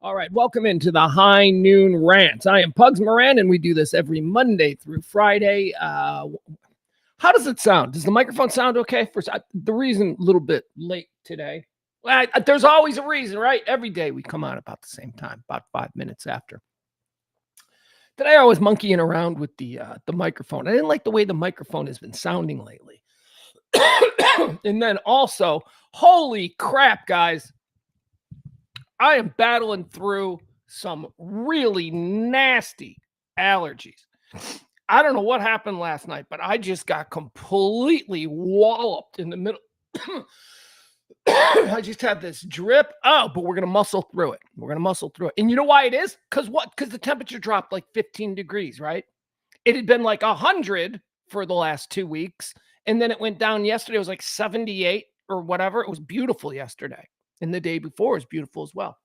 All right, welcome into the High Noon Rant. I am Pugs Moran, and we do this every Monday through Friday. How does it sound? Does the microphone sound okay? The reason a little bit late today. Well, there's always a reason, right? Every day we come on about the same time, about 5 minutes after. Today I was monkeying around with the microphone. I didn't like the way the microphone has been sounding lately. And then also, holy crap, guys. I am battling through some really nasty allergies. I don't know what happened last night, but I just got completely walloped in the middle. I just had this drip. Oh, but we're going to muscle through it. We're going to muscle through it. And you know why it is? Because what? Because the temperature dropped like 15 degrees, right? It had been like 100 for the last 2 weeks. And then it went down yesterday. It was like 78 or whatever. It was beautiful yesterday. And the day before was beautiful as well.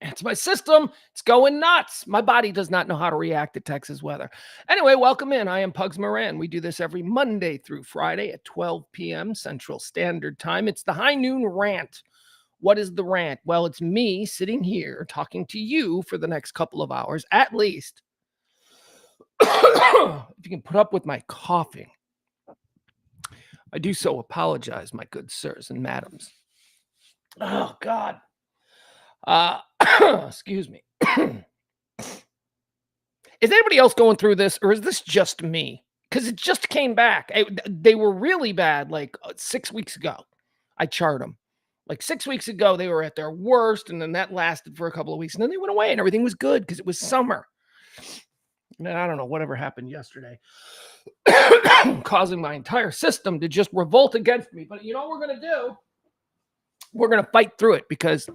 It's my system. It's going nuts. My body does not know how to react to Texas weather. Anyway, welcome in. I am Pugs Moran. We do this every Monday through Friday at 12 p.m. Central Standard Time. It's the High Noon Rant. What is the rant? Well, it's me sitting here talking to you for the next couple of hours, at least. If you can put up with my coughing, I do so apologize, my good sirs and madams. Oh, God. Excuse me. Is anybody else going through this, or is this just me? Because it just came back. They were really bad like 6 weeks ago. I charted them. Like 6 weeks ago, they were at their worst, and then that lasted for a couple of weeks, and then they went away, and everything was good because it was summer. And I don't know whatever happened yesterday, causing my entire system to just revolt against me. But you know what we're going to do? We're going to fight through it because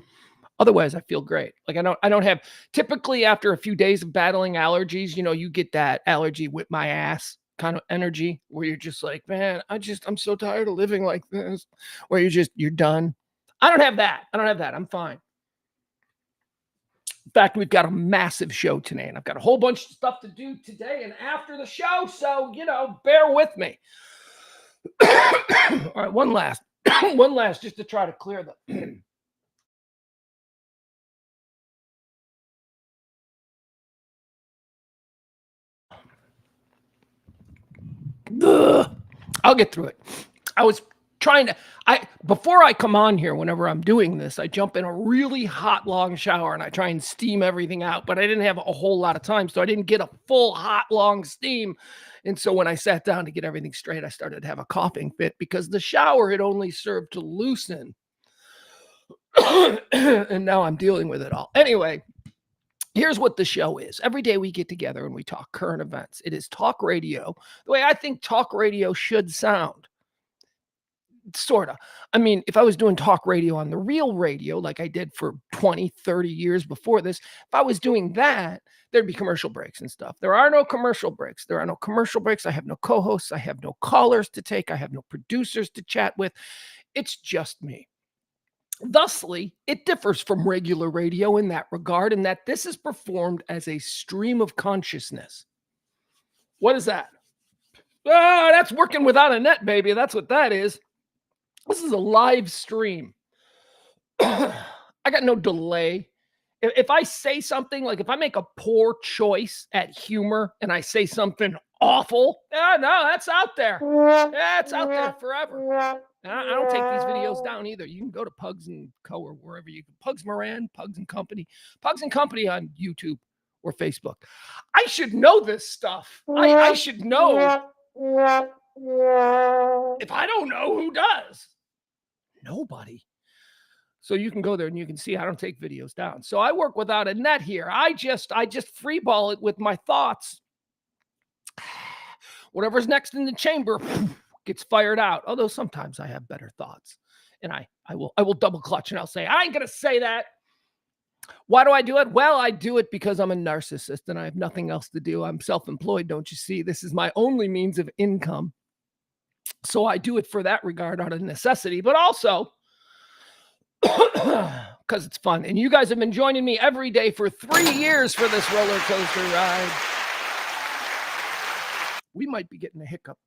otherwise I feel great. Like I don't have, typically after a few days of battling allergies, you get that allergy whip my ass kind of energy where you're just like, man, I'm so tired of living like this, where you're done. I don't have that. I'm fine. In fact, we've got a massive show today, and I've got a whole bunch of stuff to do today and after the show. So, bear with me. All right, one last just to try to clear the I'll get through it. I was trying to, before I come on here, whenever I'm doing this, I jump in a really hot, long shower and I try and steam everything out, but I didn't have a whole lot of time. So I didn't get a full, hot, long steam. And so when I sat down to get everything straight, I started to have a coughing fit because the shower had only served to loosen. And now I'm dealing with it all. Anyway, here's what the show is. Every day we get together and we talk current events. It is talk radio, the way I think talk radio should sound. Sort of. I mean, if I was doing talk radio on the real radio, like I did for 20, 30 years before this, if I was doing that, there'd be commercial breaks and stuff. There are no commercial breaks. I have no co-hosts. I have no callers to take. I have no producers to chat with. It's just me. Thusly, it differs from regular radio in that regard, in that this is performed as a stream of consciousness. What is that? Oh, that's working without a net, baby. That's what that is. This is a live stream. I got no delay. If I say something, like if I make a poor choice at humor and I say something awful, no, that's out there. That's out there forever. And I don't take these videos down either. You can go to Pugs & Co. or wherever you can. Pugs Moran, Pugs & Company. Pugs & Company on YouTube or Facebook. I should know this stuff. I should know. If I don't know, who does? Nobody. So you can go there and you can see I don't take videos down. So I work without a net here. I just freeball it with my thoughts. Whatever's next in the chamber gets fired out. Although sometimes I have better thoughts. And I will double clutch and I'll say, I ain't gonna say that. Why do I do it? Well, I do it because I'm a narcissist and I have nothing else to do. I'm self-employed, don't you see? This is my only means of income. So I do it for that regard out of necessity, but also because it's fun. And you guys have been joining me every day for 3 years for this roller coaster ride. We might be getting a hiccup.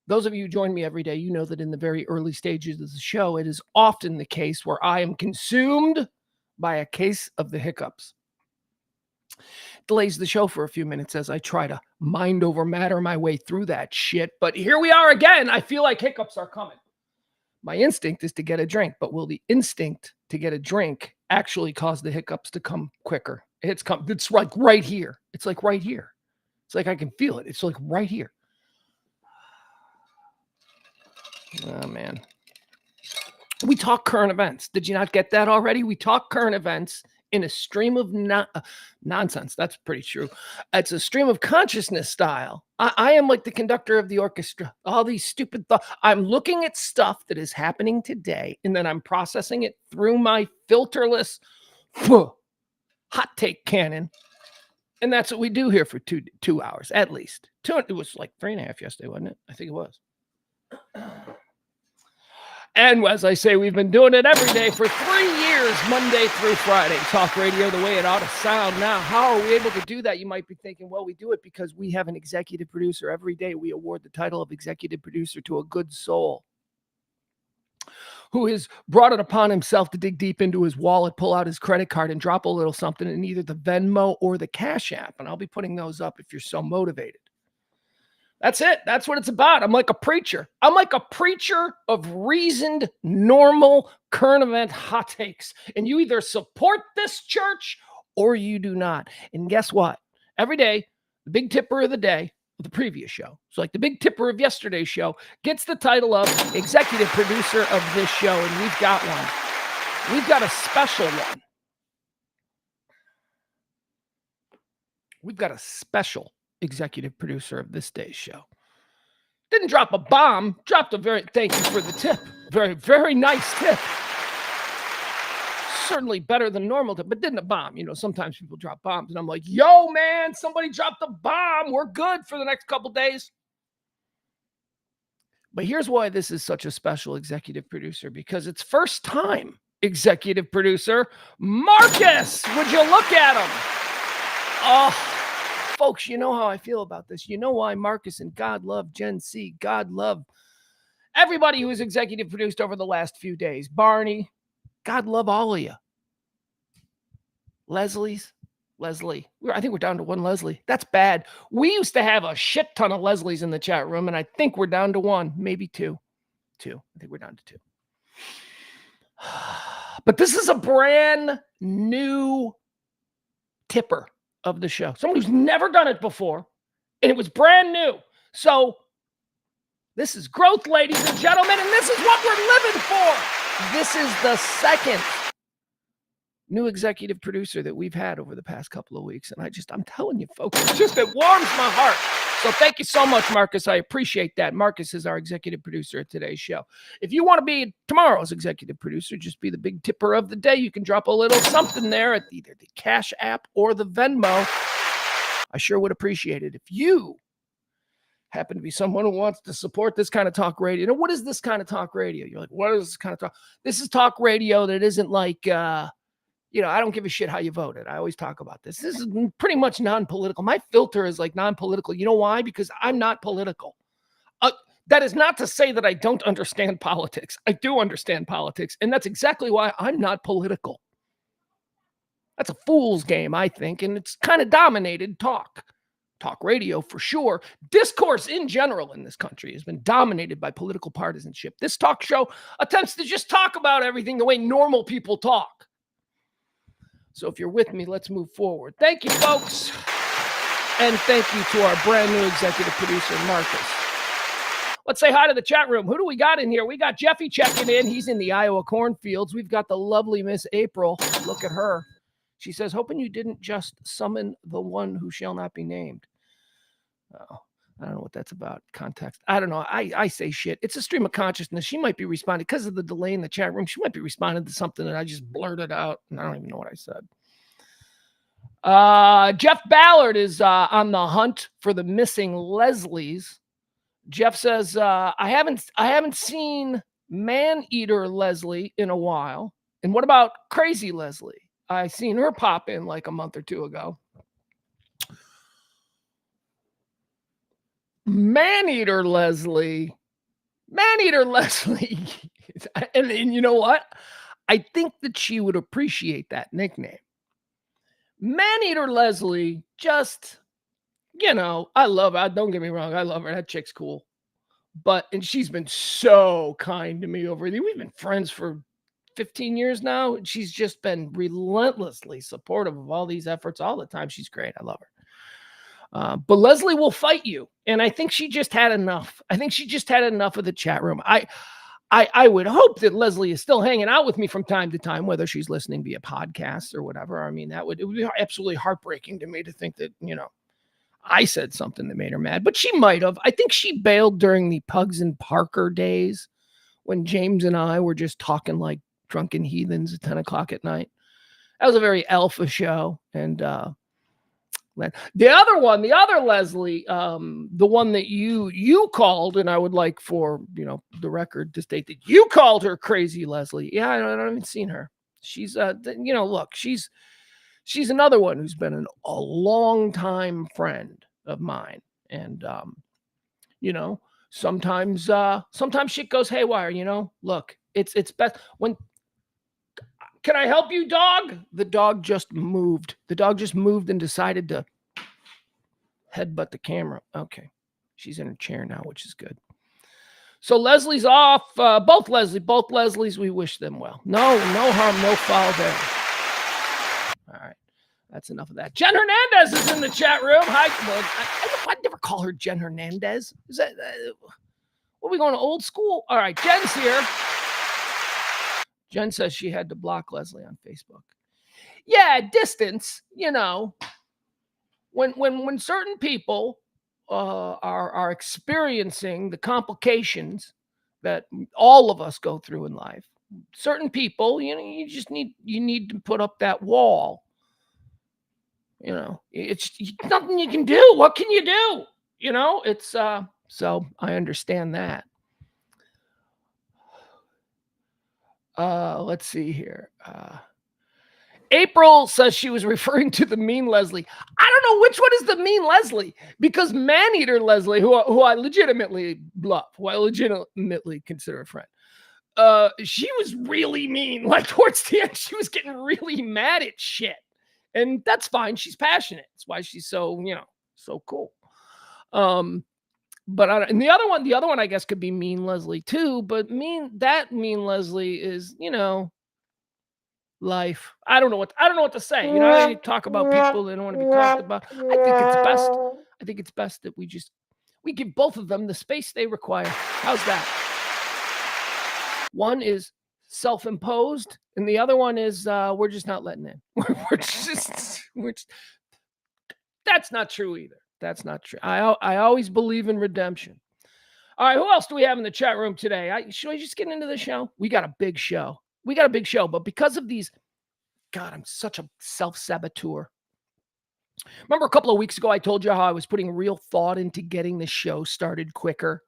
Those of you who join me every day, you know that in the very early stages of the show, it is often the case where I am consumed by a case of the hiccups. Delays the show for a few minutes as I try to mind over matter my way through that shit. But here we are again. I feel like hiccups are coming. My instinct is to get a drink, but will the instinct to get a drink actually cause the hiccups to come quicker? It's like right here. It's like right here. It's like I can feel it. It's like right here. Oh, man. We talk current events. Did you not get that already? We talk current events in a stream of nonsense. That's pretty true. It's a stream of consciousness style. I am like the conductor of the orchestra. All these stupid thoughts. I'm looking at stuff that is happening today, and then I'm processing it through my filterless hot take cannon. And that's what we do here for two hours, at least. It was like 3.5 yesterday, wasn't it? I think it was. And as I say, we've been doing it every day for 3 years, Monday through Friday. Talk radio the way it ought to sound. Now, how are we able to do that? You might be thinking, well, we do it because we have an executive producer. Every day we award the title of executive producer to a good soul who has brought it upon himself to dig deep into his wallet, pull out his credit card, and drop a little something in either the Venmo or the Cash App. And I'll be putting those up if you're so motivated. That's it. That's what it's about. I'm like a preacher. I'm like a preacher of reasoned, normal, current event hot takes. And you either support this church or you do not. And guess what? Every day, the big tipper of the day, the previous show, so like the big tipper of yesterday's show, gets the title of executive producer of this show. And we've got one. We've got a special one. We've got a special executive producer of this day's show. Didn't drop a bomb, dropped a thank you for the tip. Very, very nice tip. Certainly better than normal tip, but didn't a bomb. You know, sometimes people drop bombs and I'm like, yo, man, somebody dropped a bomb. We're good for the next couple days. But here's why this is such a special executive producer, because it's first time executive producer, Marcus. Would you look at him? Oh, folks, you know how I feel about this. You know why Marcus and God love Gen C. God love everybody who was executive produced over the last few days. Barney, God love all of you. Leslie, I think we're down to one Leslie. That's bad. We used to have a shit ton of Leslies in the chat room, and I think we're down to one, maybe two. I think we're down to two. But this is a brand new tipper of the show. Someone who's never done it before, and it was brand new. So this is growth, ladies and gentlemen, and this is what we're living for. This is the second new executive producer that we've had over the past couple of weeks. And I'm telling you, folks, it warms my heart. So thank you so much, Marcus. I appreciate that. Marcus is our executive producer at today's show. If you want to be tomorrow's executive producer, just be the big tipper of the day. You can drop a little something there at either the Cash App or the Venmo. I sure would appreciate it. If you happen to be someone who wants to support this kind of talk radio. Now, what is this kind of talk radio? You're like, what is this kind of talk? This is talk radio that isn't like, I don't give a shit how you voted. I always talk about this. This is pretty much non-political. My filter is like non-political. You know why? Because I'm not political. That is not to say that I don't understand politics. I do understand politics. And that's exactly why I'm not political. That's a fool's game, I think. And it's kind of dominated talk radio for sure. Discourse in general in this country has been dominated by political partisanship. This talk show attempts to just talk about everything the way normal people talk. So if you're with me, let's move forward. Thank you, folks. And thank you to our brand new executive producer, Marcus. Let's say hi to the chat room. Who do we got in here? We got Jeffy checking in. He's in the Iowa cornfields. We've got the lovely Miss April. Look at her. She says, hoping you didn't just summon the one who shall not be named. Oh, I don't know what that's about. Context. I don't know. I say shit. It's a stream of consciousness. She might be responding because of the delay in the chat room. She might be responding to something that I just blurted out. And I don't even know what I said. Jeff Ballard is on the hunt for the missing Leslies. Jeff says, I haven't seen Man-Eater Leslie in a while. And what about Crazy Leslie? I seen her pop in like a month or two ago. Man-Eater Leslie. And you know what? I think that she would appreciate that nickname. Maneater Leslie, just, I love her. Don't get me wrong. I love her. That chick's cool. And she's been so kind to me over the, we've been friends for 15 years now. She's just been relentlessly supportive of all these efforts all the time. She's great. I love her. But Leslie will fight you. And I think she just had enough. I think she just had enough of the chat room. I would hope that Leslie is still hanging out with me from time to time, whether she's listening via podcasts or whatever. I mean, it would be absolutely heartbreaking to me to think that, I said something that made her mad, but she might have. I think she bailed during the Pugs and Parker days when James and I were just talking like drunken heathens at 10 o'clock at night. That was a very alpha show. And the other Leslie, the one that you called, and I would like for, the record to state that you called her Crazy Leslie. Yeah, I haven't even seen her. She's, look, she's another one who's been a long time friend of mine. And, sometimes shit goes haywire, look, it's best when, can I help you, dog? The dog just moved. And decided to headbutt the camera. Okay. She's in her chair now, which is good. So Leslie's off. Both Leslies, we wish them well. No harm, no foul there. All right. That's enough of that. Jen Hernandez is in the chat room. Hi. I'd never call her Jen Hernandez. Is that, what are we going to old school? All right. Jen's here. Jen says she had to block Leslie on Facebook. Yeah, distance, when certain people are experiencing the complications that all of us go through in life, certain people, you need to put up that wall. It's nothing you can do. What can you do? It's so I understand that. Let's see here. April says she was referring to the mean Leslie. I don't know which one is the mean Leslie, because Maneater Leslie, who I legitimately love, who I legitimately consider a friend, she was really mean. Like towards the end, she was getting really mad at shit. And that's fine. She's passionate. That's why she's so, so cool. But and the other one, I guess, could be mean Leslie too. But mean Leslie is, life. I don't know what to say. You talk about people that don't want to be talked about. I think it's best that we give both of them the space they require. How's that? One is self-imposed, and the other one is we're just not letting in. That's not true either. That's not true. I always believe in redemption. All right, who else do we have in the chat room today? Should I just get into the show? We got a big show. But because of these, God, I'm such a self-saboteur. Remember a couple of weeks ago, I told you how I was putting real thought into getting the show started quicker,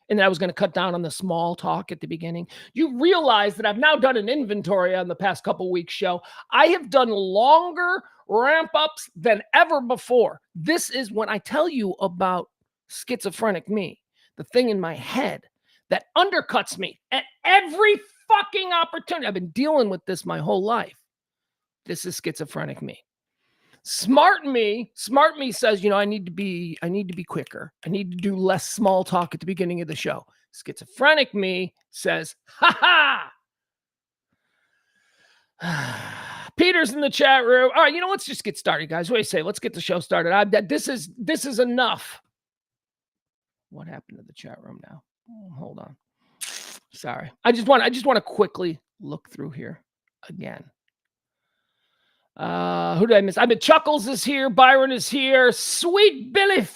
and that I was going to cut down on the small talk at the beginning. You realize that I've now done an inventory on the past couple of weeks show. I have done longer ramp-ups than ever before. This is when I tell you about schizophrenic me, the thing in my head that undercuts me at every fucking opportunity. I've been dealing with this my whole life. This is schizophrenic me. Smart me says, I need to be quicker. I need to do less small talk at the beginning of the show. Schizophrenic me says, ha ha. Peter's in the chat room. All right, let's just get started, guys. What do you say? Let's get the show started. This is enough. What happened to the chat room now? Hold on. Sorry. I just want to quickly look through here again. Who did I miss? Chuckles is here. Byron is here. Sweet Billy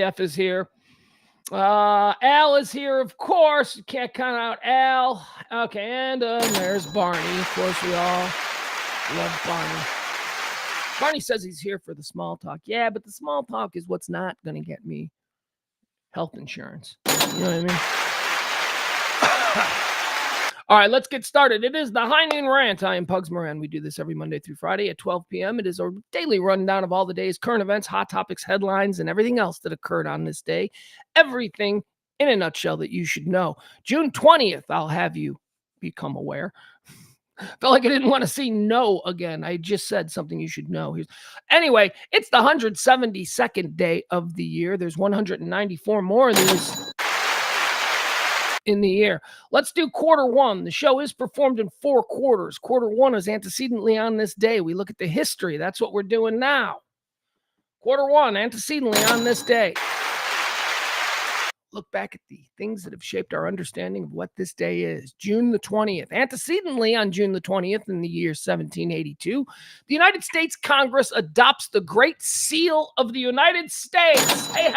F is here. Al is here, of course. You can't count out Al. Okay, and there's Barney. Of course, we all love Barney. Barney says he's here for the small talk. Yeah, but the small talk is what's not going to get me health insurance. You know what I mean? All right, let's get started. It is the High Noon Rant. I am Pugs Moran. We do this every Monday through Friday at 12 p.m. It is a daily rundown of all the day's current events, hot topics, headlines, and everything else that occurred on this day. Everything in a nutshell that you should know. June 20th, I'll have you become aware. Felt like I didn't want to see no again. I just said something you should know. Anyway, it's the 172nd day of the year. There's 194 more of these in the year. Let's do quarter one. The show is performed in 4 quarters. Quarter one is antecedently on this day. We look at the history. That's what we're doing now. Quarter one, antecedently on this day. Look back at the things that have shaped our understanding of what this day is. June the 20th. Antecedently on June the 20th in the year 1782, the United States Congress adopts the Great Seal of the United States. Hey, hey!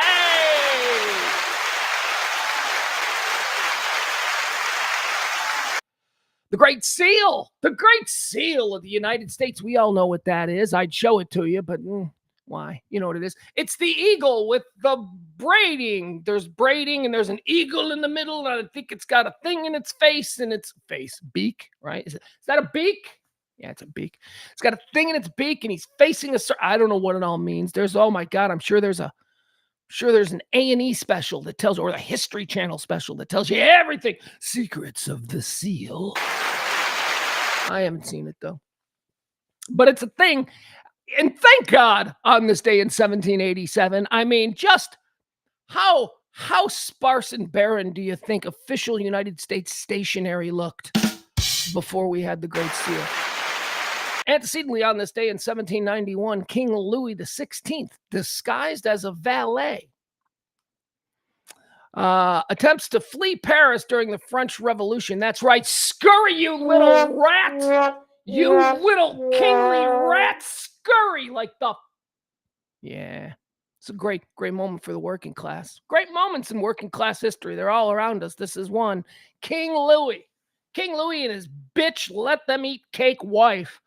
The Great Seal. The Great Seal of the United States. We all know what that is. I'd show it to you, but why? You know what it is. It's the eagle with the braiding. There's braiding and there's an eagle in the middle. And I think it's got a thing in its face and its beak, right? Is that a beak? Yeah, it's a beak. It's got a thing in its beak and he's facing I don't know what it all means. Oh my God, I'm sure there's an A&E special that tells, or the History Channel special that tells you everything. Secrets of the Seal. I haven't seen it though. But it's a thing. And thank God on this day in 1787, I mean, just how sparse and barren do you think official United States stationery looked before we had the Great Seal? Antecedently on this day in 1791, King Louis XVI, disguised as a valet, attempts to flee Paris during the French Revolution. That's right, scurry, you little rat! You little kingly rat, scurry like the... Yeah, it's a great moment for the working class. Great moments in working class history. They're all around us. This is one. King Louis. King Louis and his bitch let them eat cake wife.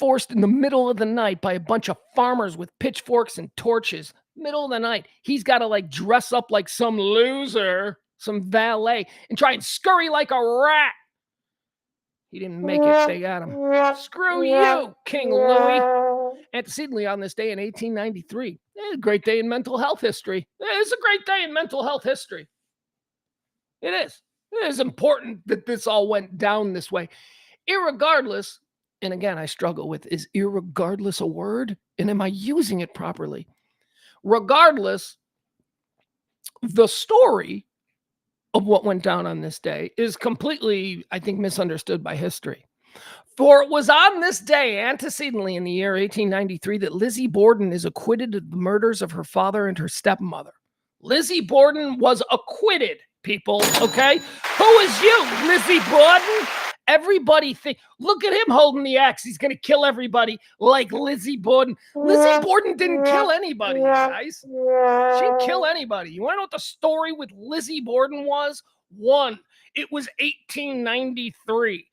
Forced in the middle of the night by a bunch of farmers with pitchforks and torches. Middle of the night. He's got to like dress up like some loser, some valet, and try and scurry like a rat. He didn't make it. They got him. Screw you, King Louis. Antecedently on this day in 1893. A great day in mental health history. It's a great day in mental health history. It is. It is important that this all went down this way. Irregardless, and again, I struggle with, is irregardless a word? And am I using it properly? Regardless, the story of what went down on this day is completely, I think, misunderstood by history. For it was on this day, antecedently in the year 1893, that Lizzie Borden is acquitted of the murders of her father and her stepmother. Lizzie Borden was acquitted, people, okay? Who is you, Lizzie Borden? Everybody look at him holding the axe. He's going to kill everybody like Lizzie Borden. Lizzie Borden didn't kill anybody, guys. She didn't kill anybody. You want to know what the story with Lizzie Borden was? 1, it was 1893.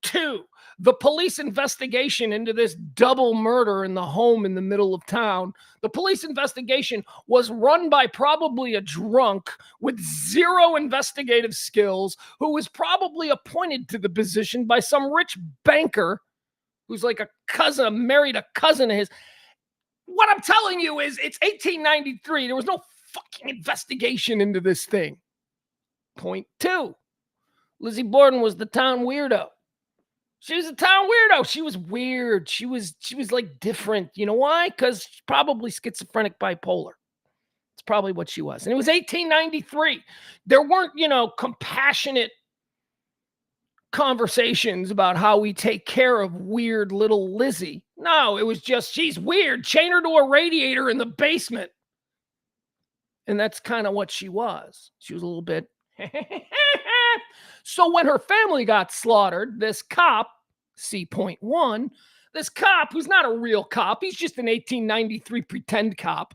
2, the police investigation into this double murder in the home in the middle of town. The police investigation was run by probably a drunk with 0 investigative skills who was probably appointed to the position by some rich banker who's like a cousin, married a cousin of his. What I'm telling you is it's 1893. There was no fucking investigation into this thing. Point 2, Lizzie Borden was the town weirdo. She was a town weirdo. She was weird. She was like different. You know why? Because she's probably schizophrenic bipolar. It's probably what she was. And it was 1893. There weren't, compassionate conversations about how we take care of weird little Lizzie. No, it was just, she's weird. Chain her to a radiator in the basement. And that's kind of what she was. She was a little bit... So when her family got slaughtered, this cop, see point 1, this cop who's not a real cop, he's just an 1893 pretend cop.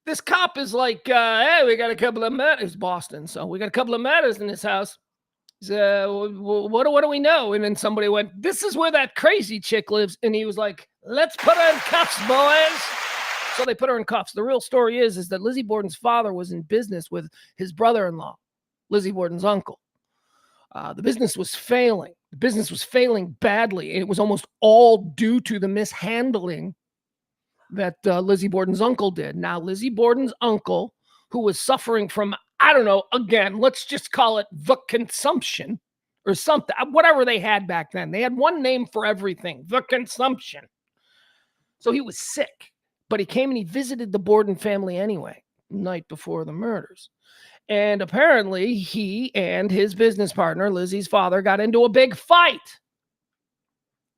This cop is like, hey, we got a couple of matters, Boston, so we got a couple of matters in this house. So what do we know? And then somebody went, this is where that crazy chick lives. And he was like, let's put her in cuffs, boys. So they put her in cuffs. The real story is that Lizzie Borden's father was in business with his brother-in-law, Lizzie Borden's uncle. The business was failing. The business was failing badly. And it was almost all due to the mishandling that Lizzie Borden's uncle did. Now, Lizzie Borden's uncle, who was suffering from I don't know, again, let's just call it the consumption or something, whatever they had back then. They had one name for everything, the consumption. So he was sick, but he came and he visited the Borden family anyway, night before the murders. And apparently he and his business partner, Lizzie's father, got into a big fight.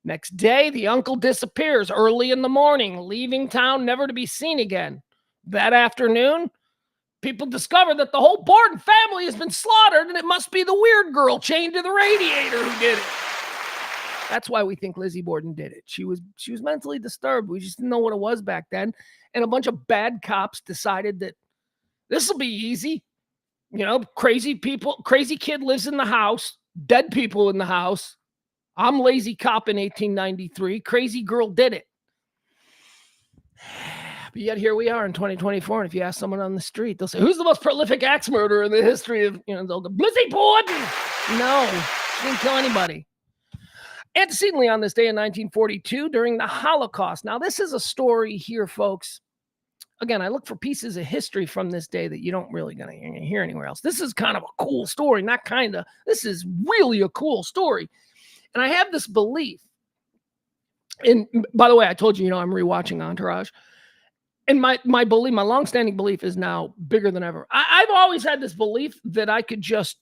Next day, the uncle disappears early in the morning, leaving town never to be seen again. That afternoon, people discover that the whole Borden family has been slaughtered, and it must be the weird girl chained to the radiator who did it. That's why we think Lizzie Borden did it. She was mentally disturbed. We just didn't know what it was back then. And a bunch of bad cops decided that this will be easy. You know, crazy kid lives in the house, dead people in the house. I'm lazy cop in 1893. Crazy girl did it. But yet here we are in 2024. And if you ask someone on the street, they'll say, who's the most prolific axe murderer in the history of, they'll go, Lizzie Borden. No, she didn't kill anybody. Antecedently on this day in 1942, during the Holocaust. Now, this is a story here, folks. Again, I look for pieces of history from this day that you don't really going to hear anywhere else. This is kind of a cool story, not kind of. This is really a cool story. And I have this belief. And by the way, I told you, I'm rewatching Entourage. And my belief, my longstanding belief is now bigger than ever. I've always had this belief that I could just,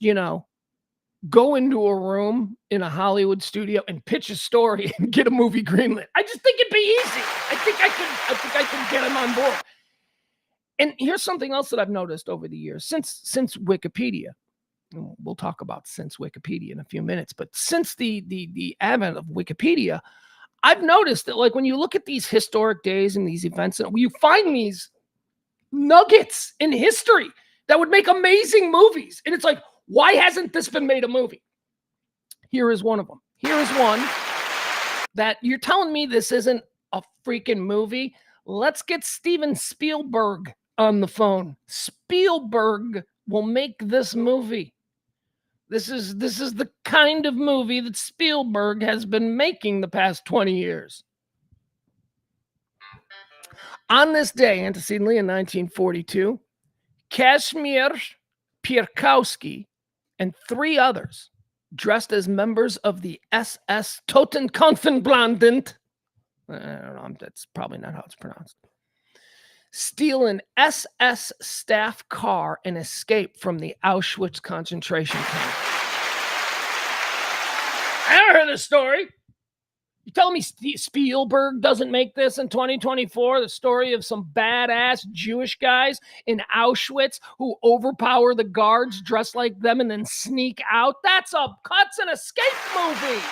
go into a room in a Hollywood studio and pitch a story and get a movie greenlit. I just think it'd be easy. I think I could get them on board. And here's something else that I've noticed over the years since Wikipedia. We'll talk about since Wikipedia in a few minutes, but since the advent of Wikipedia, I've noticed that, like, when you look at these historic days and these events, you find these nuggets in history that would make amazing movies. And it's like, why hasn't this been made a movie? Here is one of them. Here is one that you're telling me this isn't a freaking movie. Let's get Steven Spielberg on the phone. Spielberg will make this movie. This is the kind of movie that Spielberg has been making the past 20 years. On this day, antecedently in 1942, Kazimierz Pierkowski and 3 others, dressed as members of the SS Totenkampfbanden, I don't know, that's probably not how it's pronounced, steal an SS staff car and escape from the Auschwitz concentration camp. I never heard this story. You telling me Spielberg doesn't make this in 2024? The story of some badass Jewish guys in Auschwitz who overpower the guards, dress like them, and then sneak out? That's a cuts and escape movie.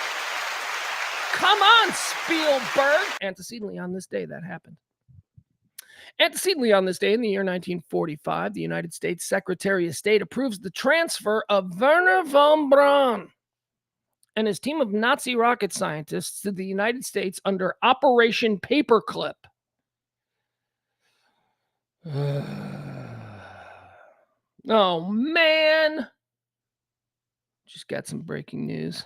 Come on, Spielberg. Antecedently on this day, that happened. Antecedently on this day, in the year 1945, the United States Secretary of State approves the transfer of Werner von Braun and his team of Nazi rocket scientists to the United States under Operation Paperclip. Oh, man. Just got some breaking news.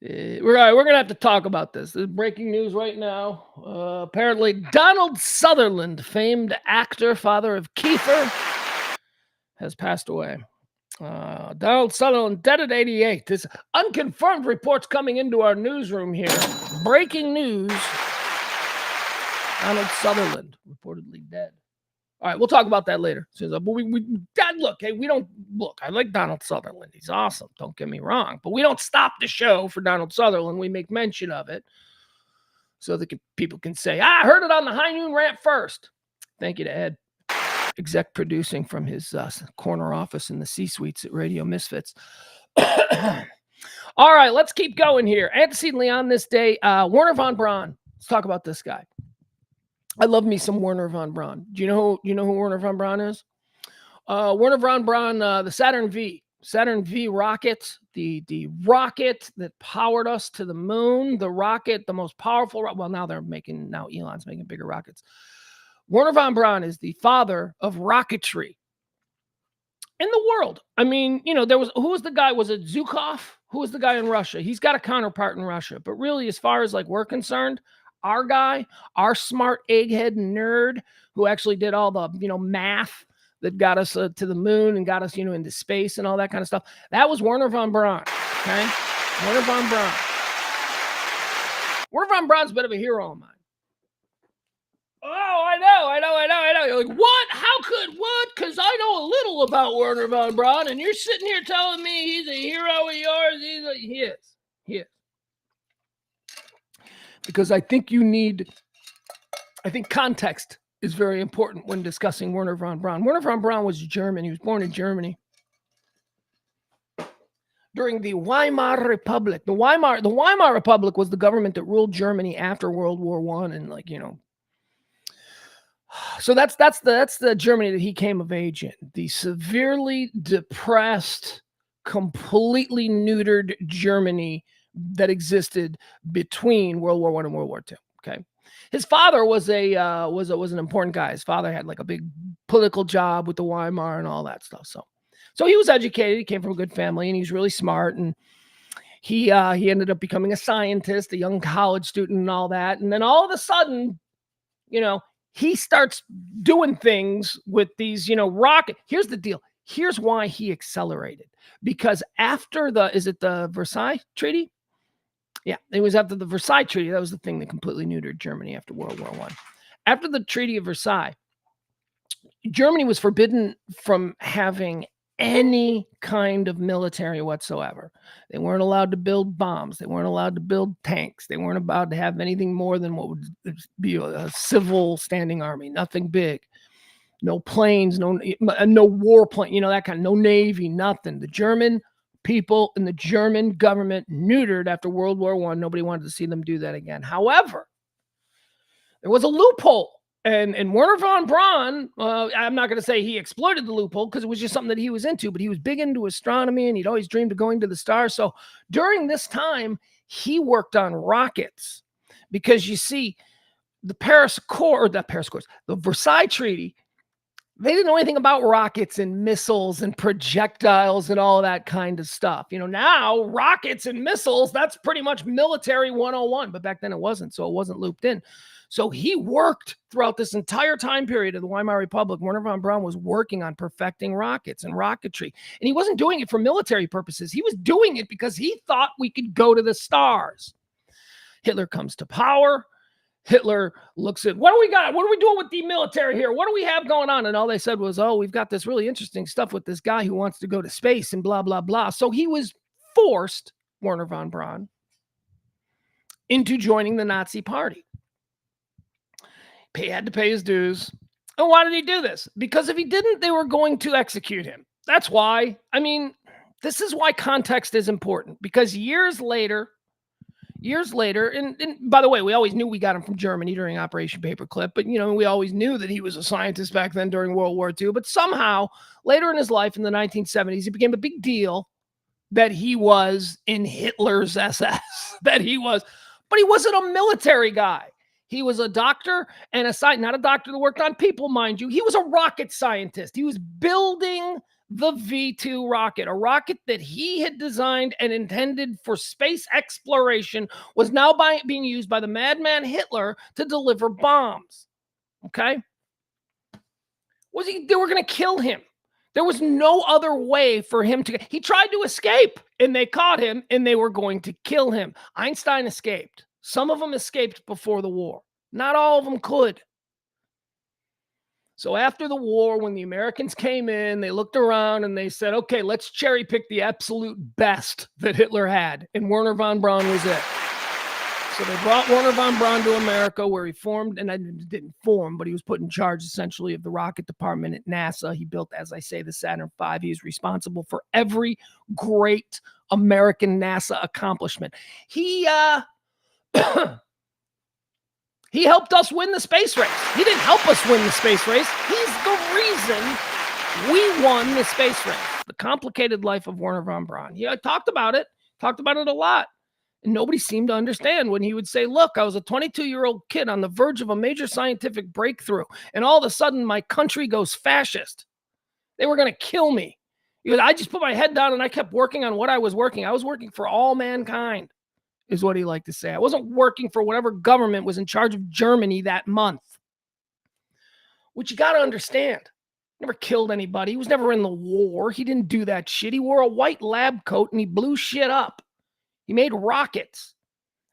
We're going to have to talk about this. This is breaking news right now. Apparently, Donald Sutherland, famed actor, father of Kiefer, has passed away. Donald Sutherland, dead at 88. This unconfirmed reports coming into our newsroom here. Breaking news. Donald Sutherland, reportedly dead. All right, we'll talk about that later. But we don't look. I like Donald Sutherland. He's awesome. Don't get me wrong. But we don't stop the show for Donald Sutherland. We make mention of it so that people can say, I heard it on the High Noon Rant first. Thank you to Ed, exec producing from his corner office in the C-suites at Radio Misfits. All right, let's keep going here. Antecedently on this day, Werner von Braun. Let's talk about this guy. I love me some Werner von Braun. Do you know who Werner von Braun is? Werner von Braun, the Saturn V rocket, the rocket that powered us to the moon, the rocket, the most powerful. Well, now Elon's making bigger rockets. Werner von Braun is the father of rocketry in the world. I mean, who was the guy? Was it Zhukov? Who was the guy in Russia? He's got a counterpart in Russia. But really, as far as like we're concerned, Our guy, our smart egghead nerd who actually did all the, math that got us to the moon and got us, into space and all that kind of stuff. That was Wernher von Braun. Okay. Wernher von Braun. Wernher von Braun's a bit of a hero of mine. Oh, I know. You're like, what? How could what? Because I know a little about Wernher von Braun, and you're sitting here telling me he's a hero of yours. He is. Because I think context is very important when discussing Wernher von Braun. Wernher von Braun was German. He was born in Germany during the Weimar Republic. The Weimar Republic was the government that ruled Germany after World War I, and so that's the Germany that he came of age in. The severely depressed, completely neutered Germany that existed between World War I and World War II. Okay. His father was an important guy. His father had like a big political job with the Weimar and all that stuff. So he was educated. He came from a good family, and he was really smart. And he ended up becoming a scientist, a young college student, and all that. And then all of a sudden, he starts doing things with these, rocket. Here's the deal. Here's why he accelerated. Because after is it the Versailles Treaty? Yeah, it was after the Versailles Treaty. That was the thing that completely neutered Germany after World War I. After the Treaty of Versailles, Germany was forbidden from having any kind of military whatsoever. They weren't allowed to build bombs. They weren't allowed to build tanks. They weren't allowed to have anything more than what would be a civil standing army. Nothing big. No planes, no warplane, that kind of, no navy, nothing. The German people and the German government neutered after World War I. Nobody wanted to see them do that again. However, there was a loophole. And Wernher von Braun, I'm not going to say he exploited the loophole because it was just something that he was into, but he was big into astronomy and he'd always dreamed of going to the stars. So during this time, he worked on rockets because you see, the Versailles Treaty, they didn't know anything about rockets and missiles and projectiles and all that kind of stuff. Now rockets and missiles, that's pretty much military 101, but back then it wasn't. So it wasn't looped in. So he worked throughout this entire time period of the Weimar Republic. Wernher von Braun was working on perfecting rockets and rocketry. And he wasn't doing it for military purposes. He was doing it because he thought we could go to the stars. Hitler comes to power. Hitler looks at, what do we got? What are we doing with the military here? What do we have going on? And all they said was, oh, we've got this really interesting stuff with this guy who wants to go to space and blah, blah, blah. So he was forced, Wernher von Braun, into joining the Nazi party. He had to pay his dues. And why did he do this? Because if he didn't, they were going to execute him. That's why. I mean, this is why context is important. Because years later, and by the way, we always knew we got him from Germany during Operation Paperclip, but, we always knew that he was a scientist back then during World War II. But somehow, later in his life, in the 1970s, it became a big deal that he was in Hitler's SS, but he wasn't a military guy. He was a doctor and not a doctor that worked on people, mind you. He was a rocket scientist. He was building the V2 rocket, a rocket that he had designed and intended for space exploration, was now being used by the madman Hitler to deliver bombs. Okay? They were going to kill him. There was no other way for him to. He tried to escape, and they caught him, and they were going to kill him. Einstein escaped. Some of them escaped before the war. Not all of them could. So after the war, when the Americans came in, they looked around and they said, okay, let's cherry pick the absolute best that Hitler had. And Wernher von Braun was it. So they brought Wernher von Braun to America, where he formed, and I didn't form, but he was put in charge essentially of the rocket department at NASA. He built, as I say, the Saturn V. He is responsible for every great American NASA accomplishment. He helped us win the space race. He didn't help us win the space race. He's the reason we won the space race. The complicated life of Wernher von Braun. He talked about it a lot. And nobody seemed to understand when he would say, look, I was a 22-year-old kid on the verge of a major scientific breakthrough, and all of a sudden my country goes fascist. They were going to kill me. He goes, I just put my head down and I kept working on what I was working. I was working for all mankind. is what he liked to say. I wasn't working for whatever government was in charge of Germany that month. Which you got to understand. Never killed anybody. He was never in the war. He didn't do that shit. He wore a white lab coat and he blew shit up. He made rockets.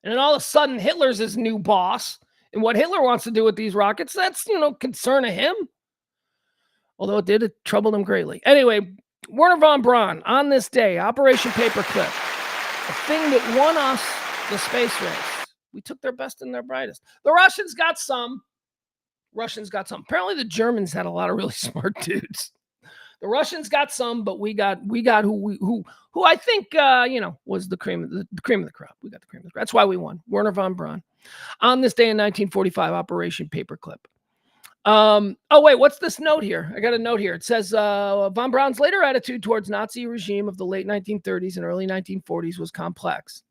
And then all of a sudden, Hitler's his new boss. And what Hitler wants to do with these rockets, that's, concern of him. Although it troubled him greatly. Anyway, Werner von Braun, on this day, Operation Paperclip, a thing that won us the space race. We took their best and their brightest. The Russians got some. Apparently the Germans had a lot of really smart dudes. The Russians got some, but we got who I think was the cream of the crop. We got the cream of the crop. That's why we won. Werner von Braun. On this day in 1945, Operation Paperclip. Oh wait, what's this note here? I got a note here. It says von Braun's later attitude towards Nazi regime of the late 1930s and early 1940s was complex.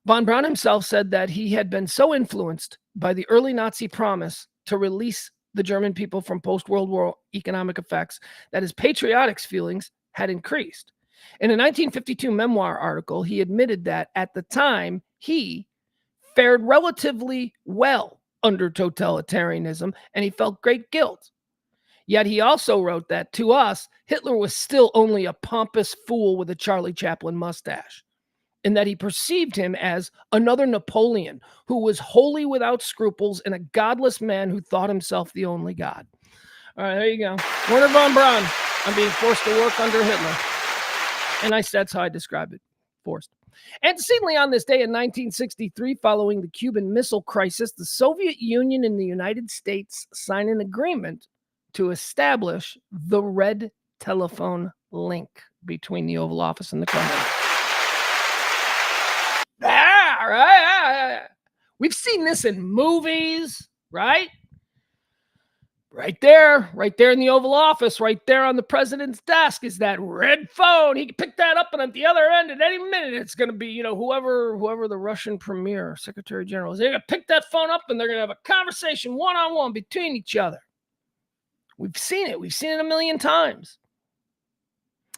Von Braun himself said that he had been so influenced by the early Nazi promise to release the German people from post-World War economic effects that his patriotic feelings had increased. In a 1952 memoir article, he admitted that at the time he fared relatively well under totalitarianism and he felt great guilt. Yet he also wrote that to us, Hitler was still only a pompous fool with a Charlie Chaplin mustache, and that he perceived him as another Napoleon who was wholly without scruples and a godless man who thought himself the only god. All right, there you go. Werner von Braun. I'm being forced to work under Hitler. And that's how I describe it. Forced. Antecedently on this day in 1963, following the Cuban Missile Crisis, the Soviet Union and the United States signed an agreement to establish the red telephone link between the Oval Office and the Kremlin. Right. We've seen this in movies, right? Right there in the Oval Office, right there on the president's desk is that red phone. He can pick that up, and at the other end, at any minute, it's going to be, whoever the Russian premier, secretary general is. They're going to pick that phone up, and they're going to have a conversation one-on-one between each other. We've seen it. We've seen it a million times.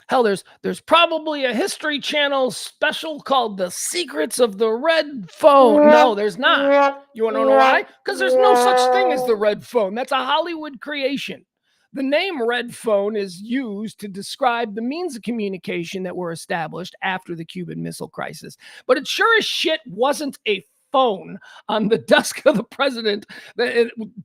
Hell, there's probably a History Channel special called The Secrets of the Red Phone. No, there's not. You want to know why? Because there's no such thing as the red phone. That's a Hollywood creation. The name red phone is used to describe the means of communication that were established after the Cuban Missile Crisis. But it sure as shit wasn't a phone on the desk of the president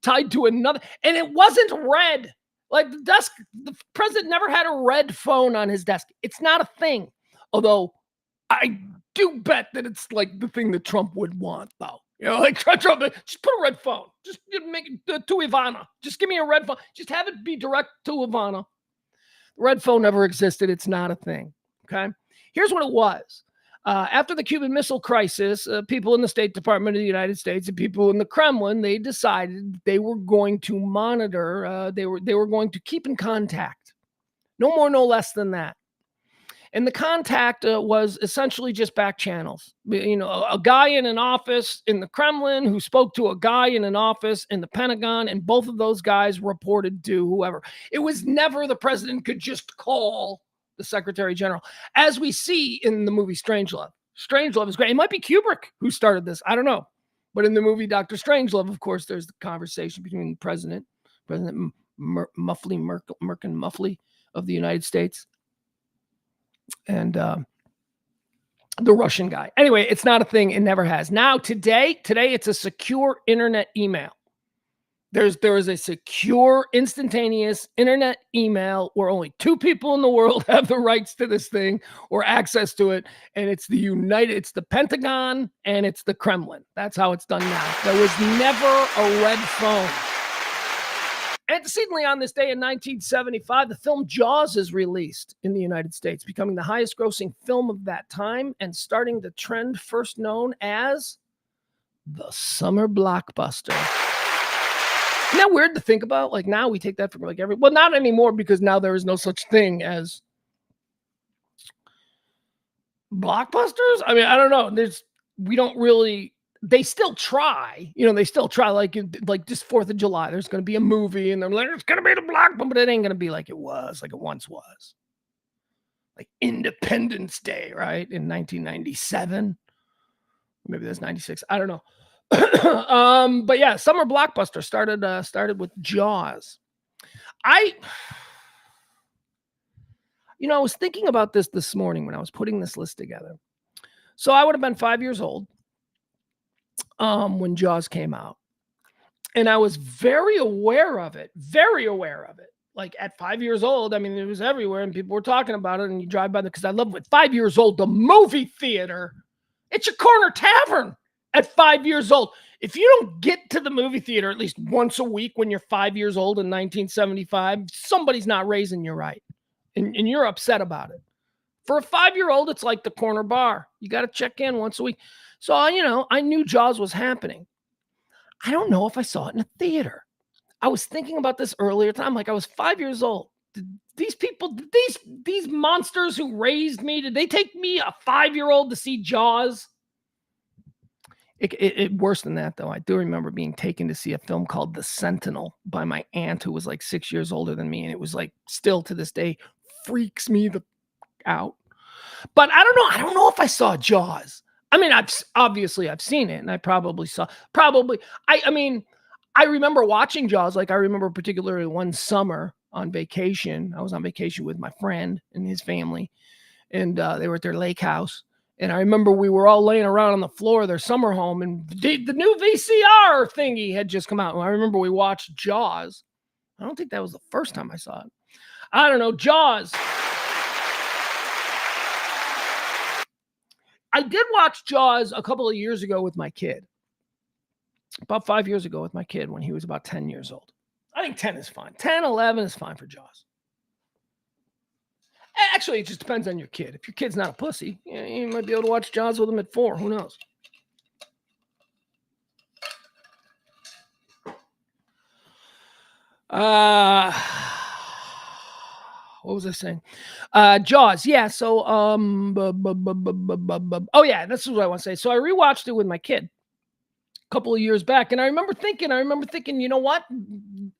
tied to another. And it wasn't red. Like the president never had a red phone on his desk. It's not a thing. Although I do bet that it's like the thing that Trump would want, though. Like Trump, just put a red phone. Just make it to Ivana. Just give me a red phone. Just have it be direct to Ivana. The red phone never existed. It's not a thing. Okay. Here's what it was. After the Cuban Missile Crisis, people in the State Department of the United States and people in the Kremlin, they decided they were going to monitor, they were going to keep in contact. No more, no less than that. And the contact was essentially just back channels. A guy in an office in the Kremlin who spoke to a guy in an office in the Pentagon, and both of those guys reported to whoever. It was never the president could just call the Secretary General, as we see in the movie Strangelove. Strangelove is great. It might be Kubrick who started this. I don't know. But in the movie Dr. Strangelove, of course, there's the conversation between President Muffley of the United States and the Russian guy. Anyway, it's not a thing. It never has. Now, today, it's a secure internet email. There is a secure, instantaneous internet email where only two people in the world have the rights to this thing or access to it, and it's the Pentagon and it's the Kremlin. That's how it's done now. There was never a red phone. Antecedently on this day in 1975, the film Jaws is released in the United States, becoming the highest-grossing film of that time and starting the trend first known as the summer blockbuster. Isn't that weird to think about? Like now we take that for like well, not anymore because now there is no such thing as blockbusters. I mean, I don't know. They still try, like just 4th of July, there's going to be a movie and they're like, it's going to be the blockbuster, but it ain't going to be like it once was. Like Independence Day, right? In 1997. Maybe that's 96. I don't know. But yeah, summer blockbuster started with Jaws. I I was thinking about this morning when I was putting this list together. So I would have been 5 years old when Jaws came out. And I was very aware of it, very aware of it. Like at 5 years old, I mean, it was everywhere and people were talking about it. And you drive by because I love at 5 years old, the movie theater. It's your corner tavern at 5 years old. If you don't get to the movie theater at least once a week when you're 5 years old in 1975, somebody's not raising you right. And you're upset about it. For a 5-year-old, it's like the corner bar. You got to check in once a week. So, I knew Jaws was happening. I don't know if I saw it in a theater. I was thinking about this earlier. I'm like, I was 5 years old. Did these people, these monsters who raised me, did they take me, a 5-year-old, to see Jaws? It worse than that, though. I do remember being taken to see a film called The Sentinel by my aunt, who was like 6 years older than me, and it was like still to this day freaks me out. But I don't know if I saw Jaws. I mean, I've seen it, and I probably saw I mean, I remember watching Jaws. Like I remember particularly one summer on vacation. I was on vacation with my friend and his family, and they were at their lake house. And I remember we were all laying around on the floor of their summer home, and the new VCR thingy had just come out. And I remember we watched Jaws. I don't think that was the first time I saw it. I don't know, Jaws. I did watch Jaws a couple of years ago with my kid. About 5 years ago with my kid when he was about 10 years old. I think 10 is fine. 10, 11 is fine for Jaws. Actually, it just depends on your kid. If your kid's not a pussy, you might be able to watch Jaws with him at 4. Who knows? What was I saying? Jaws. Yeah. So, oh yeah, this is what I want to say. So I rewatched it with my kid a couple of years back, and I remember thinking, you know what?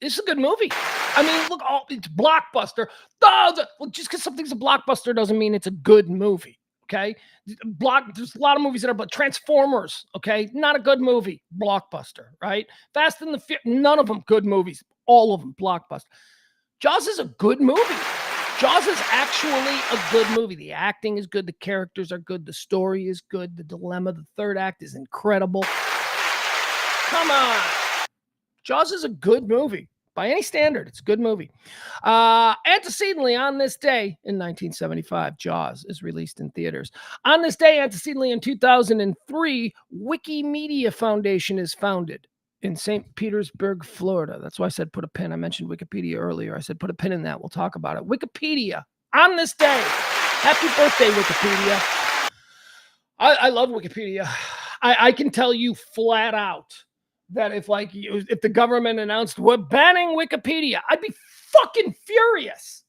This is a good movie. I mean, look, it's blockbuster. Well, just because something's a blockbuster doesn't mean it's a good movie. Okay, there's a lot of movies that are, but Transformers, okay, not a good movie, blockbuster, right? Fast and the Furious, none of them good movies, all of them blockbuster. Jaws is a good movie. Jaws is actually a good movie. The acting is good, the characters are good, the story is good, the dilemma, the third act is incredible. Come on. Jaws is a good movie. By any standard, it's a good movie. Antecedently, on this day in 1975, Jaws is released in theaters. On this day, antecedently in 2003, Wikimedia Foundation is founded in St. Petersburg, Florida. That's why I said put a pin. I mentioned Wikipedia earlier. I said put a pin in that. We'll talk about it. Wikipedia, on this day. Happy birthday, Wikipedia. I love Wikipedia. I can tell you flat out that if the government announced we're banning Wikipedia, I'd be fucking furious.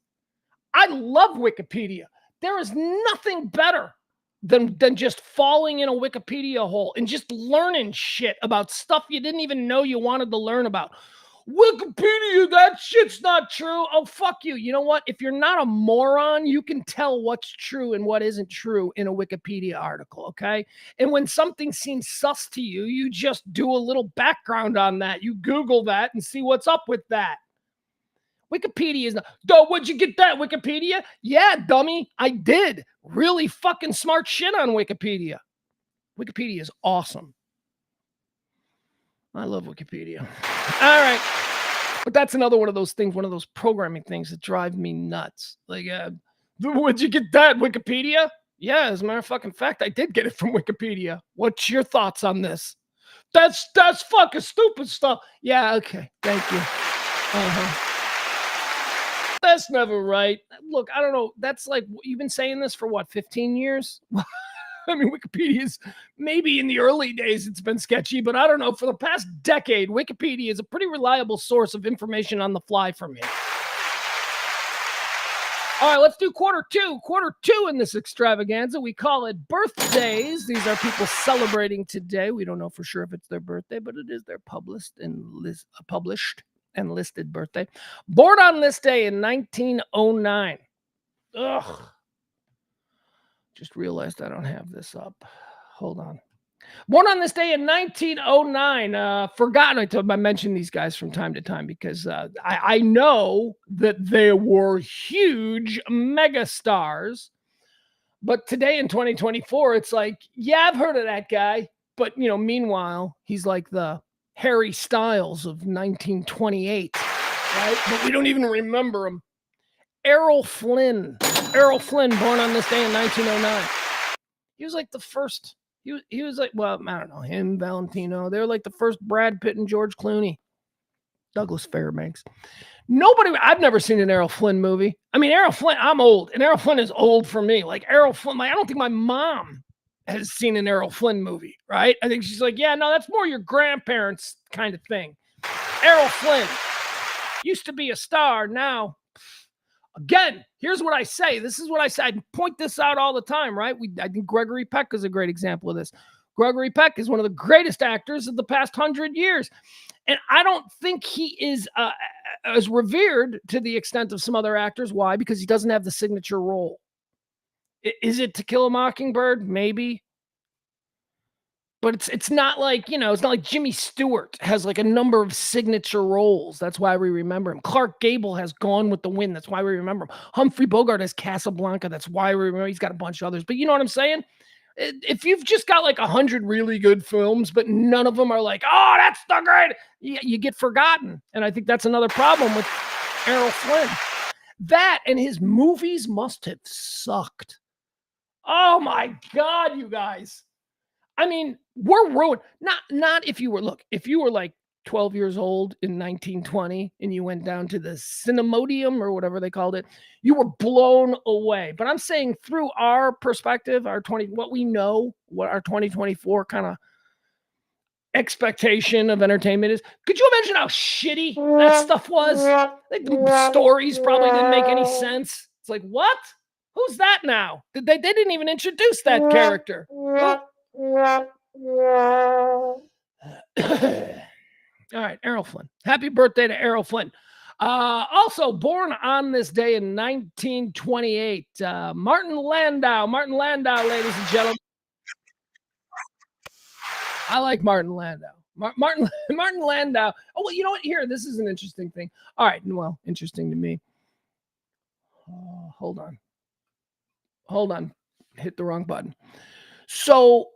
I love Wikipedia. There is nothing better than just falling in a Wikipedia hole and just learning shit about stuff you didn't even know you wanted to learn about. Wikipedia, that shit's not true. Oh, fuck you. You know what? If you're not a moron, you can tell what's true and what isn't true in a Wikipedia article, okay? And when something seems sus to you, you just do a little background on that. You Google that and see what's up with that. Wikipedia is not, where'd you get that, Wikipedia? Yeah, dummy, I did. Really fucking smart shit on Wikipedia. Wikipedia is awesome. I love Wikipedia. All right. But that's another one of those things, one of those programming things that drive me nuts. Like, where'd you get that, Wikipedia? Yeah, as a matter of fucking fact, I did get it from Wikipedia. What's your thoughts on this? That's fucking stupid stuff. Yeah, okay. Thank you. That's never right. Look, I don't know. That's like, you've been saying this for what, 15 years? I mean, Wikipedia's maybe in the early days it's been sketchy, but I don't know. For the past decade, Wikipedia is a pretty reliable source of information on the fly for me. All right, let's do quarter two. Quarter two in this extravaganza. We call it birthdays. These are people celebrating today. We don't know for sure if it's their birthday, but it is their published and listed birthday. Born on this day in 1909. Ugh. Just realized I don't have this up. Hold on. Born on this day in 1909. Forgotten. I mention these guys from time to time because I know that they were huge mega stars. But today in 2024, it's like, yeah, I've heard of that guy. But, meanwhile, he's like the Harry Styles of 1928, right? But we don't even remember him. Errol Flynn. Errol Flynn, born on this day in 1909. He was like the first. He was like, well, I don't know, him, Valentino. They were like the first Brad Pitt and George Clooney. Douglas Fairbanks. I've never seen an Errol Flynn movie. I mean, Errol Flynn, I'm old, and Errol Flynn is old for me. Like Errol Flynn, I don't think my mom has seen an Errol Flynn movie, right? I think she's like, yeah, no, that's more your grandparents kind of thing. Errol Flynn used to be a star. Now, again, here's what I say. This is what I say. I point this out all the time, right? I think Gregory Peck is a great example of this. Gregory Peck is one of the greatest actors of the past 100 years. And I don't think he is as revered to the extent of some other actors. Why? Because he doesn't have the signature role. Is it To Kill a Mockingbird? Maybe. But it's not like, it's not like Jimmy Stewart has like a number of signature roles. That's why we remember him. Clark Gable has Gone with the Wind. That's why we remember him. Humphrey Bogart has Casablanca. That's why we remember. He's got a bunch of others. But you know what I'm saying? If you've just got like 100 really good films, but none of them are like, oh, that's the great, you get forgotten. And I think that's another problem with Errol Flynn. That and his movies must have sucked. Oh my God, you guys. I mean, we're ruined. Not if you were like 12 years old in 1920 and you went down to the Cinemodium or whatever they called it, you were blown away. But I'm saying through our perspective, what we know, what our 2024 kind of expectation of entertainment is. Could you imagine how shitty that stuff was? Like the stories probably didn't make any sense. It's like, what? Who's that now? They didn't even introduce that character. All right, Errol Flynn. Happy birthday to Errol Flynn. Also born on this day in 1928, Martin Landau. Martin Landau, ladies and gentlemen. I like Martin Landau. Martin Landau. Oh, well, you know what? Here, this is an interesting thing. All right, well, interesting to me. Hold on. Hit the wrong button. So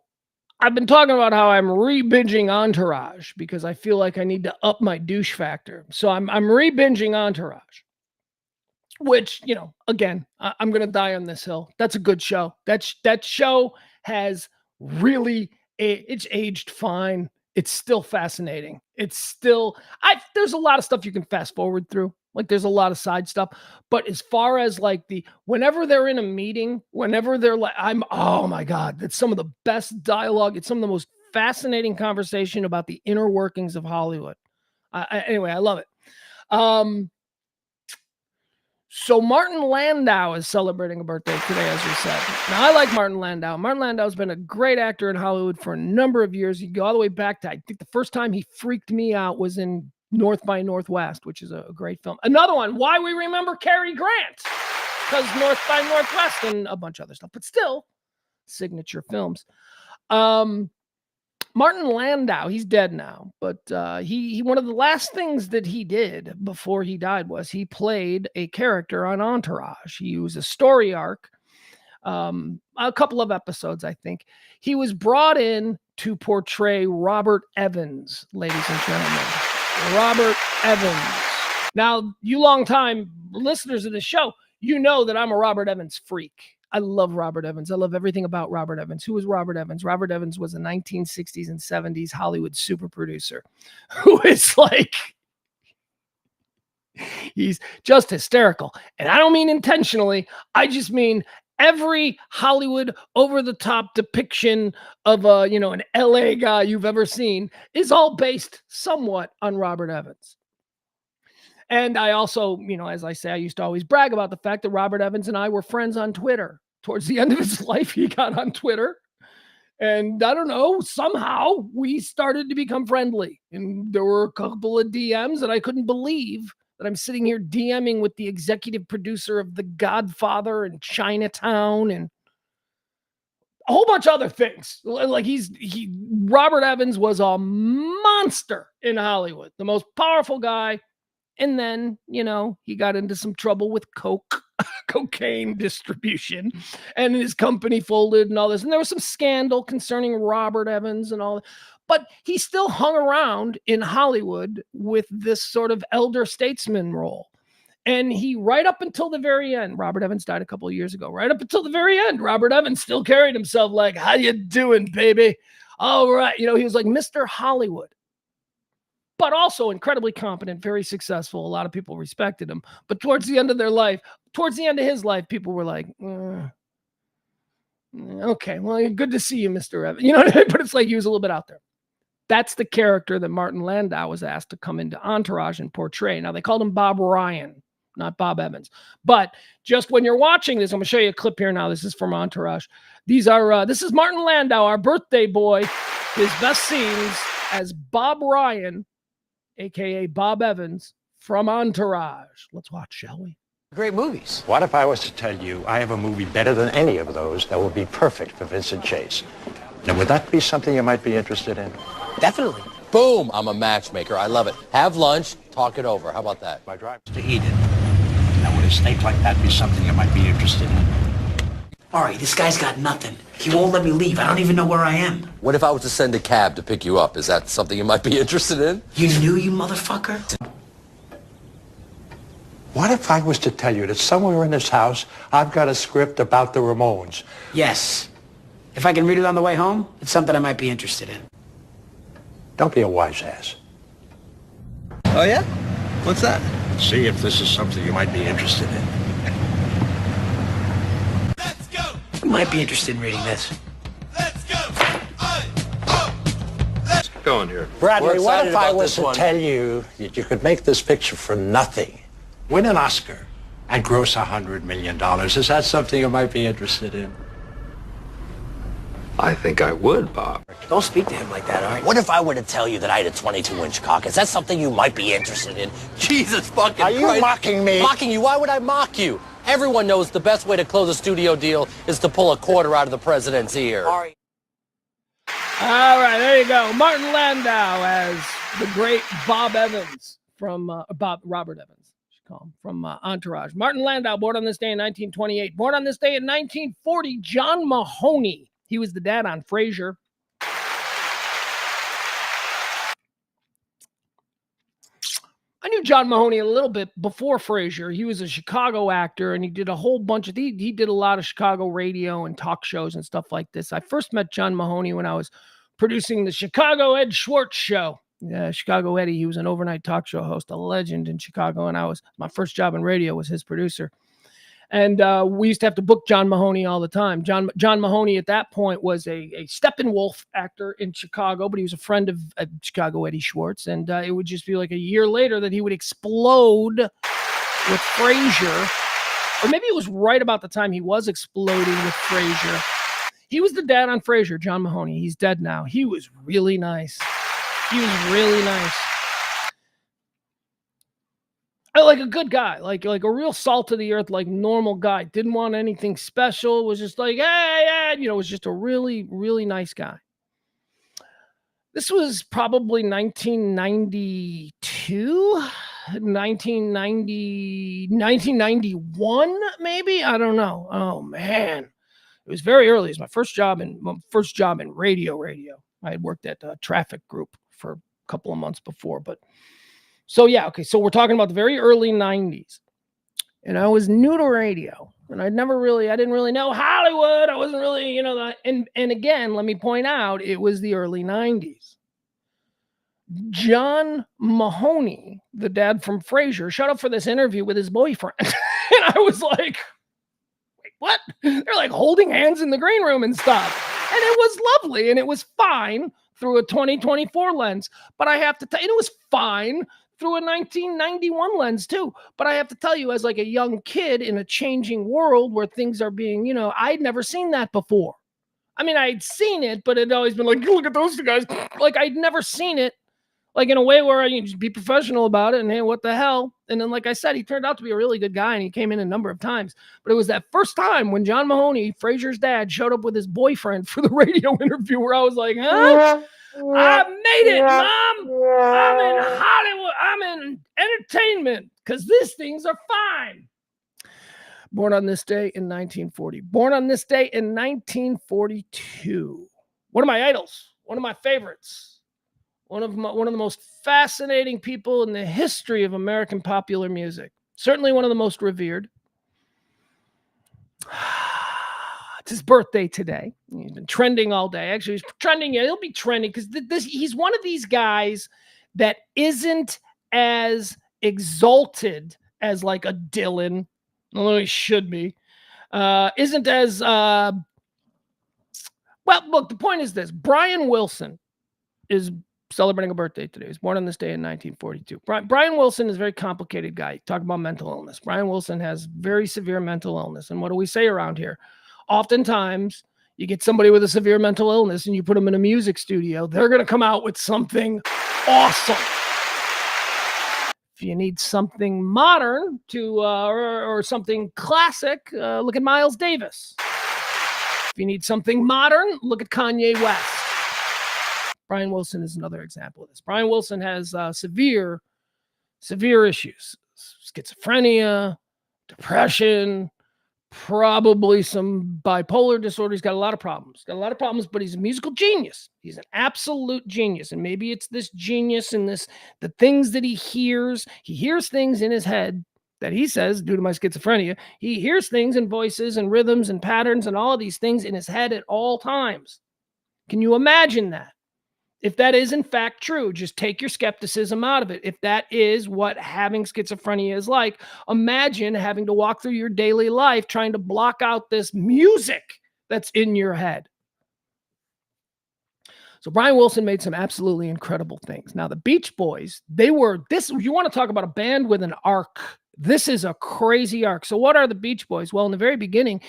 I've been talking about how I'm re-binging Entourage because I feel like I need to up my douche factor. So I'm re-binging Entourage, which, again, I'm going to die on this hill. That's a good show. That show has really, it's aged fine. It's still fascinating. It's still, there's a lot of stuff you can fast forward through. Like there's a lot of side stuff, but as far as like whenever they're in a meeting, whenever they're like, oh my God, that's some of the best dialogue. It's some of the most fascinating conversation about the inner workings of Hollywood. Anyway, I love it. So Martin Landau is celebrating a birthday today, as we said. Now, I like Martin Landau. Martin Landau has been a great actor in Hollywood for a number of years. You go all the way back to, I think the first time he freaked me out was in North by Northwest, which is a great film. Another one, why we remember Cary Grant, because North by Northwest and a bunch of other stuff, but still signature films. Martin Landau, he's dead now, but he one of the last things that he did before he died was he played a character on Entourage. He was a story arc, a couple of episodes, I think. He was brought in to portray Robert Evans, ladies and gentlemen. Robert Evans. Now, you long-time listeners of the show, you know that I'm a Robert Evans freak. I love Robert Evans. I love everything about Robert Evans. Who was Robert Evans? Robert Evans was a 1960s and 70s Hollywood super producer who is like, he's just hysterical. And I don't mean intentionally. I just mean every Hollywood over-the-top depiction of an LA guy you've ever seen is all based somewhat on Robert Evans. And I also, as I say, I used to always brag about the fact that Robert Evans and I were friends on Twitter. Towards the end of his life, he got on Twitter. And I don't know, somehow we started to become friendly. And there were a couple of DMs that I couldn't believe that I'm sitting here DMing with the executive producer of The Godfather and Chinatown. And whole bunch of other things. Like Robert Evans was a monster in Hollywood, the most powerful guy. And then, he got into some trouble with cocaine distribution, and his company folded and all this. And there was some scandal concerning Robert Evans and all that. But he still hung around in Hollywood with this sort of elder statesman role. And right up until the very end, Robert Evans died a couple of years ago. Right up until the very end, Robert Evans still carried himself like, how you doing, baby? All right. He was like Mr. Hollywood. But also incredibly competent, very successful. A lot of people respected him. But towards the end of his life, people were like, okay, well, good to see you, Mr. Evans. You know what I mean? But it's like he was a little bit out there. That's the character that Martin Landau was asked to come into Entourage and portray. Now, they called him Bob Ryan, not Bob Evans. But just when you're watching this, I'm going to show you a clip here now. This is from Entourage. This is Martin Landau, our birthday boy. His best scenes as Bob Ryan, a.k.a. Bob Evans, from Entourage. Let's watch, shall we? Great movies. What if I was to tell you I have a movie better than any of those that would be perfect for Vincent Chase? Now, would that be something you might be interested in? Definitely. Boom, I'm a matchmaker. I love it. Have lunch, talk it over. How about that? My drive is to eat it. Now, would a steak like that be something you might be interested in? All right, this guy's got nothing. He won't let me leave. I don't even know where I am. What if I was to send a cab to pick you up? Is that something you might be interested in? You knew, you motherfucker? What if I was to tell you that somewhere in this house, I've got a script about the Ramones? Yes. If I can read it on the way home, it's something I might be interested in. Don't be a wise ass. Oh, yeah? What's that? See if this is something you might be interested in. You might be interested in reading this. Let's go on here. Bradley, what if I about was this to one. tell you that you could make this picture for nothing, win an Oscar, and gross $100 million? Is that something you might be interested in? I think I would, Bob. Don't speak to him like that, all right? What if I were to tell you that I had a 22-inch cock? Is that something you might be interested in? Jesus fucking Are you Christ. mocking me? Mocking you? Why would I mock you? Everyone knows the best way to close a studio deal is to pull a quarter out of the president's ear. All right. All right, there you go. Martin Landau as the great Bob Evans from Robert Evans, call him, from Entourage. Martin Landau, born on this day in 1928. Born on this day in 1940, John Mahoney. He was the dad on Frasier. I knew John Mahoney a little bit before Frasier. He was a Chicago actor, and he did a whole bunch of he did a lot of Chicago radio and talk shows and stuff like this. I first met John Mahoney when I was producing the Chicago Ed Schwartz show. Yeah, Chicago Eddie. He was an overnight talk show host, a legend in Chicago, and my first job in radio was his producer. And we used to have to book John Mahoney all the time. John Mahoney at that point was a Steppenwolf actor in Chicago, but he was a friend of Chicago Eddie Schwartz. And it would just be like a year later that he would explode with Frasier. Or maybe it was right about the time he was exploding with Frasier. He was the dad on Frasier, John Mahoney. He's dead now. He was really nice. He was really nice. Like a good guy, like a real salt of the earth, like normal guy. Didn't want anything special. Was just like, hey, was just a really, really nice guy. This was probably 1992, 1991, maybe. I don't know. Oh man, it was very early. It was my first job in radio. I had worked at a traffic group for a couple of months before, but. So yeah, okay. So we're talking about the very early 90s. And I was new to radio. And I didn't really know Hollywood. I wasn't really, and again, let me point out, it was the early 90s. John Mahoney, the dad from Frasier, showed up for this interview with his boyfriend. And I was like, wait, what? They're like holding hands in the green room and stuff. And it was lovely and it was fine through a 2024 lens. But I have to tell you, it was fine through a 1991 lens too. But I have to tell you, as like a young kid in a changing world where things are being, I'd never seen that before. I mean, I'd seen it, but it'd always been like, look at those two guys. Like I'd never seen it Like in a way where you just be professional about it and hey, what the hell? And then, like I said, he turned out to be a really good guy and he came in a number of times. But it was that first time when John Mahoney, Frazier's dad, showed up with his boyfriend for the radio interview where I was like, huh? I made it, Mom. I'm in Hollywood. I'm in entertainment because these things are fine. Born on this day in 1940. Born on this day in 1942. One of my idols. One of my favorites. One of the most fascinating people in the history of American popular music. Certainly one of the most revered. It's his birthday today. He's been trending all day. Actually, he's trending. He'll be trending because he's one of these guys that isn't as exalted as like a Dylan, although he should be. Isn't as well. Look, the point is this: Brian Wilson is celebrating a birthday today. He was born on this day in 1942. Brian Wilson is a very complicated guy. Talk about mental illness. Brian Wilson has very severe mental illness. And what do we say around here? Oftentimes, you get somebody with a severe mental illness and you put them in a music studio, they're going to come out with something awesome. If you need something modern or something classic, look at Miles Davis. If you need something modern, look at Kanye West. Brian Wilson is another example of this. Brian Wilson has severe issues. Schizophrenia, depression, probably some bipolar disorder. He's got a lot of problems. But he's a musical genius. He's an absolute genius. And maybe it's this genius and the things that he hears. He hears things in his head that he says, due to my schizophrenia, he hears things and voices and rhythms and patterns and all of these things in his head at all times. Can you imagine that? If that is in fact true, just take your skepticism out of it. If that is what having schizophrenia is like, imagine having to walk through your daily life trying to block out this music that's in your head. So Brian Wilson made some absolutely incredible things. Now, the Beach Boys, you want to talk about a band with an arc. This is a crazy arc. So what are the Beach Boys? Well, in the very beginning,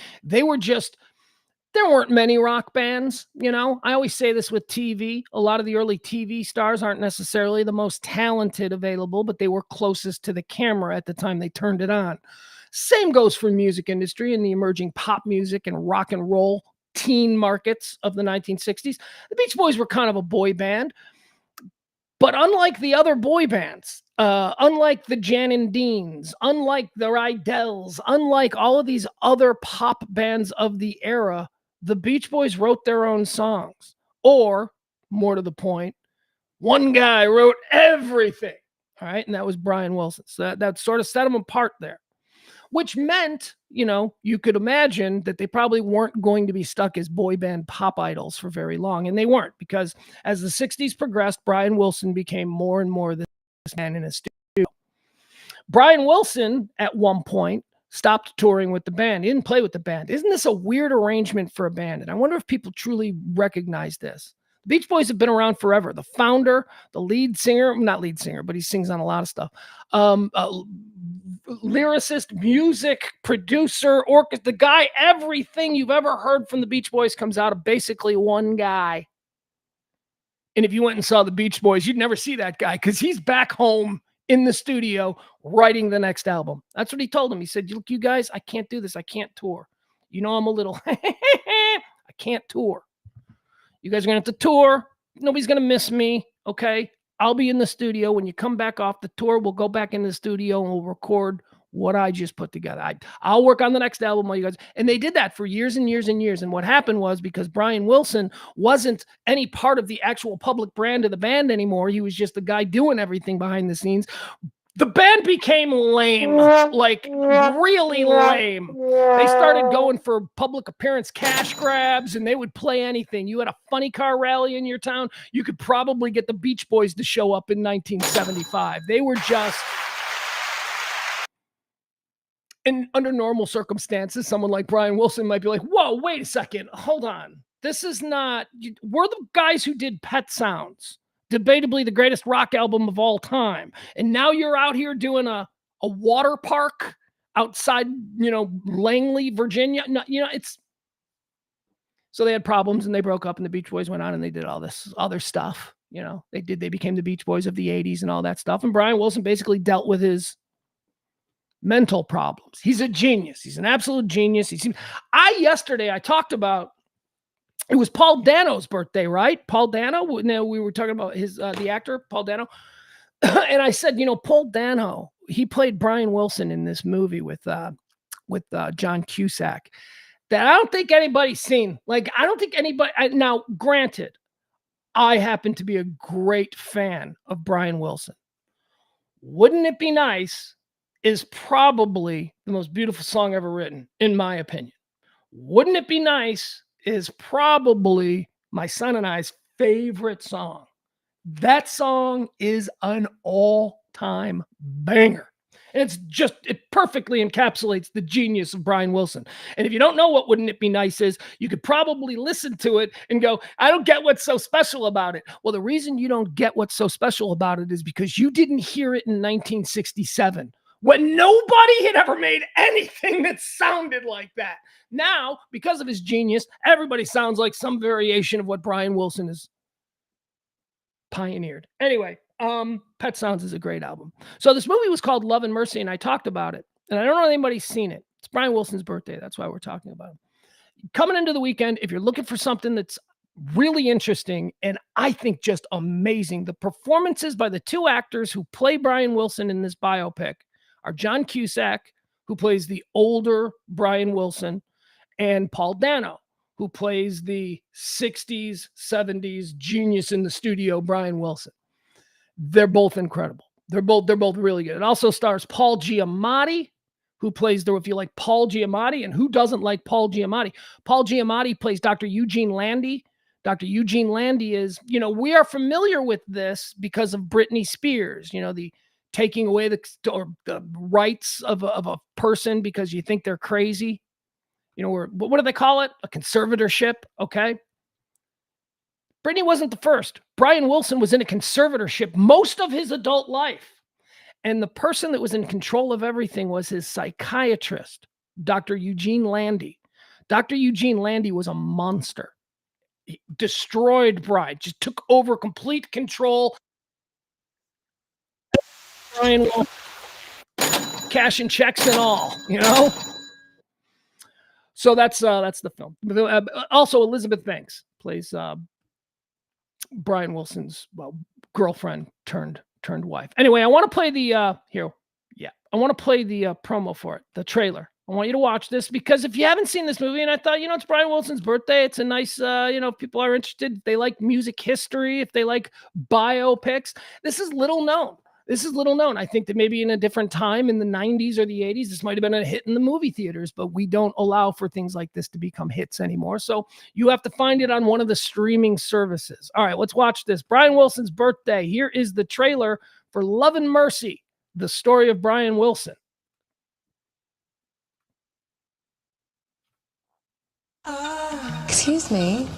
there weren't many rock bands, I always say this with TV. A lot of the early TV stars aren't necessarily the most talented available, but they were closest to the camera at the time they turned it on. Same goes for music industry and the emerging pop music and rock and roll teen markets of the 1960s. The Beach Boys were kind of a boy band, but unlike the other boy bands, unlike the Jan and Deans, unlike the Rydells, unlike all of these other pop bands of the era, the Beach Boys wrote their own songs. Or, more to the point, one guy wrote everything. All right. And that was Brian Wilson. So that sort of set them apart there, which meant, you could imagine that they probably weren't going to be stuck as boy band pop idols for very long. And they weren't, because as the 60s progressed, Brian Wilson became more and more this man in a studio. Brian Wilson, at one point, stopped touring with the band. He didn't play with the band. Isn't this a weird arrangement for a band? And I wonder if people truly recognize this. The Beach Boys have been around forever. The founder, the lead singer, not lead singer, but he sings on a lot of stuff. Lyricist, music, producer, orchestra, the guy, everything you've ever heard from the Beach Boys comes out of basically one guy. And if you went and saw the Beach Boys, you'd never see that guy because he's back home in the studio writing the next album. That's what he told him. He said, look, you guys, I can't do this. I can't tour. I'm a little, I can't tour. You guys are going to have to tour. Nobody's going to miss me. Okay. I'll be in the studio. When you come back off the tour, we'll go back in the studio and we'll record what I just put together. I'll work on the next album while you guys. And they did that for years and years and years. And what happened was, because Brian Wilson wasn't any part of the actual public brand of the band anymore, he was just the guy doing everything behind the scenes. The band became lame, like really lame. They started going for public appearance cash grabs, and they would play anything. You had a funny car rally in your town, you could probably get the Beach Boys to show up in 1975. They were just... And under normal circumstances, someone like Brian Wilson might be like, whoa, wait a second, hold on. This is not... We're the guys who did Pet Sounds, debatably the greatest rock album of all time. And now you're out here doing a water park outside, Langley, Virginia. No, it's... So they had problems and they broke up, and the Beach Boys went on and they did all this other stuff. You know, they became the Beach Boys of the 80s and all that stuff. And Brian Wilson basically dealt with his mental problems. He's a genius. He's an absolute genius. Yesterday I talked about, it was Paul Dano's birthday, right? Paul Dano. We were talking about his the actor Paul Dano, and I said, you know, Paul Dano, he played Brian Wilson in this movie with John Cusack that I don't think anybody's seen. Like, I don't think anybody. Now, granted, I happen to be a great fan of Brian Wilson. Wouldn't It Be Nice is probably the most beautiful song ever written, in my opinion. Wouldn't It Be Nice is probably my son and I's favorite song. That song is an all-time banger. And it perfectly encapsulates the genius of Brian Wilson. And if you don't know what Wouldn't It Be Nice is, you could probably listen to it and go, I don't get what's so special about it. Well, the reason you don't get what's so special about it is because you didn't hear it in 1967 when nobody had ever made anything that sounded like that. Now, because of his genius, everybody sounds like some variation of what Brian Wilson has pioneered. Anyway, Pet Sounds is a great album. So this movie was called Love and Mercy, and I talked about it. And I don't know if anybody's seen it. It's Brian Wilson's birthday. That's why we're talking about it. Coming into the weekend, if you're looking for something that's really interesting and I think just amazing, the performances by the two actors who play Brian Wilson in this biopic are John Cusack, who plays the older Brian Wilson, and Paul Dano, who plays the 60s, 70s genius in the studio, Brian Wilson. They're both incredible. They're both really good. It also stars Paul Giamatti, who plays if you like Paul Giamatti, and who doesn't like Paul Giamatti? Paul Giamatti plays Dr. Eugene Landy. Dr. Eugene Landy is, you know, we are familiar with this because of Britney Spears, you know, the taking away the rights of a person because you think they're crazy. You know, what do they call it? A conservatorship. Okay. Britney wasn't the first. Brian Wilson was in a conservatorship most of his adult life. And the person that was in control of everything was his psychiatrist, Dr. Eugene Landy. Dr. Eugene Landy was a monster. He destroyed Brian, just took over complete control. Brian Wilson, cashing checks and all, you know? So that's the film. Also, Elizabeth Banks plays Brian Wilson's girlfriend turned wife. Anyway, I want to play the I want to play the promo for it, the trailer. I want you to watch this because if you haven't seen this movie, and I thought, you know, it's Brian Wilson's birthday, it's a nice, if people are interested, if they like music history, if they like biopics, this is little known. I think that maybe in a different time in the 90s or the 80s, this might have been a hit in the movie theaters, but we don't allow for things like this to become hits anymore. So you have to find it on one of the streaming services. All right, let's watch this. Brian Wilson's birthday. Here is the trailer for Love and Mercy, the story of Brian Wilson. Excuse me.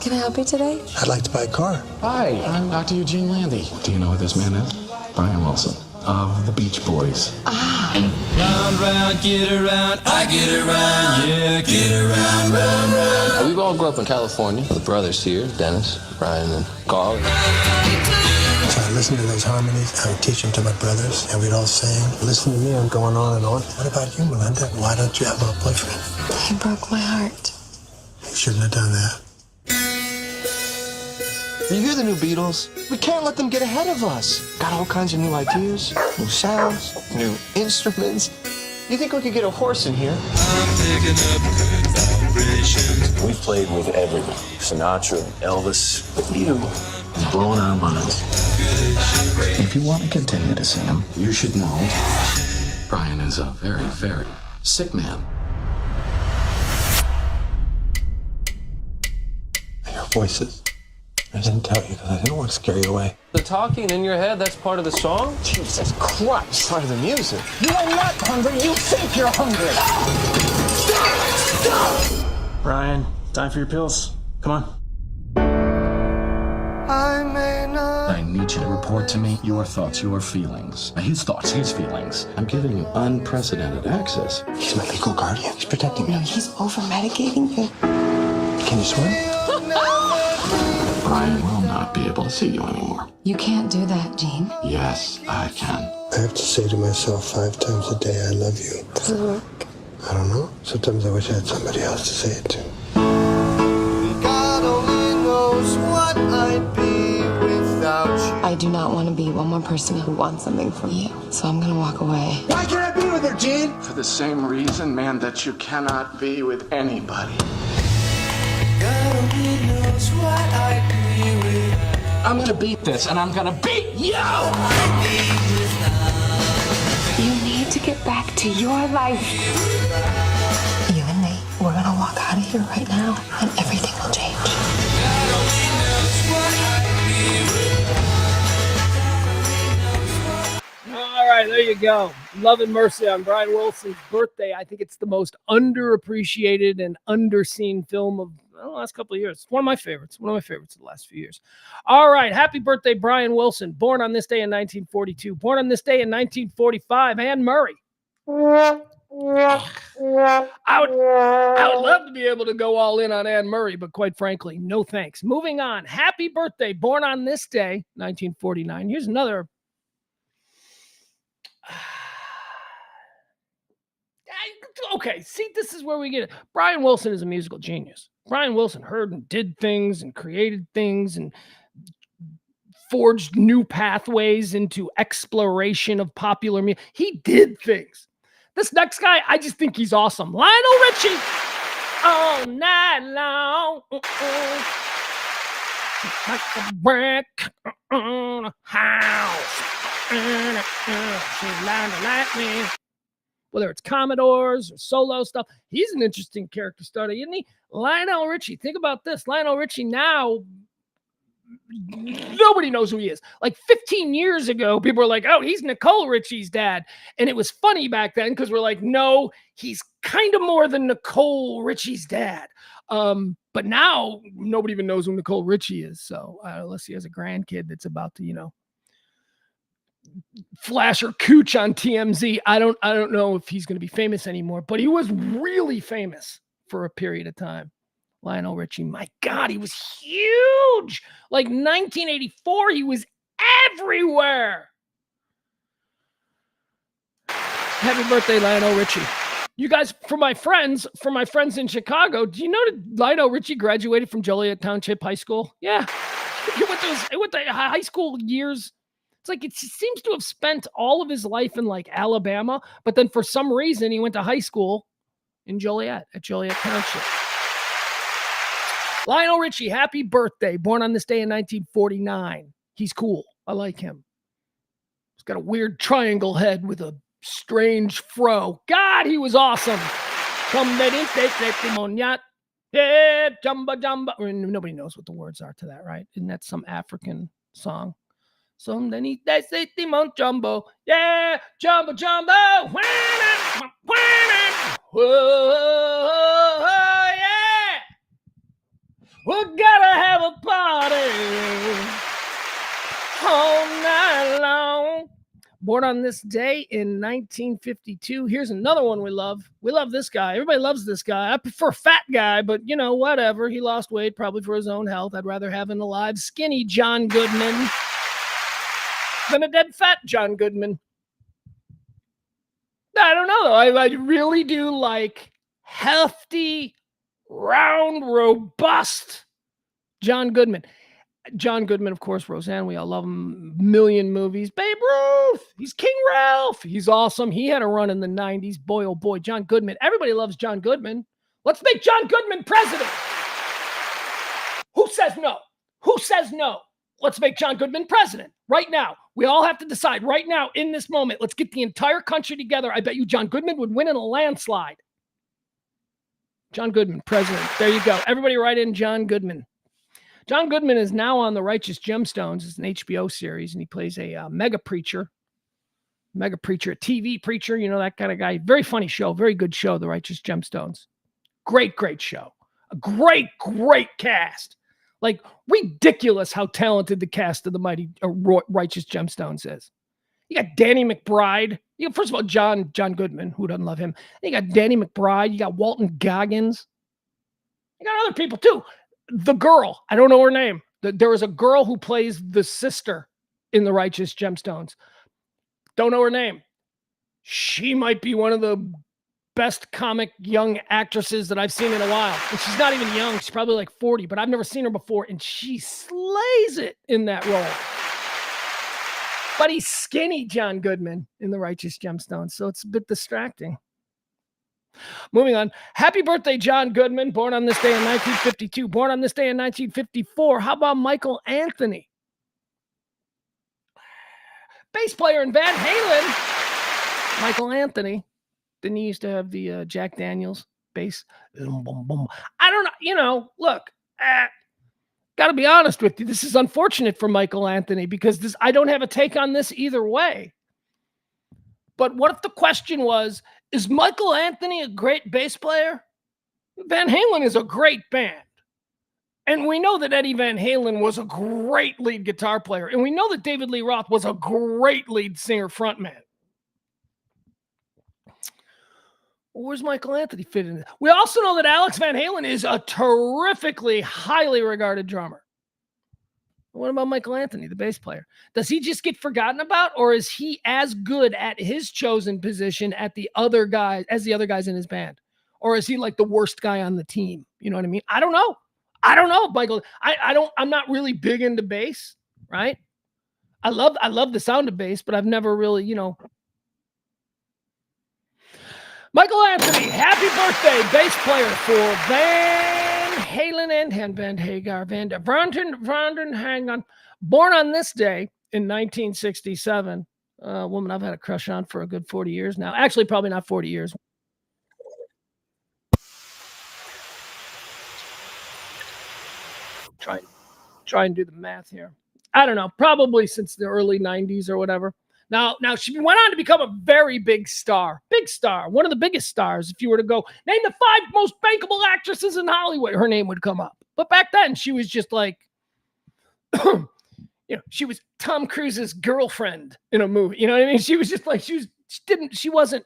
Can I help you today? I'd like to buy a car. Hi, I'm Dr. Eugene Landy. Do you know who this man is? Brian Wilson of the Beach Boys. Round, round, get around, I get around, yeah, get around, round, round. We've all grew up in California. The brothers here, Dennis, Brian, and Carl. So I listened to those harmonies, I would teach them to my brothers, and we'd all sing. Listen to me, I'm going on and on. What about you, Melinda? Why don't you have a boyfriend? He broke my heart. You shouldn't have done that. You hear the new Beatles? We can't let them get ahead of us. Got all kinds of new ideas, new sounds, new instruments. You think we could get a horse in here? I'm picking up good vibrations. We've played with everyone. Sinatra, Elvis, but you have blown our minds. If you want to continue to sing him, you should know Brian is a very, very sick man. Your voices. I didn't tell you because I didn't want to scare you away. The talking in your head, that's part of the song? Jesus Christ, part of the music. You are not hungry. You think you're hungry. Brian, time for your pills. Come on. I need you to report to me your thoughts, your feelings. His thoughts, his feelings. I'm giving you unprecedented access. He's my legal guardian. He's protecting me. He's over-medicating you. Can you swim? I will not be able to see you anymore. You can't do that, Gene. Yes, I can. I have to say to myself 5 times a day, I love you. Does it work? I don't know. Sometimes I wish I had somebody else to say it to. God only knows what I'd be without you. I do not want to be one more person who wants something from you. So I'm going to walk away. Why can't I be with her, Gene? For the same reason, man, that you cannot be with anybody. God only knows what I'd be with. I'm gonna beat this, and I'm gonna beat you! You need to get back to your life. You and me, we're going to walk out of here right now, and everything will change. All right, there you go. Love and Mercy on Brian Wilson's birthday. I think it's the most underappreciated and underseen film of the last couple of years. It's one of my favorites. One of my favorites of the last few years. All right, happy birthday, Brian Wilson. Born on this day in 1942. Born on this day in 1945. Anne Murray. I would love to be able to go all in on Anne Murray, but quite frankly, no thanks. Moving on. Happy birthday. Born on this day, 1949. Here's another. Okay, see, this is where we get it. Brian Wilson is a musical genius. Brian Wilson heard and did things and created things and forged new pathways into exploration of popular music. He did things. This next guy, I just think he's awesome. Lionel Richie. All night long. Like a brick on a house. She's lying to like me. Whether it's Commodores or solo stuff, he's an interesting character study, isn't he? Lionel Richie, think about this. Lionel Richie now, nobody knows who he is. Like 15 years ago, people were like, oh, he's Nicole Richie's dad. And it was funny back then because we're like, no, he's kind of more than Nicole Richie's dad. But now nobody even knows who Nicole Richie is. So unless he has a grandkid that's about to, flash her cooch on TMZ. I don't know if he's going to be famous anymore, but he was really famous for a period of time. Lionel Richie, my God, he was huge. Like 1984, he was everywhere. Happy birthday, Lionel Richie. You guys, for my friends in Chicago, do you know that Lionel Richie graduated from Joliet Township High School? Yeah. He went to high school years. It's like it seems to have spent all of his life in like Alabama, but then for some reason he went to high school in Joliet at Joliet Township. Lionel Richie, happy birthday. Born on this day in 1949. He's cool. I like him. He's got a weird triangle head with a strange fro. God, he was awesome. Yeah, jumba jumba. Nobody knows what the words are to that, right? Isn't that some African song? Timon Jumbo. Yeah, Jumbo Jumbo. Whoa, yeah. We're gonna have a party all night long. Born on this day in 1952. Here's another one we love. We love this guy. Everybody loves this guy. I prefer fat guy, but whatever. He lost weight probably for his own health. I'd rather have an alive, skinny John Goodman than a dead fat John Goodman. I don't know, though. I really do like hefty, round, robust John Goodman. John Goodman, of course, Roseanne. We all love him. Million movies. Babe Ruth. He's King Ralph. He's awesome. He had a run in the 90s. Boy, oh boy, John Goodman. Everybody loves John Goodman. Let's make John Goodman president. Who says no? Who says no? Let's make John Goodman president right now. We all have to decide right now in this moment. Let's get the entire country together. I bet you John Goodman would win in a landslide. John Goodman, president. There you go. Everybody write in John Goodman. John Goodman is now on The Righteous Gemstones. It's an HBO series, and he plays a mega preacher, a TV preacher, that kind of guy. Very funny show, very good show, The Righteous Gemstones. Great, great show. A great, great cast. Like, ridiculous how talented the cast of the mighty Righteous Gemstones is. You got Danny McBride. First of all, John Goodman, who doesn't love him. Then you got Danny McBride. You got Walton Goggins. You got other people, too. The girl, I don't know her name. There was a girl who plays the sister in The Righteous Gemstones. Don't know her name. She might be one of the best comic young actresses that I've seen in a while. And she's not even young. She's probably like 40, but I've never seen her before. And she slays it in that role. But he's skinny John Goodman in The Righteous Gemstones, so it's a bit distracting. Moving on. Happy birthday, John Goodman, born on this day in 1952. Born on this day in 1954. How about Michael Anthony? Bass player in Van Halen. Michael Anthony. Didn't he used to have the Jack Daniels bass? I don't know. Look, got to be honest with you. This is unfortunate for Michael Anthony because I don't have a take on this either way. But what if the question was, is Michael Anthony a great bass player? Van Halen is a great band. And we know that Eddie Van Halen was a great lead guitar player. And we know that David Lee Roth was a great lead singer frontman. Where's Michael Anthony fit in? We also know that Alex Van Halen is a terrifically highly regarded drummer. What about Michael Anthony, the bass player? Does he just get forgotten about, or is he as good at his chosen position as the other guys in his band? Or is he like the worst guy on the team? You know what I mean? I don't know, Michael. I'm not really big into bass, right? I love the sound of bass, but I've never really, Michael Anthony, happy birthday, bass player for Van Halen and Van Hagar, Van der Branden, hang on. Born on this day in 1967. A woman I've had a crush on for a good 40 years now. Actually, probably not 40 years. Try and do the math here. I don't know, probably since the early 90s or whatever. Now she went on to become a very big star, one of the biggest stars. If you were to go name the 5 most bankable actresses in Hollywood, her name would come up. But back then she was just like, she was Tom Cruise's girlfriend in a movie. You know what I mean? She was just like, she wasn't.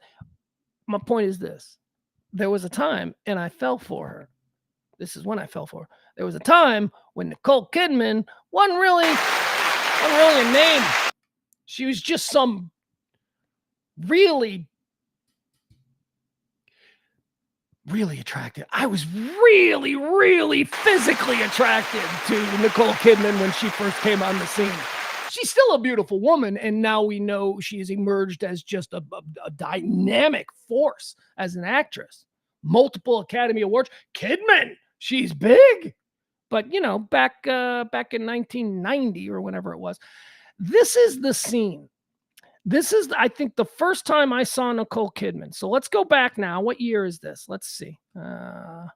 My point is this. There was a time, and I fell for her. This is when I fell for her. There was a time when Nicole Kidman wasn't really a name. She was just some really, really attractive. I was really, really physically attracted to Nicole Kidman when she first came on the scene. She's still a beautiful woman, and now we know she has emerged as just a dynamic force as an actress. Multiple Academy Awards. Kidman, she's big. But, back in 1990 or whenever it was, this is the scene. This is, I think, the first time I saw Nicole Kidman. So let's go back now. What year is this? Let's see. So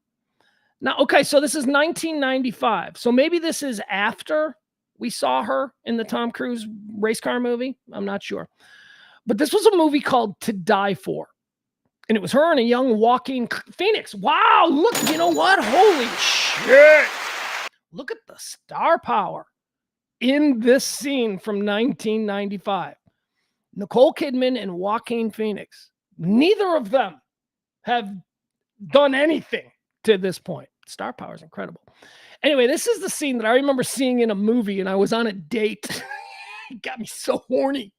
this is 1995. So maybe this is after we saw her in the Tom Cruise race car movie. I'm not sure. But this was a movie called To Die For. And it was her and a young Joaquin Phoenix. Wow, look, you know what? Holy shit. Look at the star power in this scene from 1995. Nicole Kidman and Joaquin Phoenix. Neither of them have done anything to this point. Star power is incredible. Anyway, this is the scene that I remember seeing in a movie, and I was on a date. It got me so horny.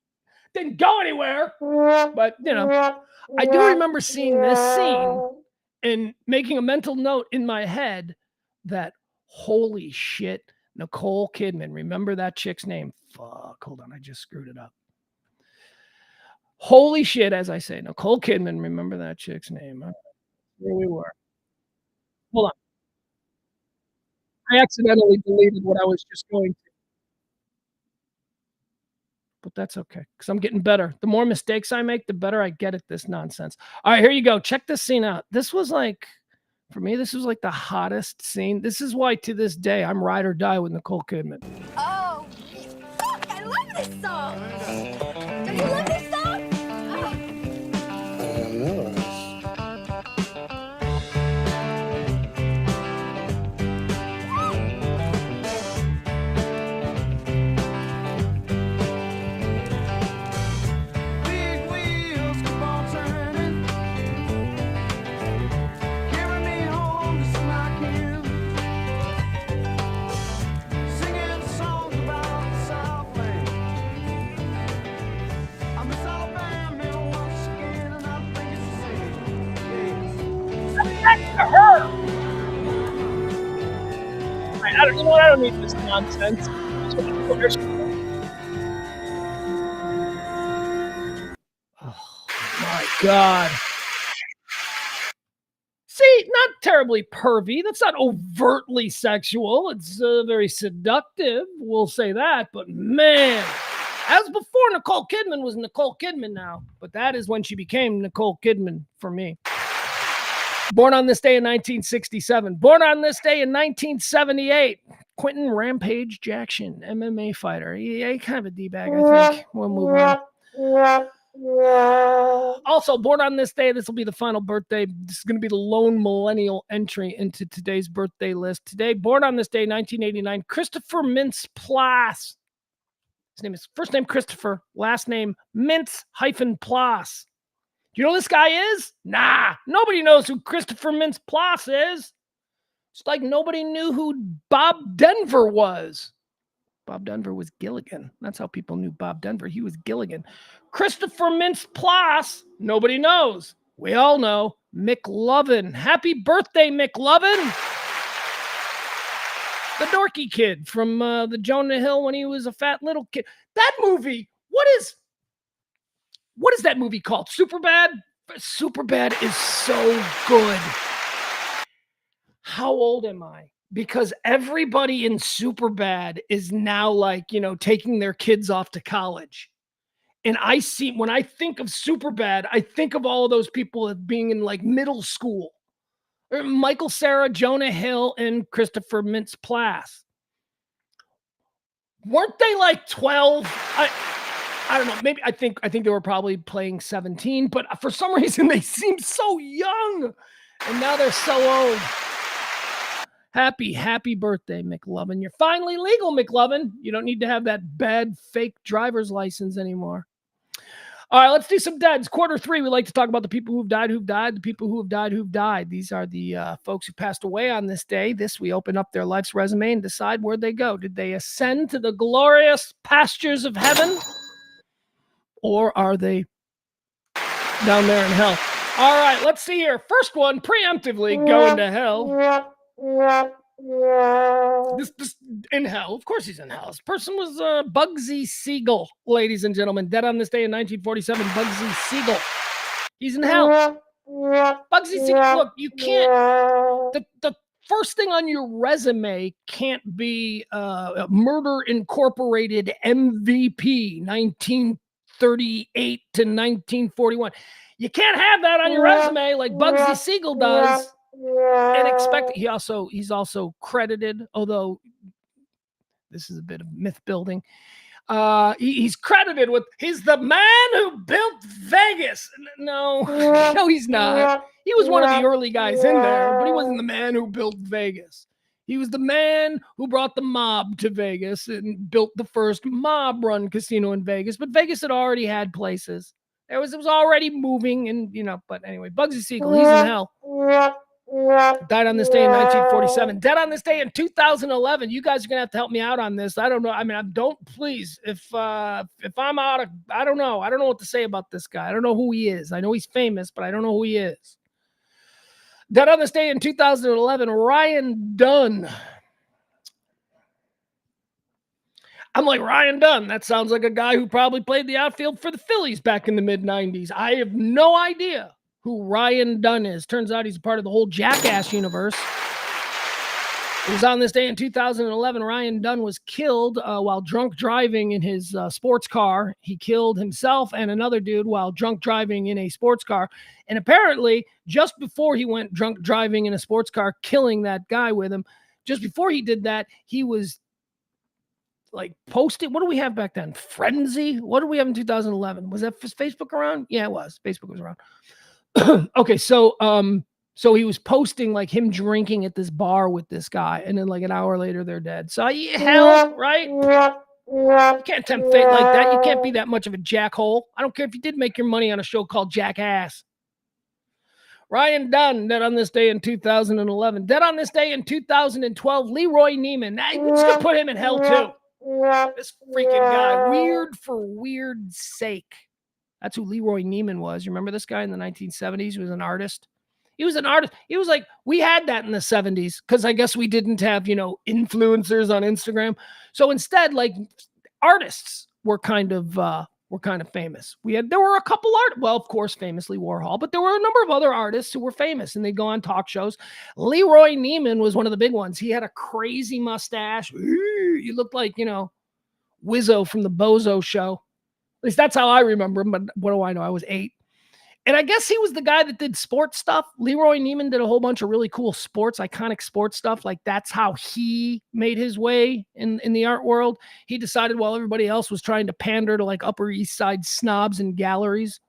Didn't go anywhere, but, I do remember seeing this scene and making a mental note in my head that, holy shit, Nicole Kidman. Remember that chick's name? Fuck, hold on, I just screwed it up. Holy shit, as I say, Nicole Kidman. Remember that chick's name? Here we were. Hold on. I accidentally deleted what I was just going to. But that's okay, because I'm getting better. The more mistakes I make, the better I get at this nonsense. All right, here you go. Check this scene out. This was like, for me, this was like the hottest scene. This is why, to this day, I'm ride or die with Nicole Kidman. Oh, fuck, I love this song. Don't you love this song? Singing I don't need this nonsense. Oh my God. See, not terribly pervy. That's not overtly sexual. It's very seductive. We'll say that. But man, as before Nicole Kidman was Nicole Kidman now. But that is when she became Nicole Kidman for me. Born on this day in 1967. Born on this day in 1978. Quentin Rampage Jackson, MMA fighter. Yeah, kind of a D-bag, I think. We'll move on. Also, born on this day, this will be the final birthday. This is going to be the lone millennial entry into today's birthday list. Today, born on this day, 1989, Christopher Mintz-Plasse. His name is first name Christopher, last name Mintz-Plasse. Do you know who this guy is? Nah, nobody knows who Christopher Mintz-Plasse is. It's like nobody knew who Bob Denver was. Bob Denver was Gilligan. That's how people knew Bob Denver. He was Gilligan. Christopher Mintz-Plasse, nobody knows. We all know. McLovin. Happy birthday, McLovin. The dorky kid from the Jonah Hill when he was a fat little kid. That movie, what is that movie called? Superbad? Superbad is so good. How old am I? Because everybody in Superbad is now like, taking their kids off to college. And when I think of Superbad, I think of all of those people as being in like middle school. Michael Cera, Jonah Hill, and Christopher Mintz-Plasse. Weren't they like 12? I don't know. Maybe I think they were probably playing 17, but for some reason they seem so young. And now they're so old. Happy birthday, McLovin. You're finally legal, McLovin. You don't need to have that bad fake driver's license anymore. All right, let's do some deads. Quarter 3, we like to talk about the people who've died, the people who have died, who've died. These are the folks who passed away on this day. We open up their life's resume and decide where they go. Did they ascend to the glorious pastures of heaven? Or are they down there in hell? All right, let's see here. First one, preemptively going to hell. This in hell. Of course he's in hell. This person was Bugsy Siegel, ladies and gentlemen. Dead on this day in 1947, Bugsy Siegel. He's in hell. Bugsy Siegel, look, you can't... The first thing on your resume can't be Murder Incorporated MVP 1938 to 1941. You can't have that on your resume like Bugsy Siegel does. And he's also credited, although this is a bit of myth building. He's credited with, he's the man who built Vegas. No, he's not. He was one of the early guys in there, but he wasn't the man who built Vegas. He was the man who brought the mob to Vegas and built the first mob-run casino in Vegas. But Vegas had already had places. It was already moving, and But anyway, Bugsy Siegel, he's in hell. Died on this day in 1947. Dead on this day in 2011. You guys are gonna have to help me out on this. I don't know. I mean, don't please. If I'm out of, I don't know. I don't know what to say about this guy. I don't know who he is. I know he's famous, but I don't know who he is. Dead on this day in 2011, Ryan Dunn. I'm like, Ryan Dunn, that sounds like a guy who probably played the outfield for the Phillies back in the mid-90s. I have no idea who Ryan Dunn is. Turns out he's a part of the whole Jackass universe. It was on this day in 2011. Ryan Dunn was killed while drunk driving in his sports car. He killed himself and another dude while drunk driving in a sports car. And apparently, just before he went drunk driving in a sports car, killing that guy with him, just before he did that, he was like posted. What do we have back then? Frenzy? What did we have in 2011? Was that Facebook around? Yeah, it was. Facebook was around. Okay, so he was posting like him drinking at this bar with this guy, and then like an hour later they're dead. So hell, right? You can't tempt fate like that. You can't be that much of a jackhole. I don't care if you did make your money on a show called Jackass. Ryan Dunn, dead on this day in 2011. Dead on this day in 2012, Leroy Neiman. We're just gonna put him in hell too. This freaking guy, weird for weird's sake. That's who Leroy Neiman was. You remember this guy in the 1970s? He was an artist. He was an artist. He was like, we had that in the 70s because I guess we didn't have, influencers on Instagram. So instead, like artists were kind of famous. There were a couple well, of course, famously Warhol, but there were a number of other artists who were famous and they'd go on talk shows. Leroy Neiman was one of the big ones. He had a crazy mustache. He looked like, Wizzo from the Bozo Show. At least that's how I remember him, but what do I know? I was 8. And I guess he was the guy that did sports stuff. Leroy Neiman did a whole bunch of really cool iconic sports stuff. Like that's how he made his way in the art world. He decided while everybody else was trying to pander to like Upper East Side snobs and galleries,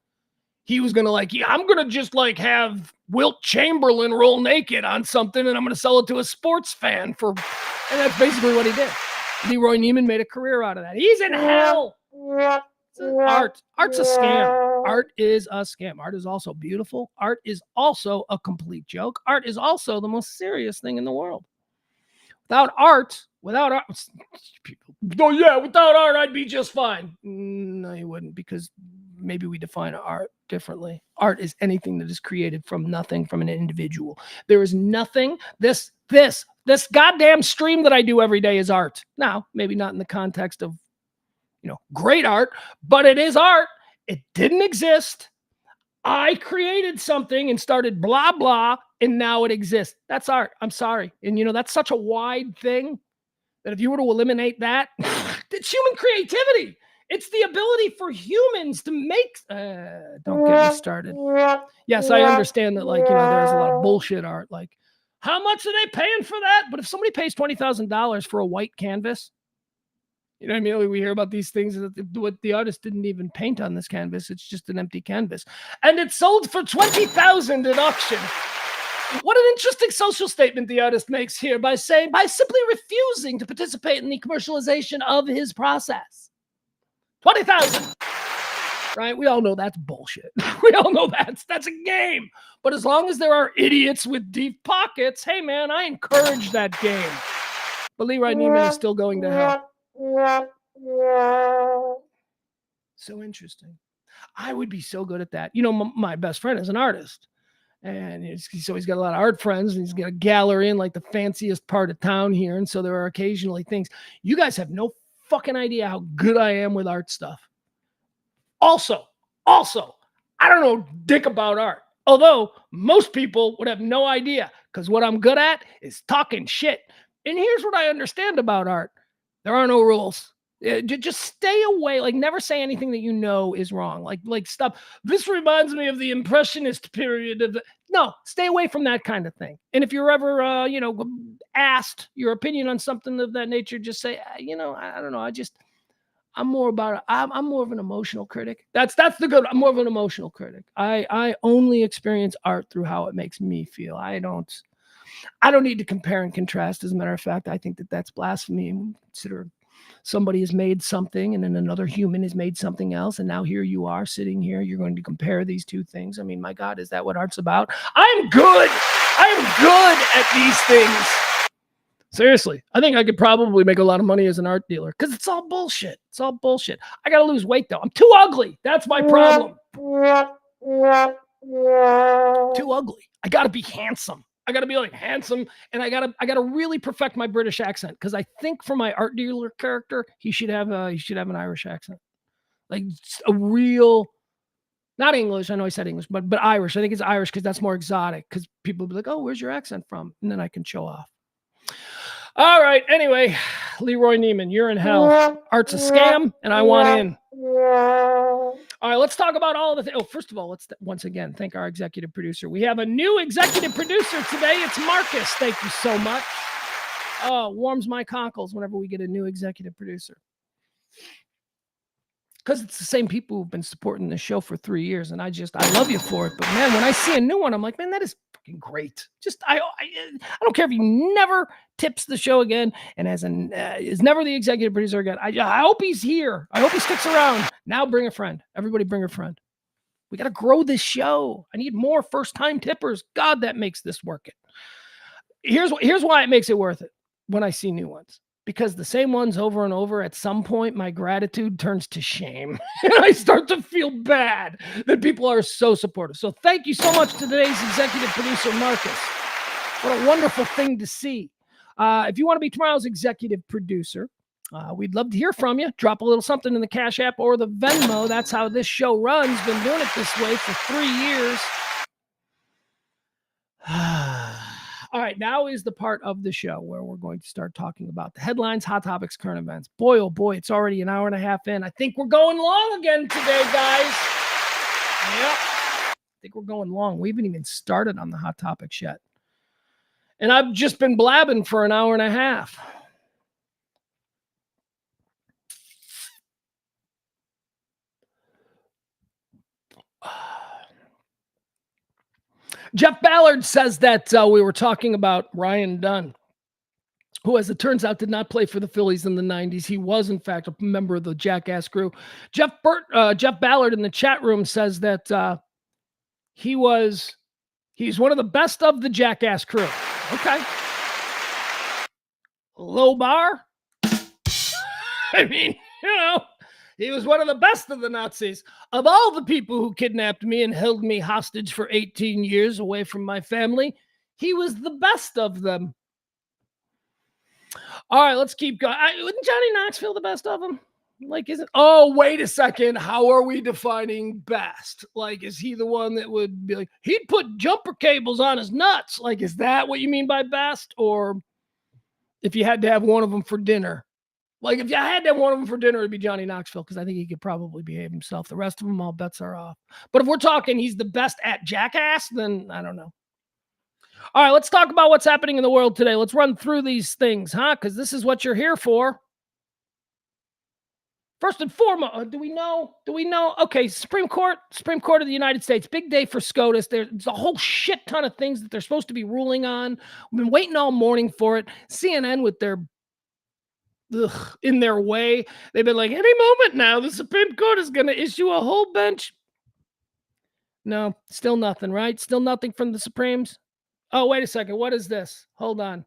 he was going to I'm going to just have Wilt Chamberlain roll naked on something and I'm going to sell it to a sports fan and that's basically what he did. Leroy Neiman made a career out of that. He's in hell. Art's a scam. Art is a scam. Art is also beautiful. Art is also a complete joke. Art is also the most serious thing in the world. Without art, people, without art, I'd be just fine. No, you wouldn't, because maybe we define art differently. Art is anything that is created from nothing, from an individual. There is nothing. This goddamn stream that I do every day is art. Now, maybe not in the context of great art, but it is art. It didn't exist. I created something and started blah, blah, and now it exists. That's art. I'm sorry. And that's such a wide thing that if you were to eliminate that, it's human creativity. It's the ability for humans to make, don't get me started. Yes, I understand that, there's a lot of bullshit art. Like, how much are they paying for that? But if somebody pays $20,000 for a white canvas, you know what I mean? We hear about these things that what the artist didn't even paint on this canvas. It's just an empty canvas. And it's sold for $20,000 at auction. What an interesting social statement the artist makes here by simply refusing to participate in the commercialization of his process. $20,000. Right? We all know that's bullshit. We all know that's a game. But as long as there are idiots with deep pockets, hey man, I encourage that game. But Leroy Neiman is still going to hell. So interesting. I would be so good at that. My best friend is an artist, and he's got a lot of art friends, and he's got a gallery in like the fanciest part of town here. And so there are occasionally things. You guys have no fucking idea how good I am with art stuff. Also, I don't know dick about art. Although most people would have no idea, because what I'm good at is talking shit. And here's what I understand about art. There are no rules. Just stay away. Like, never say anything that you know is wrong. Like stuff. This reminds me of the Impressionist period. No, stay away from that kind of thing. And if you're ever, asked your opinion on something of that nature, just say, I don't know. I'm more of an emotional critic. That's the good. I'm more of an emotional critic. I only experience art through how it makes me feel. I don't need to compare and contrast. As a matter of fact, I think that that's blasphemy. And consider somebody has made something and then another human has made something else. And now here you are sitting here. You're going to compare these two things. I mean, my God, is that what art's about? I'm good at these things. Seriously, I think I could probably make a lot of money as an art dealer because it's all bullshit. I got to lose weight, though. I'm too ugly. That's my problem. Too ugly. I got to be handsome. I got to be handsome, and I got to really perfect my British accent, because I think for my art dealer character, he should have an Irish accent, like a real, not English. I know I said English, but Irish. I think it's Irish because that's more exotic. Because people will be like, "Oh, where's your accent from?" And then I can show off. All right. Anyway, Leroy Neiman, you're in hell. Art's a scam, and I want in. All right, let's talk about all the things. Oh, first of all, let's once again thank our executive producer. We have a new executive producer today. It's Marcus. Thank you so much. Oh, warms my cockles whenever we get a new executive producer. Because it's the same people who've been supporting the show for 3 years, and I love you for it. But man, when I see a new one, I'm like, man, that is fucking great. I don't care if he never tips the show again and is never the executive producer again. I hope he's here. I hope he sticks around. Now bring a friend. Everybody bring a friend. We got to grow this show. I need more first-time tippers. God, that makes this worth it. Here's why it makes it worth it when I see new ones. because the same ones over and over, at some point, my gratitude turns to shame. And I start to feel bad that people are so supportive. So thank you so much to today's executive producer, Marcus. What a wonderful thing to see. If you want to be tomorrow's executive producer, we'd love to hear from you. Drop a little something in the Cash App or the Venmo. That's how this show runs. Been doing it this way for 3 years. All right, now is the part of the show where we're going to start talking about the headlines, hot topics, current events. Boy, oh boy, it's already an hour and a half in. I think we're going long again today, guys. Yep. I think we're going long. We haven't even started on the hot topics yet. And I've just been blabbing for an hour and a half. Jeff Ballard says that we were talking about Ryan Dunn, who, as it turns out, did not play for the Phillies in the 90s. He was, in fact, a member of the Jackass crew. Jeff Ballard in the chat room says that he's one of the best of the Jackass crew. Okay. Low bar. I mean, he was one of the best of the Nazis. Of all the people who kidnapped me and held me hostage for 18 years away from my family, he was the best of them. All right, let's keep going. Wouldn't Johnny Knoxville the best of them? Like, is it? Oh, wait a second. How are we defining best? Like, is he the one that would be like, he'd put jumper cables on his nuts? Like, is that what you mean by best? Or if you had to have one of them for dinner? Like, if you had to have one of them for dinner, it'd be Johnny Knoxville, because I think he could probably behave himself. The rest of them, all bets are off. But if we're talking he's the best at Jackass, then I don't know. All right, let's talk about what's happening in the world today. Let's run through these things, huh? Because this is what you're here for. First and foremost, do we know? Okay, Supreme Court of the United States, big day for SCOTUS. There's a whole shit ton of things that they're supposed to be ruling on. We've been waiting all morning for it. CNN with their in their way. They've been like, any moment now, the Supreme Court is going to issue a whole bench. No, still nothing, right? Still nothing from the Supremes. Oh, wait a second. What is this? Hold on.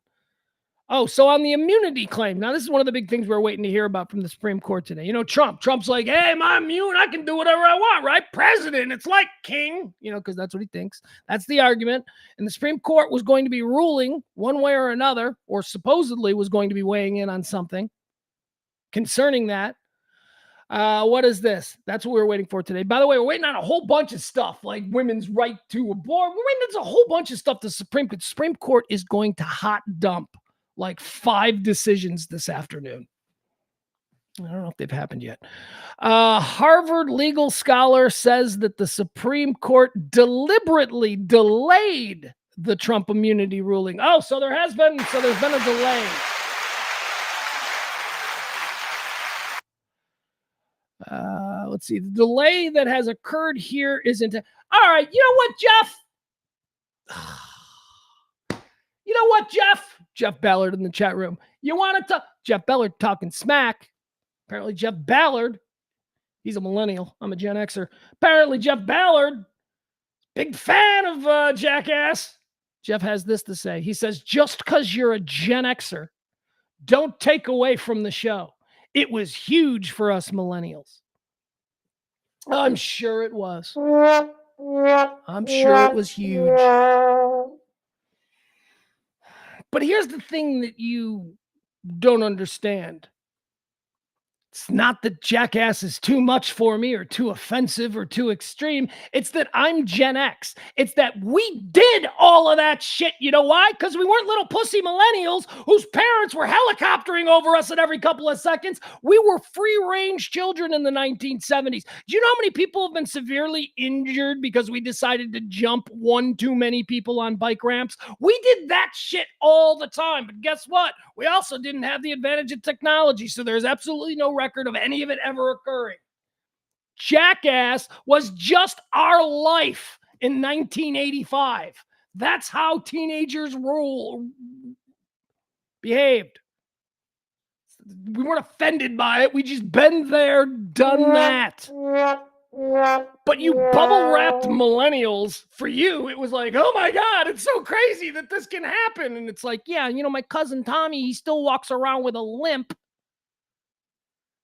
Oh, so on the immunity claim. Now, this is one of the big things we're waiting to hear about from the Supreme Court today. Trump's like, hey, I'm immune. I can do whatever I want, right? President, it's like king, because that's what he thinks. That's the argument. And the Supreme Court was going to be ruling one way or another, or supposedly was going to be weighing in on something concerning that. What is this? That's what we're waiting for today. By the way, we're waiting on a whole bunch of stuff, like women's right to abort. We're waiting on a whole bunch of stuff. The Supreme Court is going to hot dump like 5 decisions this afternoon. I don't know if they've happened yet. Harvard legal scholar says that the Supreme Court deliberately delayed the Trump immunity ruling. Oh, so there's been a delay. Let's see. The delay that has occurred here isn't. All right. You know what, Jeff? Jeff Ballard in the chat room. You want to talk? Jeff Ballard talking smack. Apparently, Jeff Ballard, he's a millennial. I'm a Gen Xer. Apparently, Jeff Ballard, big fan of Jackass. Jeff has this to say. He says, just because you're a Gen Xer, don't take away from the show. It was huge for us millennials. I'm sure it was. I'm sure it was huge. But here's the thing that you don't understand. It's not that Jackass is too much for me or too offensive or too extreme. It's that I'm Gen X. It's that we did all of that shit. You know why? Because we weren't little pussy millennials whose parents were helicoptering over us at every couple of seconds. We were free-range children in the 1970s. Do you know how many people have been severely injured because we decided to jump one too many people on bike ramps? We did that shit all the time. But guess what? We also didn't have the advantage of technology, so there's absolutely no record of any of it ever occurring. Jackass was just our life in 1985. That's how teenagers behaved. We weren't offended by it. We just been there, done that. But you bubble-wrapped millennials, for you, it was like, oh my God, it's so crazy that this can happen. And it's like, yeah, my cousin Tommy, he still walks around with a limp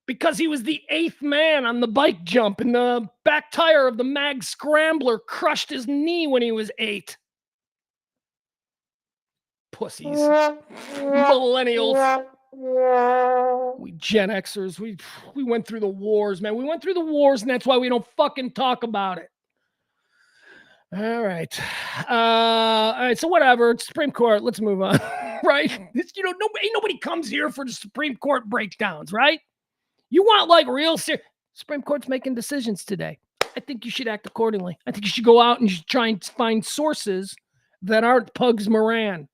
because he was the 8th man on the bike jump and the back tire of the Mag Scrambler crushed his knee when he was 8. Pussies. Millennials. We Gen Xers, we went through the wars, man. We went through the wars, and that's why we don't fucking talk about it. All right. All right, so whatever. It's Supreme Court. Let's move on. Right? Nobody comes here for the Supreme Court breakdowns, right? You want like real serious. Supreme Court's making decisions today. I think you should act accordingly. I think you should go out and you should try and find sources that aren't Pugs Moran.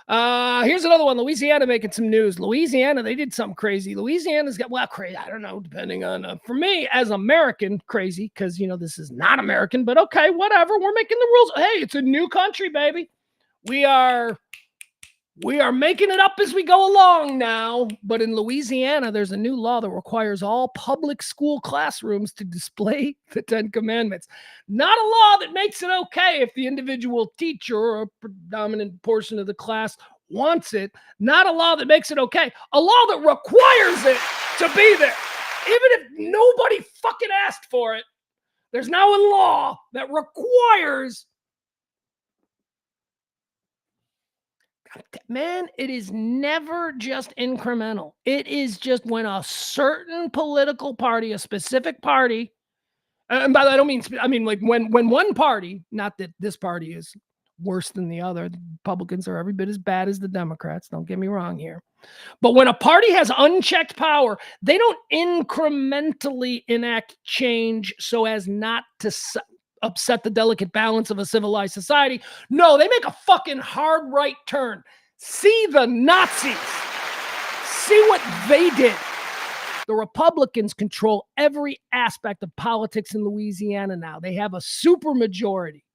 Here's another one. Louisiana making some news. Louisiana, they did something crazy. Louisiana's got, well, crazy. I don't know, depending on, for me as American, crazy, because, this is not American, but okay, whatever. We're making the rules. Hey, it's a new country, baby. We are making it up as we go along now. But in Louisiana, there's a new law that requires all public school classrooms to display the 10 Commandments. Not a law that makes it okay if the individual teacher or a predominant portion of the class wants it. Not a law that makes it okay. A law that requires it to be there. Even if nobody fucking asked for it, there's now a law that requires. Man, it is never just incremental. It is just when a certain political party, a specific party, and by that I mean like when one party, not that this party is worse than the other. The Republicans are every bit as bad as the Democrats. Don't get me wrong here. But when a party has unchecked power, they don't incrementally enact change so as not to upset the delicate balance of a civilized society. No, they make a fucking hard right turn. See the Nazis. See what they did. The Republicans control every aspect of politics in Louisiana now. They have a super majority.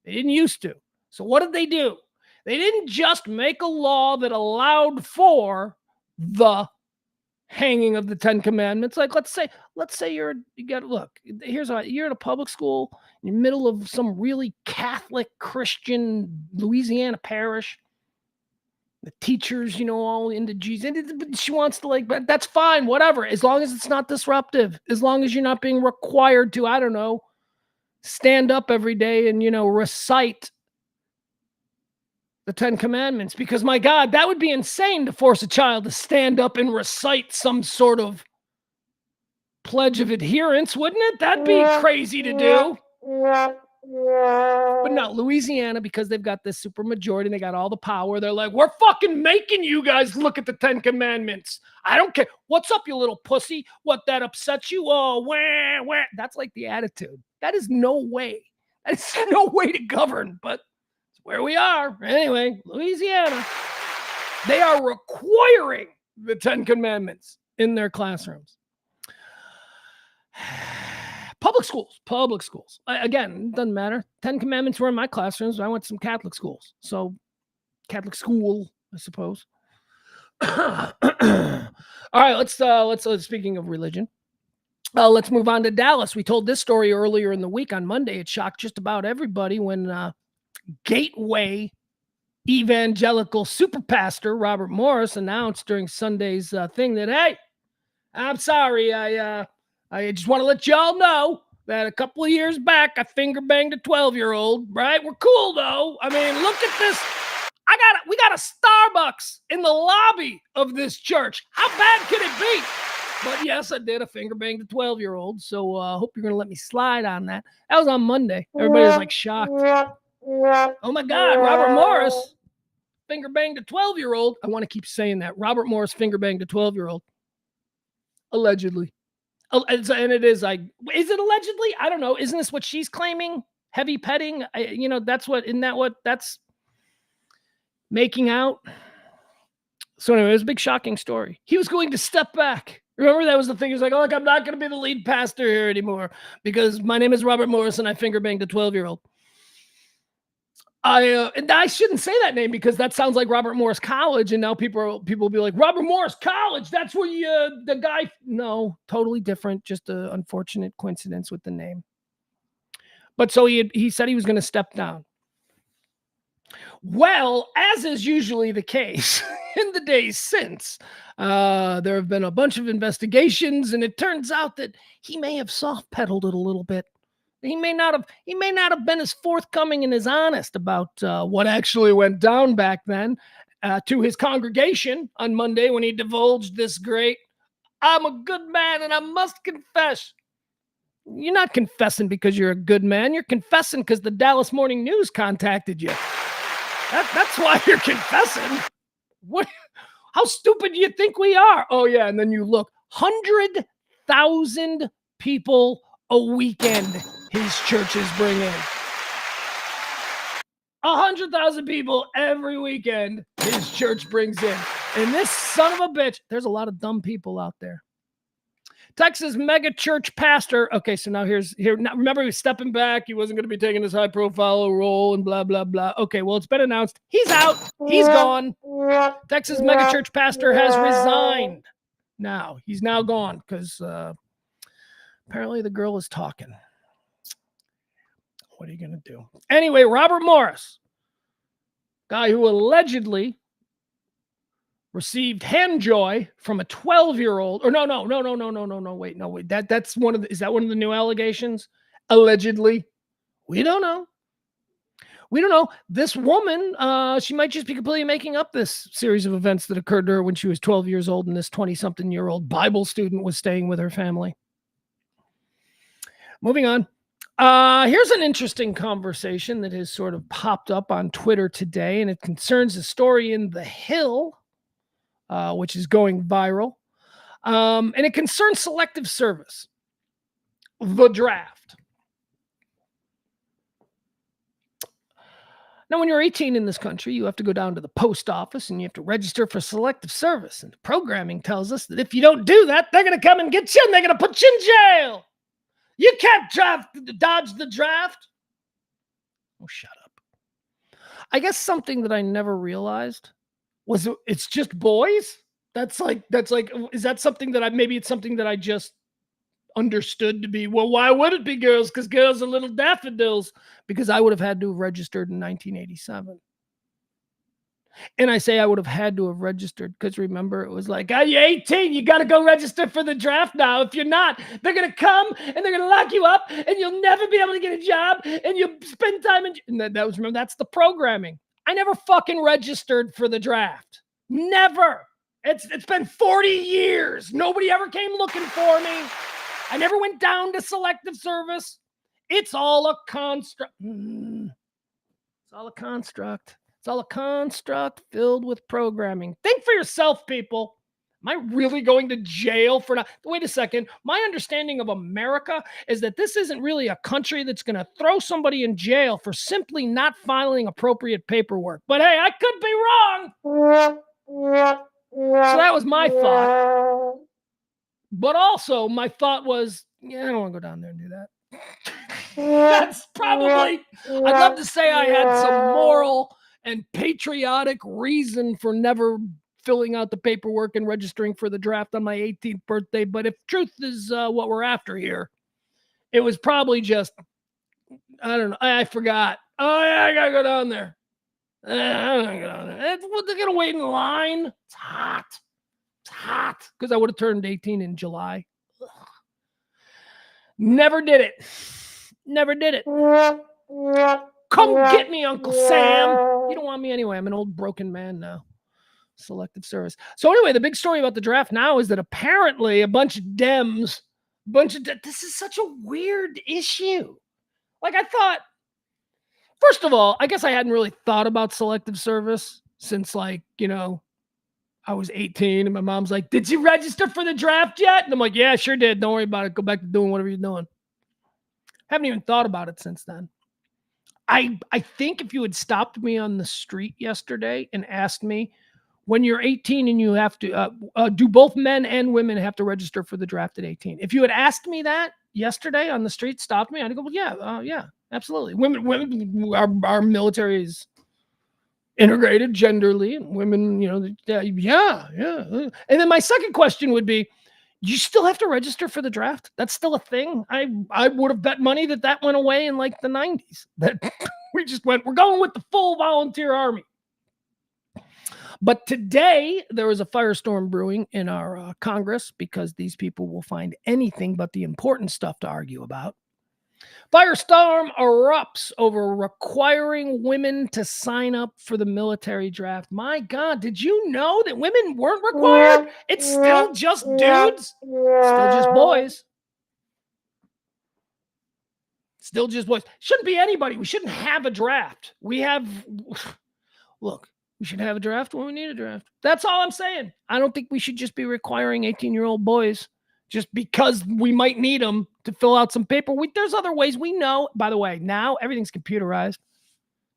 They didn't used to. So what did they do? They didn't just make a law that allowed for the hanging of the 10 Commandments. Like, let's say you're in a public school in the middle of some really Catholic Christian Louisiana parish. The teachers, all into Jesus. She wants to but that's fine, whatever. As long as it's not disruptive, as long as you're not being required to, I don't know, stand up every day and, recite the 10 Commandments, because my God, that would be insane to force a child to stand up and recite some sort of pledge of adherence, wouldn't it? That'd be crazy to do. But no, Louisiana, because they've got this super majority and they got all the power, they're like, we're fucking making you guys look at the 10 Commandments. I don't care. What's up, you little pussy? What, that upsets you? Oh, wah, wah. That's like the attitude. That is no way. That's no way to govern, but where we are. Anyway, Louisiana, they are requiring the 10 Commandments in their classrooms. Public schools. Again, doesn't matter. 10 Commandments were in my classrooms. I went to some Catholic schools. So, Catholic school, I suppose. All right, let's speaking of religion, let's move on to Dallas. We told this story earlier in the week on Monday. It shocked just about everybody when Gateway evangelical super pastor Robert Morris announced during Sunday's thing that, hey, I'm sorry, I just want to let y'all know that a couple of years back I finger banged a 12-year-old. Right? We're cool though. I mean, look at this. We got a Starbucks in the lobby of this church. How bad could it be? But yes, I did. I finger banged a 12-year-old. So I hope you're gonna let me slide on that. That was on Monday. Everybody was like shocked. Oh my God, Robert Morris finger banged a 12-year-old. I want to keep saying that. Robert Morris finger banged a 12-year-old. Allegedly. And it is like, is it allegedly? I don't know. Isn't this what she's claiming? Heavy petting? That's making out? So anyway, it was a big shocking story. He was going to step back. Remember, that was the thing. He was like, oh, look, I'm not going to be the lead pastor here anymore because my name is Robert Morris and I finger banged a 12-year-old. And I shouldn't say that name because that sounds like Robert Morris College, and now people will be like, Robert Morris College, that's where the guy. No, totally different. Just an unfortunate coincidence with the name. But so he said he was going to step down. Well, as is usually the case in the days since, there have been a bunch of investigations, and it turns out that he may have soft pedaled it a little bit. He may not have been as forthcoming and as honest about what actually went down back then to his congregation on Monday when he divulged this great, I'm a good man and I must confess. You're not confessing because you're a good man. You're confessing because the Dallas Morning News contacted you. That's why you're confessing. What? How stupid do you think we are? Oh, yeah, and then you look. 100,000 people a weekend his churches bring in. 100,000 people every weekend his church brings in. And this son of a bitch, there's a lot of dumb people out there. Texas mega church pastor. Okay, so now here. Now, remember, he was stepping back. He wasn't going to be taking this high-profile role and blah, blah, blah. Okay, well, it's been announced. He's out. He's gone. Texas mega church pastor has resigned. Now, he's now gone because apparently the girl is talking. What are you going to do? Anyway, Robert Morris, guy who allegedly received hand joy from a 12-year-old. Or no. Wait. That's one of the, is that one of the new allegations? Allegedly. We don't know. This woman, she might just be completely making up this series of events that occurred to her when she was 12 years old and this 20-something-year-old Bible student was staying with her family. Moving on. Here's an interesting conversation that has sort of popped up on Twitter today, and it concerns a story in The Hill, which is going viral. And it concerns selective service, the draft. Now, when you're 18 in this country, you have to go down to the post office and you have to register for selective service. And the programming tells us that if you don't do that, they're going to come and get you and they're going to put you in jail. You can't dodge the draft. Oh, shut up. I guess something that I never realized was it's just boys. That's like, is that something that maybe it's something that I just understood to be, well, why would it be girls? Because girls are little daffodils. Because I would have had to have registered in 1987. And I say I would have had to have registered because remember, it was like, you're 18, you got to go register for the draft now. If you're not, they're going to come and they're going to lock you up and you'll never be able to get a job and you'll spend time in. And remember, that's the programming. I never fucking registered for the draft. Never. It's been 40 years. Nobody ever came looking for me. I never went down to selective service. It's all a construct. It's all a construct. It's all a construct filled with programming. Think for yourself, people. Am I really going to jail for not? Wait a second. My understanding of America is that this isn't really a country that's going to throw somebody in jail for simply not filing appropriate paperwork. But hey, I could be wrong. So that was my thought. But also, my thought was, I don't want to go down there and do that. That's probably, I'd love to say I had some moral and patriotic reason for never filling out the paperwork and registering for the draft on my 18th birthday. But if truth is what we're after here, it was probably just, I don't know. I forgot. Oh, yeah, I got to go down there. I don't go down there. They're going to wait in line. It's hot. It's hot. Because I would have turned 18 in July. Ugh. Never did it. Never did it. Come get me, Uncle Sam. You don't want me anyway. I'm an old broken man now. Selective service. So anyway, the big story about the draft now is that apparently a bunch of Dems, this is such a weird issue. Like I thought, first of all, I guess I hadn't really thought about selective service since I was 18 and my mom's like, did you register for the draft yet? And I'm like, yeah, sure did. Don't worry about it. Go back to doing whatever you're doing. Haven't even thought about it since then. I think if you had stopped me on the street yesterday and asked me, when you're 18 and you have to, do both men and women have to register for the draft at 18? If you had asked me that yesterday on the street, stopped me, I'd go, well, yeah. Absolutely. Women, our military is integrated genderly, and women, yeah. And then my second question would be, you still have to register for the draft? That's still a thing. I would have bet money that went away in like the 90s. That we're going with the full volunteer army. But today there was a firestorm brewing in our Congress because these people will find anything but the important stuff to argue about. Firestorm erupts over requiring women to sign up for the military draft. My God, did you know that women weren't required? It's still just dudes, still just boys. Still just boys. Shouldn't be anybody. We shouldn't have a draft. We should have a draft when we need a draft. That's all I'm saying. I don't think we should just be requiring 18-year-old boys just because we might need them to fill out some paper. There's other ways. We know, by the way, now everything's computerized.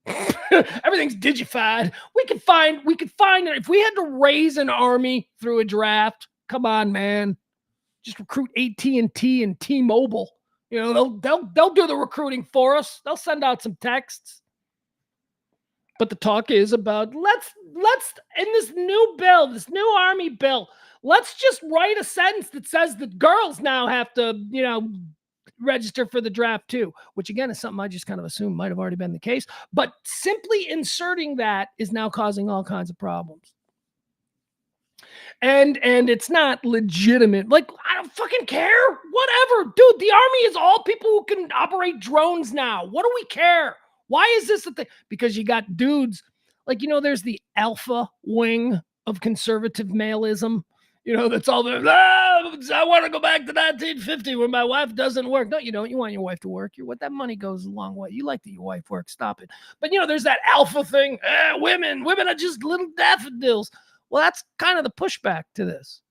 Everything's digified. We could find it. If we had to raise an army through a draft, come on, man. Just recruit AT&T and T-Mobile. They'll do the recruiting for us. They'll send out some texts. But the talk is about let's in this new bill, this new army bill, let's just write a sentence that says that girls now have to, register for the draft too, which again is something I just kind of assumed might have already been the case. But simply inserting that is now causing all kinds of problems. And it's not legitimate. Like, I don't fucking care. Whatever. Dude, the army is all people who can operate drones now. What do we care? Why is this a thing? Because you got dudes, like, there's the alpha wing of conservative maleism. That's all there. I want to go back to 1950 when my wife doesn't work. No, you don't. You want your wife to work. That money goes a long way. You like that your wife works. Stop it. But, there's that alpha thing. Women are just little daffodils. Well, that's kind of the pushback to this,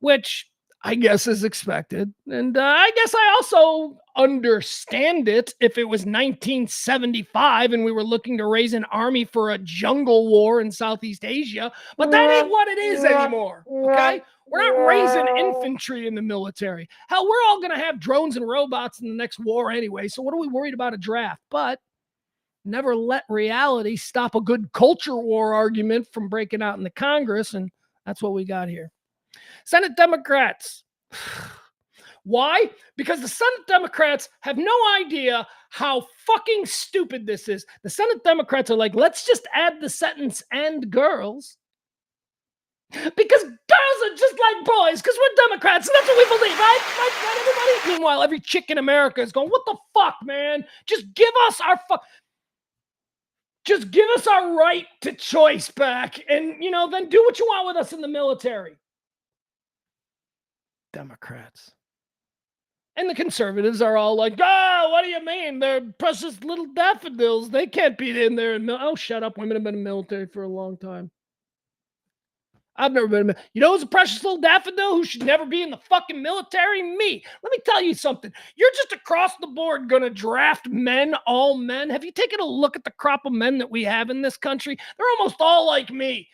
which I guess is expected. And I guess I also understand it if it was 1975 and we were looking to raise an army for a jungle war in Southeast Asia, but that ain't what it is anymore, okay? We're not raising infantry in the military. Hell, we're all going to have drones and robots in the next war anyway, so what are we worried about a draft? But never let reality stop a good culture war argument from breaking out in the Congress, and that's what we got here. Senate Democrats. Why? Because the Senate Democrats have no idea how fucking stupid this is. The Senate Democrats are like, let's just add the sentence "and girls." Because girls are just like boys, because we're Democrats, and that's what we believe, right, everybody? Meanwhile, every chick in America is going, what the fuck, man? Just give us our right to choice back, and, then do what you want with us in the military. Democrats. And the conservatives are all like, oh, what do you mean? They're precious little daffodils. They can't be in there. Oh, shut up. Women have been in the military for a long time. I've never been in. Who's a precious little daffodil who should never be in the fucking military? Me. Let me tell you something. You're just across the board going to draft men, all men. Have you taken a look at the crop of men that we have in this country? They're almost all like me.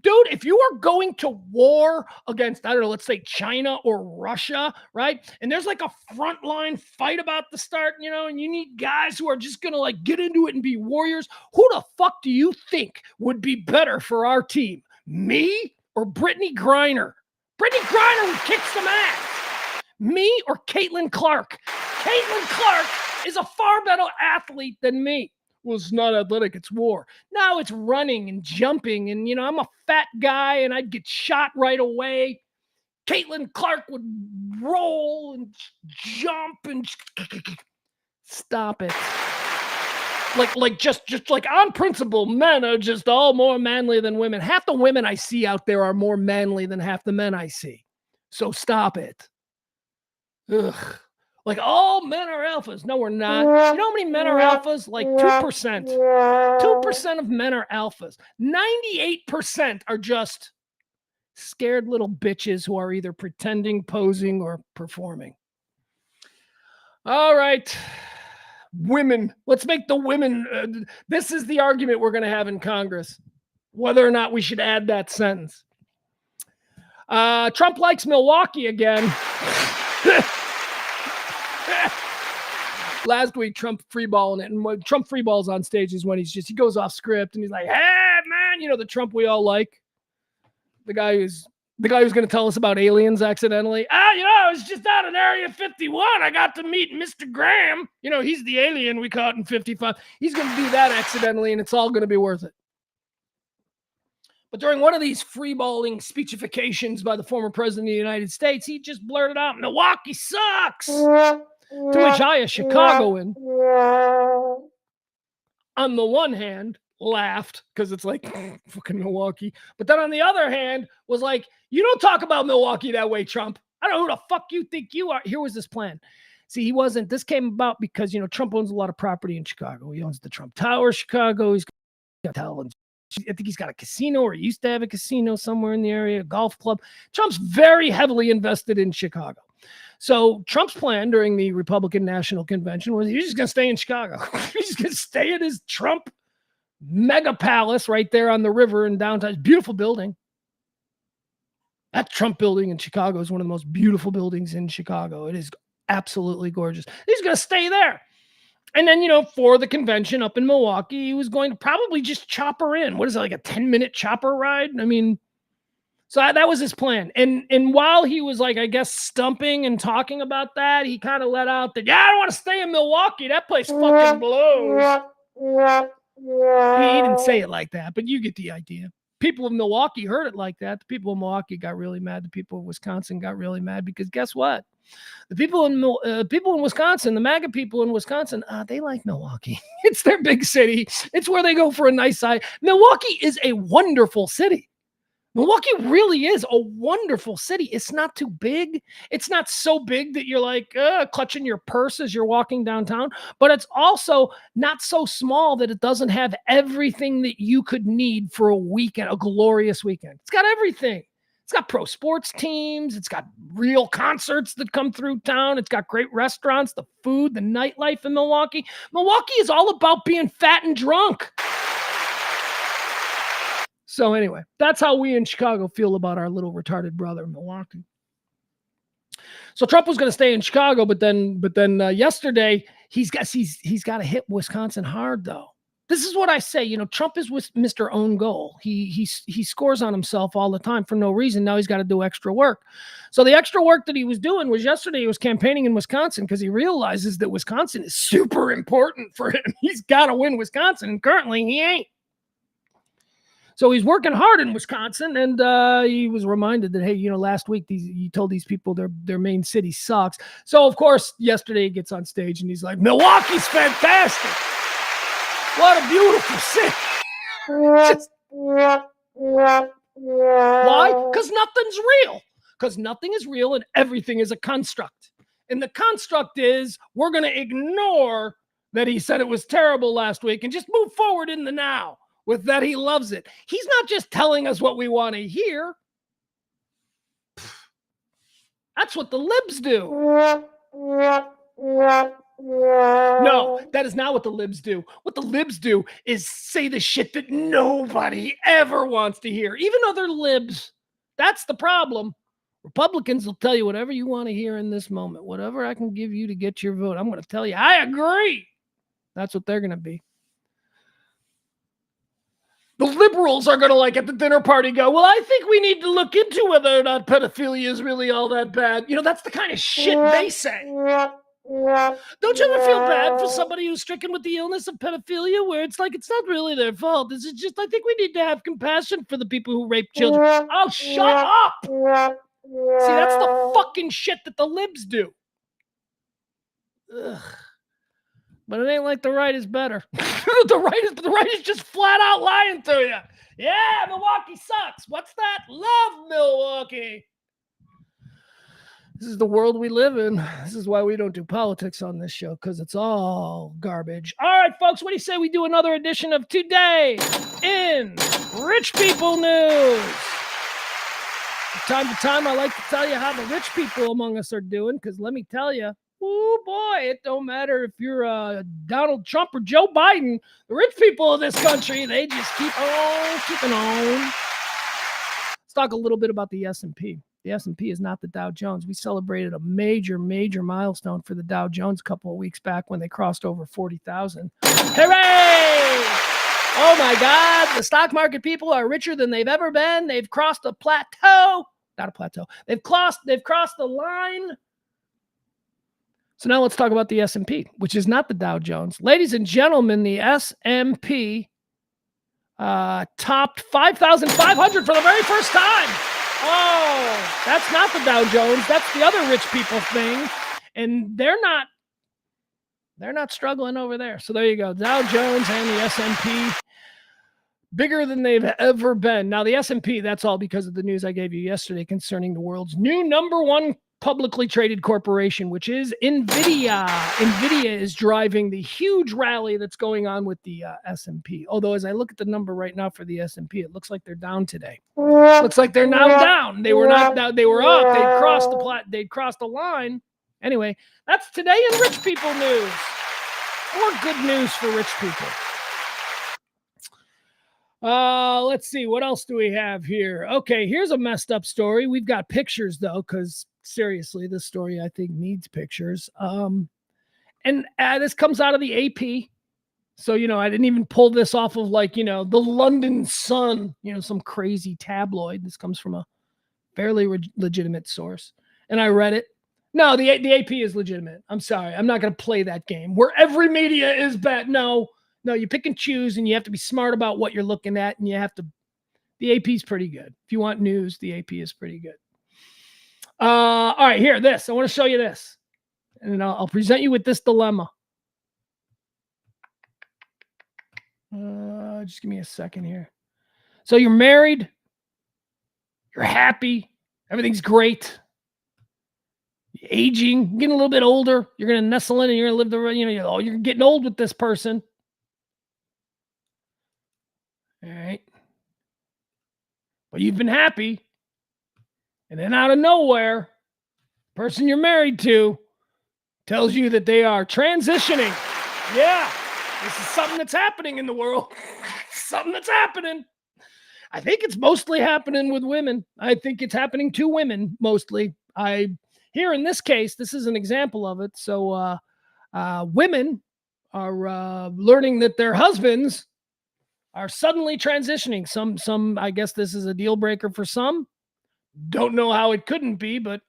Dude, if you are going to war against, I don't know, let's say China or Russia, right? And there's like a frontline fight about to start, and you need guys who are just going to like get into it and be warriors. Who the fuck do you think would be better for our team? Me or Brittany Griner? Brittany Griner would kick some ass. Me or Caitlin Clark? Caitlin Clark is a far better athlete than me. Well, it's not athletic, it's war. Now it's running and jumping, and, I'm a fat guy, and I'd get shot right away. Caitlin Clark would roll and jump and stop it. Just like on principle, men are just all more manly than women. Half the women I see out there are more manly than half the men I see. So stop it. Ugh. Like, all men are alphas. No, we're not. You know how many men are alphas? Like 2%. 2% of men are alphas. 98% are just scared little bitches who are either pretending, posing, or performing. All right. Women. Let's make the women. This is the argument we're going to have in Congress. Whether or not we should add that sentence. Trump likes Milwaukee again. Last week, Trump freeballing it. And when Trump freeballs on stage is when he goes off script and he's like, hey, man, the Trump we all like. The guy who's going to tell us about aliens accidentally. I was just out in Area 51. I got to meet Mr. Graham. He's the alien we caught in 55. He's going to do that accidentally, and it's all going to be worth it. But during one of these freeballing speechifications by the former president of the United States, he just blurted out, Milwaukee sucks. To which I, a Chicagoan, on the one hand, laughed because it's like fucking Milwaukee. But then on the other hand, was like, you don't talk about Milwaukee that way, Trump. I don't know who the fuck you think you are. Here was this plan. See, this came about because, Trump owns a lot of property in Chicago. He owns the Trump Tower, Chicago. He's got a hotel. I think he's got a casino, or he used to have a casino somewhere in the area, a golf club. Trump's very heavily invested in Chicago. So Trump's plan during the Republican National Convention was he's just going to stay in Chicago. He's just going to stay at his Trump mega palace right there on the river in downtown. Beautiful building. That Trump building in Chicago is one of the most beautiful buildings in Chicago. It is absolutely gorgeous. He's going to stay there. And then, for the convention up in Milwaukee, he was going to probably just chopper in. What is it, like a 10-minute chopper ride? I mean, so that was his plan. And while he was like, I guess, stumping and talking about that, he kind of let out that, I don't want to stay in Milwaukee. That place fucking blows. He didn't say it like that, but you get the idea. People of Milwaukee heard it like that. The people of Milwaukee got really mad. The people of Wisconsin got really mad because guess what? The people in Wisconsin, the MAGA people in Wisconsin, they like Milwaukee. It's their big city. It's where they go for a nice side. Milwaukee is a wonderful city. Milwaukee really is a wonderful city. It's not too big. It's not so big that you're like clutching your purse as you're walking downtown, but it's also not so small that it doesn't have everything that you could need for a weekend, a glorious weekend. It's got everything. It's got pro sports teams. It's got real concerts that come through town. It's got great restaurants, the food, the nightlife in Milwaukee. Milwaukee is all about being fat and drunk. So anyway, that's how we in Chicago feel about our little retarded brother in Milwaukee. So Trump was going to stay in Chicago, but then yesterday he's got to hit Wisconsin hard though. This is what I say. Trump is with Mr. Own Goal. He scores on himself all the time for no reason. Now he's got to do extra work. So the extra work that he was doing was yesterday he was campaigning in Wisconsin because he realizes that Wisconsin is super important for him. He's got to win Wisconsin, and currently he ain't. So he's working hard in Wisconsin, and he was reminded that, hey, last week he told these people their main city sucks. So, of course, yesterday he gets on stage and he's like, Milwaukee's fantastic. What a beautiful city. Why? Because nothing's real. Because nothing is real and everything is a construct. And the construct is we're going to ignore that he said it was terrible last week and just move forward in the now. With that, he loves it. He's not just telling us what we want to hear. That's what the libs do. No, that is not what the libs do. What the libs do is say the shit that nobody ever wants to hear, even other libs. That's the problem. Republicans will tell you whatever you want to hear in this moment. Whatever I can give you to get your vote, I'm going to tell you, I agree. That's what they're going to be. The liberals are going to, at the dinner party, go, well, I think we need to look into whether or not pedophilia is really all that bad. That's the kind of shit they say. Don't you ever feel bad for somebody who's stricken with the illness of pedophilia, where it's like, it's not really their fault. It's just, I think we need to have compassion for the people who rape children. Oh, shut up. See, that's the fucking shit that the libs do. Ugh. But it ain't like the right is better. the right is just flat out lying to you. Yeah, Milwaukee sucks. What's that? Love Milwaukee. This is the world we live in. This is why we don't do politics on this show, because it's all garbage. All right, folks, what do you say we do another edition of Today in Rich People News? From time to time, I like to tell you how the rich people among us are doing, because let me tell you, oh boy, it don't matter if you're Donald Trump or Joe Biden. The rich people of this country, they just keep on keeping on. Let's talk a little bit about the S&P. The S&P is not the Dow Jones. We celebrated a major, major milestone for the Dow Jones a couple of weeks back when they crossed over 40,000. Hooray! Oh my God, the stock market people are richer than they've ever been. They've crossed a plateau. Not a plateau. They've crossed the line. So now let's talk about the S&P, which is not the Dow Jones. Ladies and gentlemen, the S&P topped 5,500 for the very first time. Oh, that's not the Dow Jones. That's the other rich people thing. And they're not struggling over there. So there you go. Dow Jones and the S&P bigger than they've ever been. Now the S&P, that's all because of the news I gave you yesterday concerning the world's new number one publicly traded corporation, which is NVIDIA. NVIDIA is driving the huge rally that's going on with the S&P. Although as I look at the number right now for the S&P, it looks like they're down today. Looks like they're now down. They were not down. They were up. They'd crossed the line. Anyway, that's today in rich people news. More good news for rich people. Let's see. What else do we have here? Okay, here's a messed up story. We've got pictures, though, because seriously, this story, I think, needs pictures. And this comes out of the AP. So, I didn't even pull this off of, the London Sun, some crazy tabloid. This comes from a fairly legitimate source. And I read it. No, the AP is legitimate. I'm sorry. I'm not going to play that game where every media is bad. No, you pick and choose, and you have to be smart about what you're looking at, and the AP is pretty good. If you want news, the AP is pretty good. All right, here, this. I want to show you this, and then I'll present you with this dilemma. Just give me a second here. So you're married, you're happy, everything's great. You're aging, getting a little bit older. You're going to nestle in, and you're going to live you're getting old with this person. All right. But you've been happy. And then out of nowhere, the person you're married to tells you that they are transitioning. Yeah. This is something that's happening in the world. Something that's happening. I think it's mostly happening with women. I think it's happening to women mostly. Here in this case, this is an example of it. So women are learning that their husbands are suddenly transitioning. Some, I guess this is a deal breaker for some. Don't know how it couldn't be, but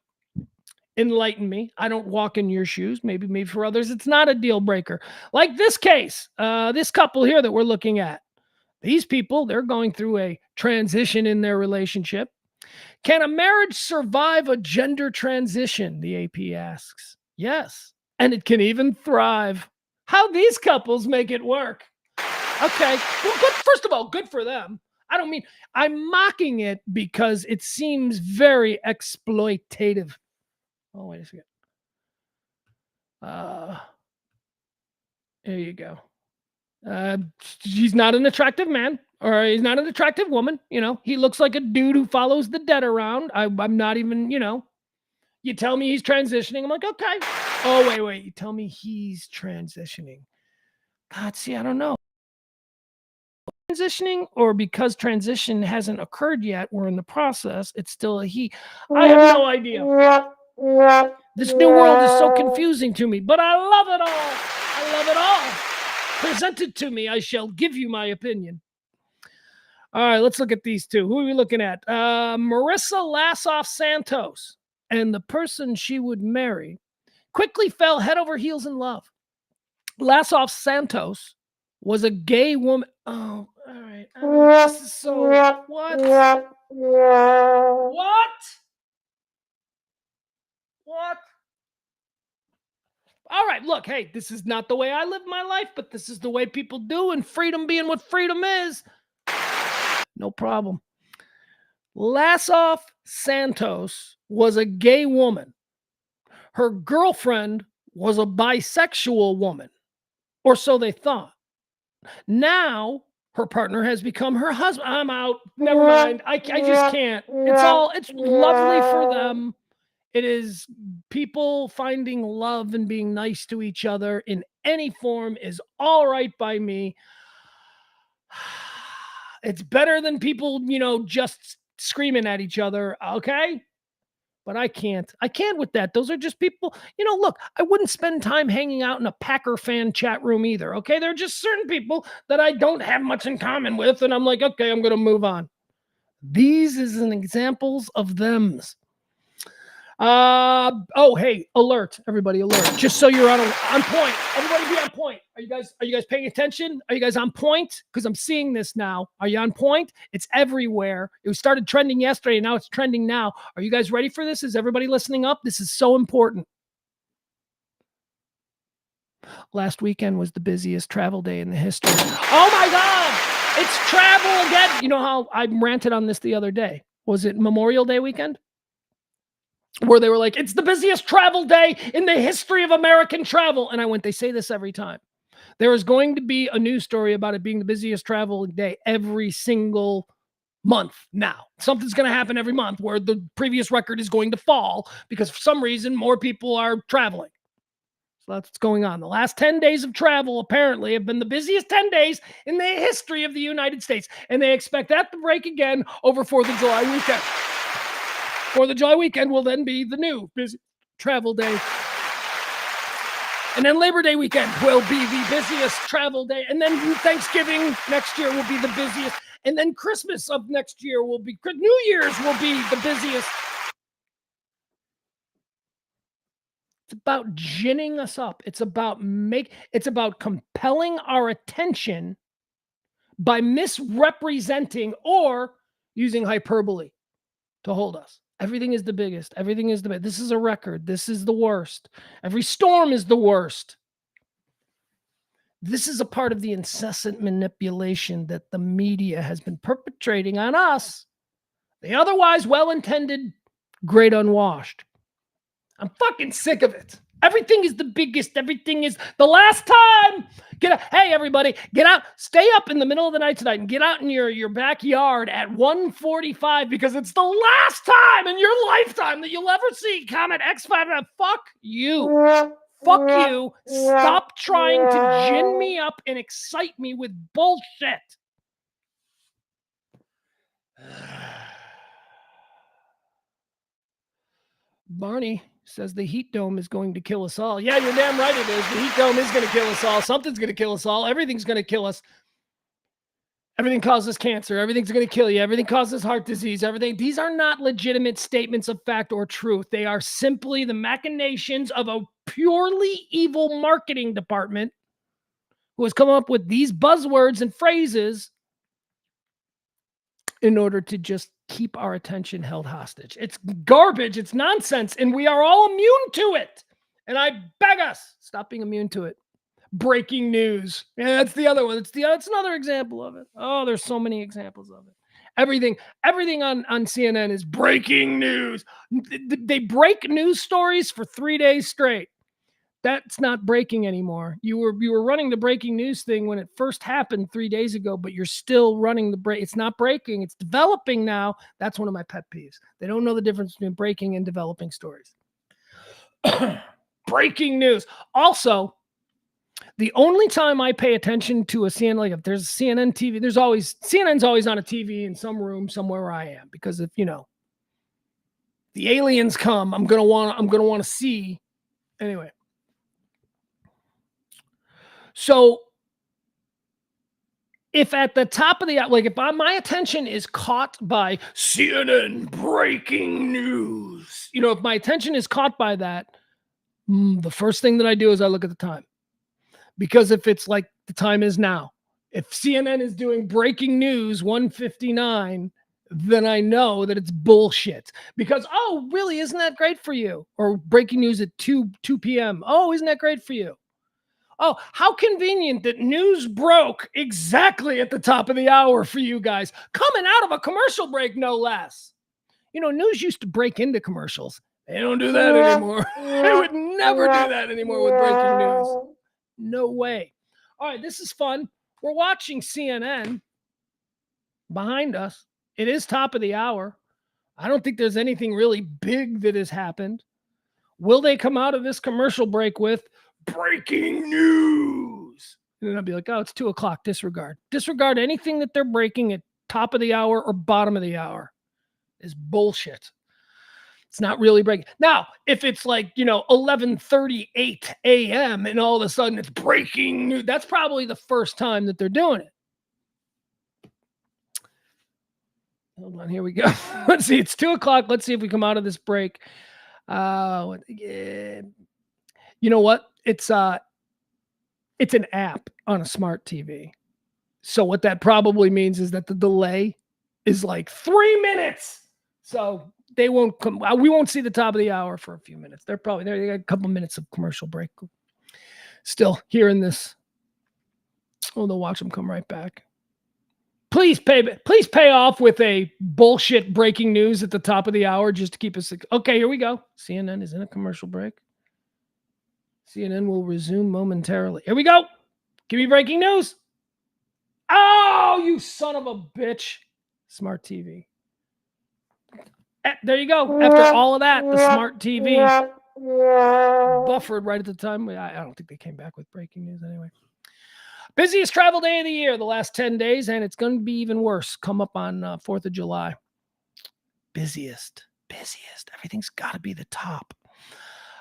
enlighten me. I don't walk in your shoes. Maybe for others, it's not a deal breaker. Like this case, this couple here that we're looking at. These people, they're going through a transition in their relationship. Can a marriage survive a gender transition? The AP asks. Yes, and it can even thrive. How these couples make it work. Okay, well, good. First of all, good for them. I'm mocking it because it seems very exploitative. Oh, wait a second. There you go. He's not an attractive man, or he's not an attractive woman. He looks like a dude who follows the dead around. I'm not even, you tell me he's transitioning. I'm like, okay. Oh, wait. You tell me he's transitioning. God, see, I don't know. Transitioning, or because transition hasn't occurred yet, we're in the process, it's still a he. I have no idea. This new world is so confusing to me, but I love it all. Present it to me, I shall give you my opinion. All right, let's look at these two. Who are we looking at? Marissa Lassoff Santos and the person she would marry quickly fell head over heels in love. Lassoff Santos was a gay woman. Oh, all right. This is so... What? All right, look, hey, this is not the way I live my life, but this is the way people do, and freedom being what freedom is. No problem. Lassoff Santos was a gay woman. Her girlfriend was a bisexual woman, or so they thought. Now, her partner has become her husband. I'm out. Never mind. I just can't. It's lovely for them. It is people finding love and being nice to each other in any form is all right by me. It's better than people, just screaming at each other. Okay. But I can't. I can't with that. Those are just people, look, I wouldn't spend time hanging out in a Packer fan chat room either, okay? There are just certain people that I don't have much in common with, and I'm like, okay, I'm going to move on. These is an examples of thems. Hey, alert, everybody, alert. Just so you're on point. Everybody be on point. Are you guys paying attention? Are you guys on point? Because I'm seeing this now. Are you on point? It's everywhere. It started trending yesterday, and now it's trending now. Are you guys ready for this? Is everybody listening up? This is so important. Last weekend was the busiest travel day in the history. Oh my God! It's travel again. You know how I ranted on this the other day? Was it Memorial Day weekend? Where they were like, it's the busiest travel day in the history of American travel. And I went, they say this every time. There is going to be a news story about it being the busiest travel day every single month now. Something's going to happen every month where the previous record is going to fall because for some reason more people are traveling. So that's what's going on. The last 10 days of travel apparently have been the busiest 10 days in the history of the United States. And they expect that to break again over 4th of July weekend. 4th of July weekend will then be the new busy travel day. And then Labor Day weekend will be the busiest travel day. And then Thanksgiving next year will be the busiest. And then Christmas of next year will be, New Year's will be the busiest. It's about ginning us up. It's about compelling our attention by misrepresenting or using hyperbole to hold us. Everything is the biggest. Everything is the best. This is a record. This is the worst. Every storm is the worst. This is a part of the incessant manipulation that the media has been perpetrating on us, the otherwise well-intended great unwashed. I'm fucking sick of it. Everything is the biggest. Everything is the last time. Hey, everybody, get out. Stay up in the middle of the night tonight and get out in your backyard at 1:45 because it's the last time in your lifetime that you'll ever see Comet X5. Fuck you. Fuck you. Stop trying to gin me up and excite me with bullshit. Barney says the heat dome is going to kill us all. Yeah, you're damn right it is. The heat dome is going to kill us all. Something's going to kill us all. Everything's going to kill us. Everything causes cancer. Everything's going to kill you. Everything causes heart disease. Everything. These are not legitimate statements of fact or truth. They are simply the machinations of a purely evil marketing department who has come up with these buzzwords and phrases in order to just keep our attention held hostage. It's garbage. It's nonsense. And we are all immune to it. And I beg us, stop being immune to it. Breaking news. Yeah, that's the other one. It's another example of it. Oh, there's so many examples of it. Everything on CNN is breaking news. They break news stories for 3 days straight. That's not breaking anymore. You were running the breaking news thing when it first happened 3 days ago, but you're still running the break. It's not breaking. It's developing now. That's one of my pet peeves. They don't know the difference between breaking and developing stories. Breaking news. Also, the only time I pay attention to a CNN, like if there's CNN TV, CNN's always on a TV in some room somewhere where I am, because if the aliens come, I'm gonna want to see. Anyway. So if at the top of if my attention is caught by CNN breaking news, if my attention is caught by that, the first thing that I do is I look at the time. Because if it's like the time is now, if CNN is doing breaking news 1:59, then I know that it's bullshit. Because, oh, really, isn't that great for you? Or breaking news at 2 p.m. Oh, isn't that great for you? Oh, how convenient that news broke exactly at the top of the hour for you guys. Coming out of a commercial break, no less. News used to break into commercials. They don't do that anymore. They would never do that anymore with breaking news. No way. All right, this is fun. We're watching CNN behind us. It is top of the hour. I don't think there's anything really big that has happened. Will they come out of this commercial break with breaking news? And then I'll be like, oh, it's 2:00. Disregard. Disregard anything that they're breaking at top of the hour or bottom of the hour. Is bullshit. It's not really breaking. Now, if it's like, 11:38 a.m. and all of a sudden it's breaking news, that's probably the first time that they're doing it. Hold on, here we go. Let's see, it's 2:00. Let's see if we come out of this break. You know what? It's an app on a smart TV. So what that probably means is that the delay is like 3 minutes. So they won't come. We won't see the top of the hour for a few minutes. They're probably there. They got a couple minutes of commercial break. Still hearing this. Oh, they'll watch them come right back. Please pay off with a bullshit breaking news at the top of the hour just to keep us. Okay, here we go. CNN is in a commercial break. CNN will resume momentarily. Here we go. Give me breaking news. Oh, you son of a bitch. Smart TV. There you go. After all of that, the smart TV buffered right at the time. I don't think they came back with breaking news anyway. Busiest travel day of the year, the last 10 days, and it's going to be even worse. Come up on 4th of July. Busiest. Everything's got to be the top.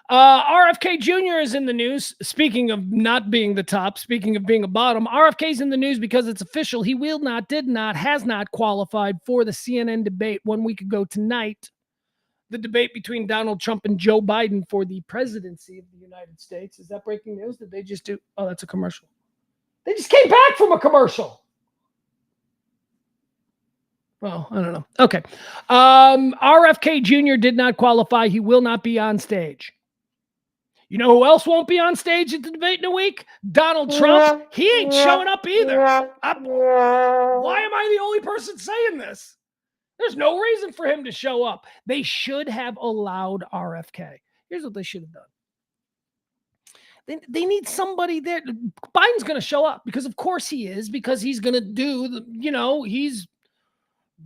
RFK Jr. is in the news. Speaking of not being the top, speaking of being a bottom, RFK's in the news because it's official. He has not qualified for the CNN debate 1 week ago tonight. The debate between Donald Trump and Joe Biden for the presidency of the United States. Is that breaking news? Did they just do? Oh, that's a commercial. They just came back from a commercial. Well, I don't know. Okay. RFK Jr. did not qualify. He will not be on stage. You know who else won't be on stage at the debate in a week? Donald Trump. He ain't showing up either. Why am I the only person saying this? There's no reason for him to show up. They should have allowed RFK. Here's what they should have done. They need somebody there. Biden's going to show up because of course he is, because he's going to do he's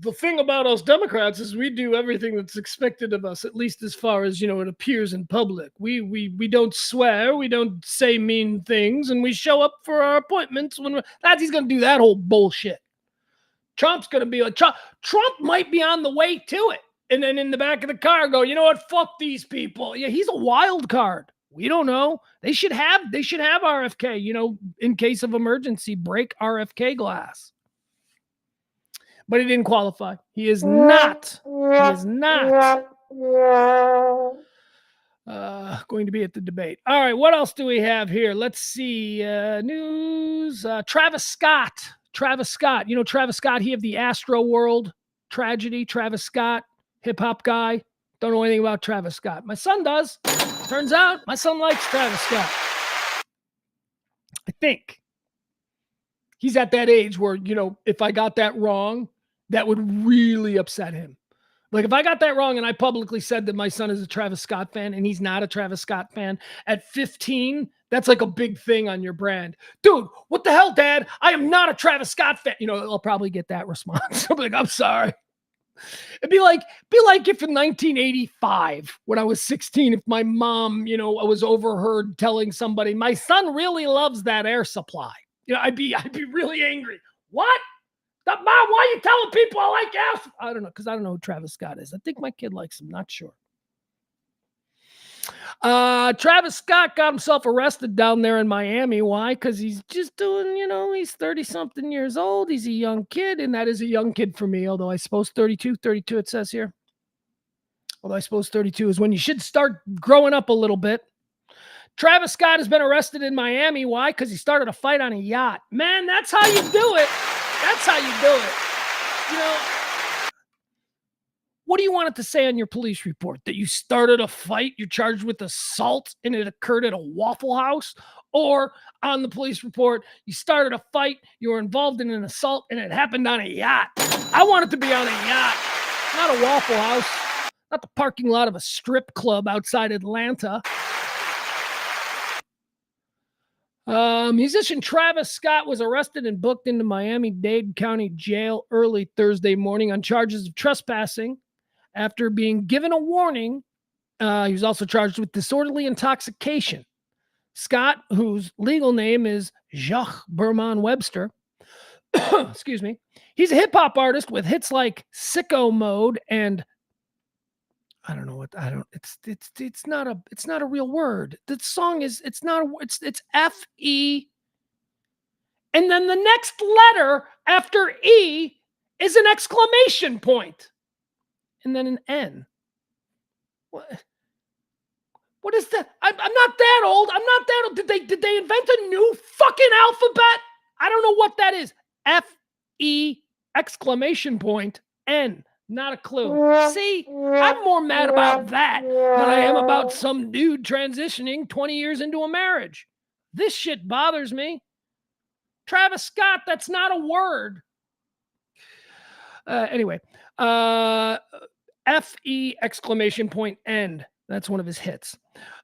the thing about us Democrats is we do everything that's expected of us, at least as far as, it appears in public. We don't swear, we don't say mean things, and we show up for our appointments when he's going to do that whole bullshit. Trump's going to be like, Trump might be on the way to it. And then in the back of the car go, you know what? Fuck these people. Yeah, he's a wild card. We don't know. They should have RFK, in case of emergency, break RFK glass. But he didn't qualify. He is not going to be at the debate. All right, what else do we have here? Let's see. News. Travis Scott. Travis Scott, he of the Astro World tragedy. Travis Scott, hip-hop guy. Don't know anything about Travis Scott. My son does. Turns out my son likes Travis Scott. I think. He's at that age where, if I got that wrong, that would really upset him. Like if I got that wrong and I publicly said that my son is a Travis Scott fan and he's not a Travis Scott fan at 15, that's like a big thing on your brand. Dude, what the hell, Dad? I am not a Travis Scott fan. I'll probably get that response. I'll be like, I'm sorry. It'd be like if in 1985, when I was 16, if my mom, I was overheard telling somebody, my son really loves that air supply. I'd be really angry. What? Mom, why are you telling people I like air? I don't know, because I don't know who Travis Scott is. I think my kid likes him. Not sure. Travis Scott got himself arrested down there in Miami. Why? Because he's just doing, he's 30-something years old. He's a young kid, and that is a young kid for me, although I suppose 32 it says here. Although I suppose 32 is when you should start growing up a little bit. Travis Scott has been arrested in Miami. Why? Because he started a fight on a yacht. Man, that's how you do it. That's how you do it. What do you want it to say on your police report? That you started a fight, you're charged with assault, and it occurred at a Waffle House? Or on the police report, you started a fight, you were involved in an assault, and it happened on a yacht? I want it to be on a yacht, not a Waffle House, not the parking lot of a strip club outside Atlanta. Musician Travis Scott was arrested and booked into Miami-Dade County Jail early Thursday morning on charges of trespassing after being given a warning. He was also charged with disorderly intoxication. Scott, whose legal name is Jacques Berman Webster, excuse me, he's a hip-hop artist with hits like Sicko Mode and I don't know what I don't. It's not a real word. The song is it's F-E, and then the next letter after E is an exclamation point, and then an N. What is that? I'm not that old. I'm not that old. Did they invent a new fucking alphabet? I don't know what that is. F-E exclamation point N. Not a clue. See, I'm more mad about that than I am about some dude transitioning 20 years into a marriage. This shit bothers me. Travis Scott, that's not a word. Anyway, F-E exclamation point N. That's one of his hits.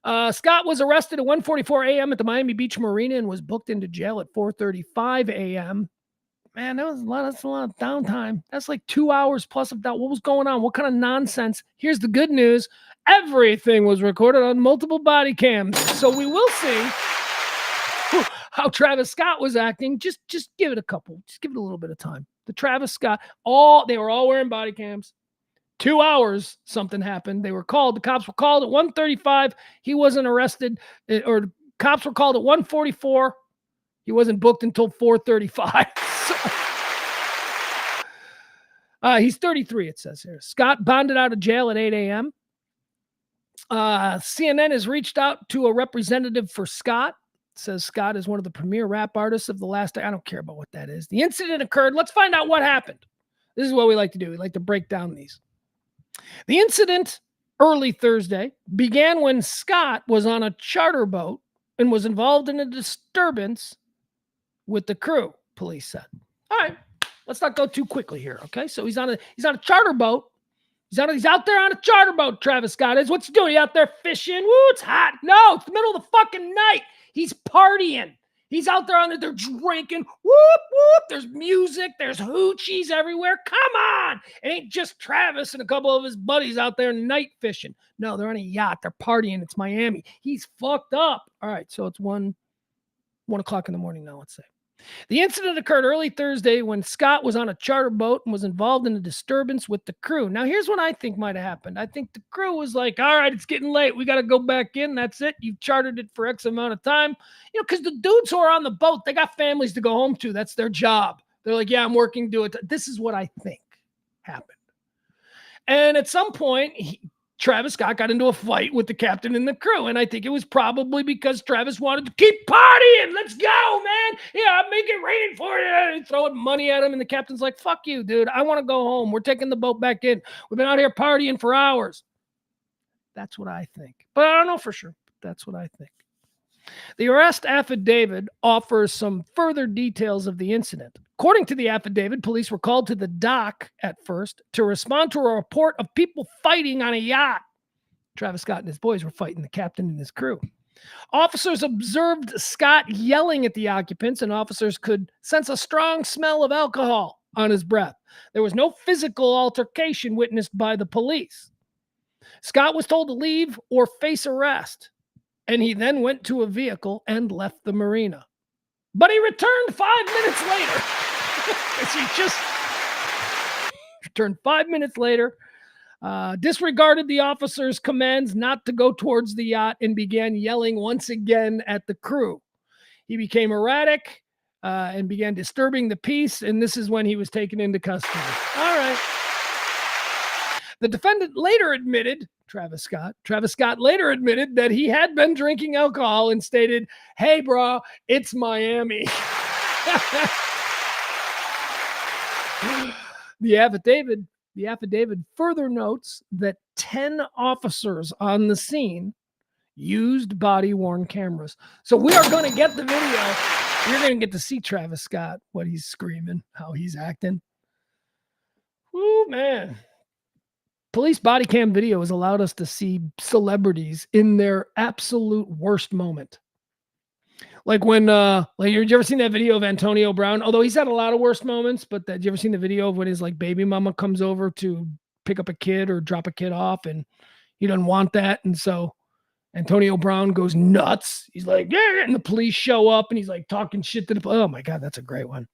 Scott was arrested at 1:44 a.m. at the Miami Beach Marina and was booked into jail at 4:35 a.m. Man, that's a lot of downtime. That's like 2 hours plus of doubt. What was going on? What kind of nonsense? Here's the good news. Everything was recorded on multiple body cams. So we will see how Travis Scott was acting. Just give it a couple. Just give it a little bit of time. The Travis Scott, they were all wearing body cams. 2 hours, something happened. They were called. The cops were called at 1:35. He wasn't arrested, or cops were called at 1:44. He wasn't booked until 4:35. He's 33, it says here. Scott bonded out of jail at 8 a.m. CNN has reached out to a representative for Scott. It says Scott is one of the premier rap artists of the last. I don't care about what that is. The incident occurred. Let's find out what happened. This is what we like to do. We like to break down these. The incident early Thursday began when Scott was on a charter boat and was involved in a disturbance with the crew, police said. All right, let's not go too quickly here, okay? So he's on a charter boat. He's out there on a charter boat, Travis Scott is. What's he doing? He out there fishing? Woo, it's hot. No, it's the middle of the fucking night. He's partying. He's out there on there, they're drinking. Whoop, whoop. There's music. There's hoochies everywhere. Come on. It ain't just Travis and a couple of his buddies out there night fishing. No, they're on a yacht. They're partying. It's Miami. He's fucked up. All right, so it's 1 o'clock in the morning now, let's say. The incident occurred early Thursday when Scott was on a charter boat and was involved in a disturbance with the crew. Now, here's what I think might have happened. I think the crew was like, all right, it's getting late. We got to go back in. That's it. You've chartered it for X amount of time. You know, because the dudes who are on the boat, they got families to go home to. That's their job. They're like, yeah, I'm working, do it. This is what I think happened. And at some point, Travis Scott got into a fight with the captain and the crew. And I think it was probably because Travis wanted to keep partying. Let's go, man. Yeah, I'll make it rain for you. And throwing money at him. And the captain's like, fuck you, dude. I want to go home. We're taking the boat back in. We've been out here partying for hours. That's what I think. But I don't know for sure. That's what I think. The arrest affidavit offers some further details of the incident. According to the affidavit, police were called to the dock at first to respond to a report of people fighting on a yacht. Travis Scott and his boys were fighting the captain and his crew. Officers observed Scott yelling at the occupants, and officers could sense a strong smell of alcohol on his breath. There was no physical altercation witnessed by the police. Scott was told to leave or face arrest, and he then went to a vehicle and left the marina. But he returned 5 minutes later. He just returned 5 minutes later, disregarded the officer's commands not to go towards the yacht, and began yelling once again at the crew. He became erratic and began disturbing the peace, and this is when he was taken into custody. All right. The defendant later admitted, Travis Scott later admitted that he had been drinking alcohol and stated, hey, bro, it's Miami. The affidavit further notes that 10 officers on the scene used body-worn cameras. So we are going to get the video. You're going to get to see Travis Scott, what he's screaming, how he's acting. Woo, man. Police body cam video has allowed us to see celebrities in their absolute worst moment. Like when, you ever seen that video of Antonio Brown? Although he's had a lot of worst moments, but you ever seen the video of when his like baby mama comes over to pick up a kid or drop a kid off, and he doesn't want that, and so Antonio Brown goes nuts. He's like, yeah, and the police show up, and he's like talking shit to the. Oh my God, that's a great one.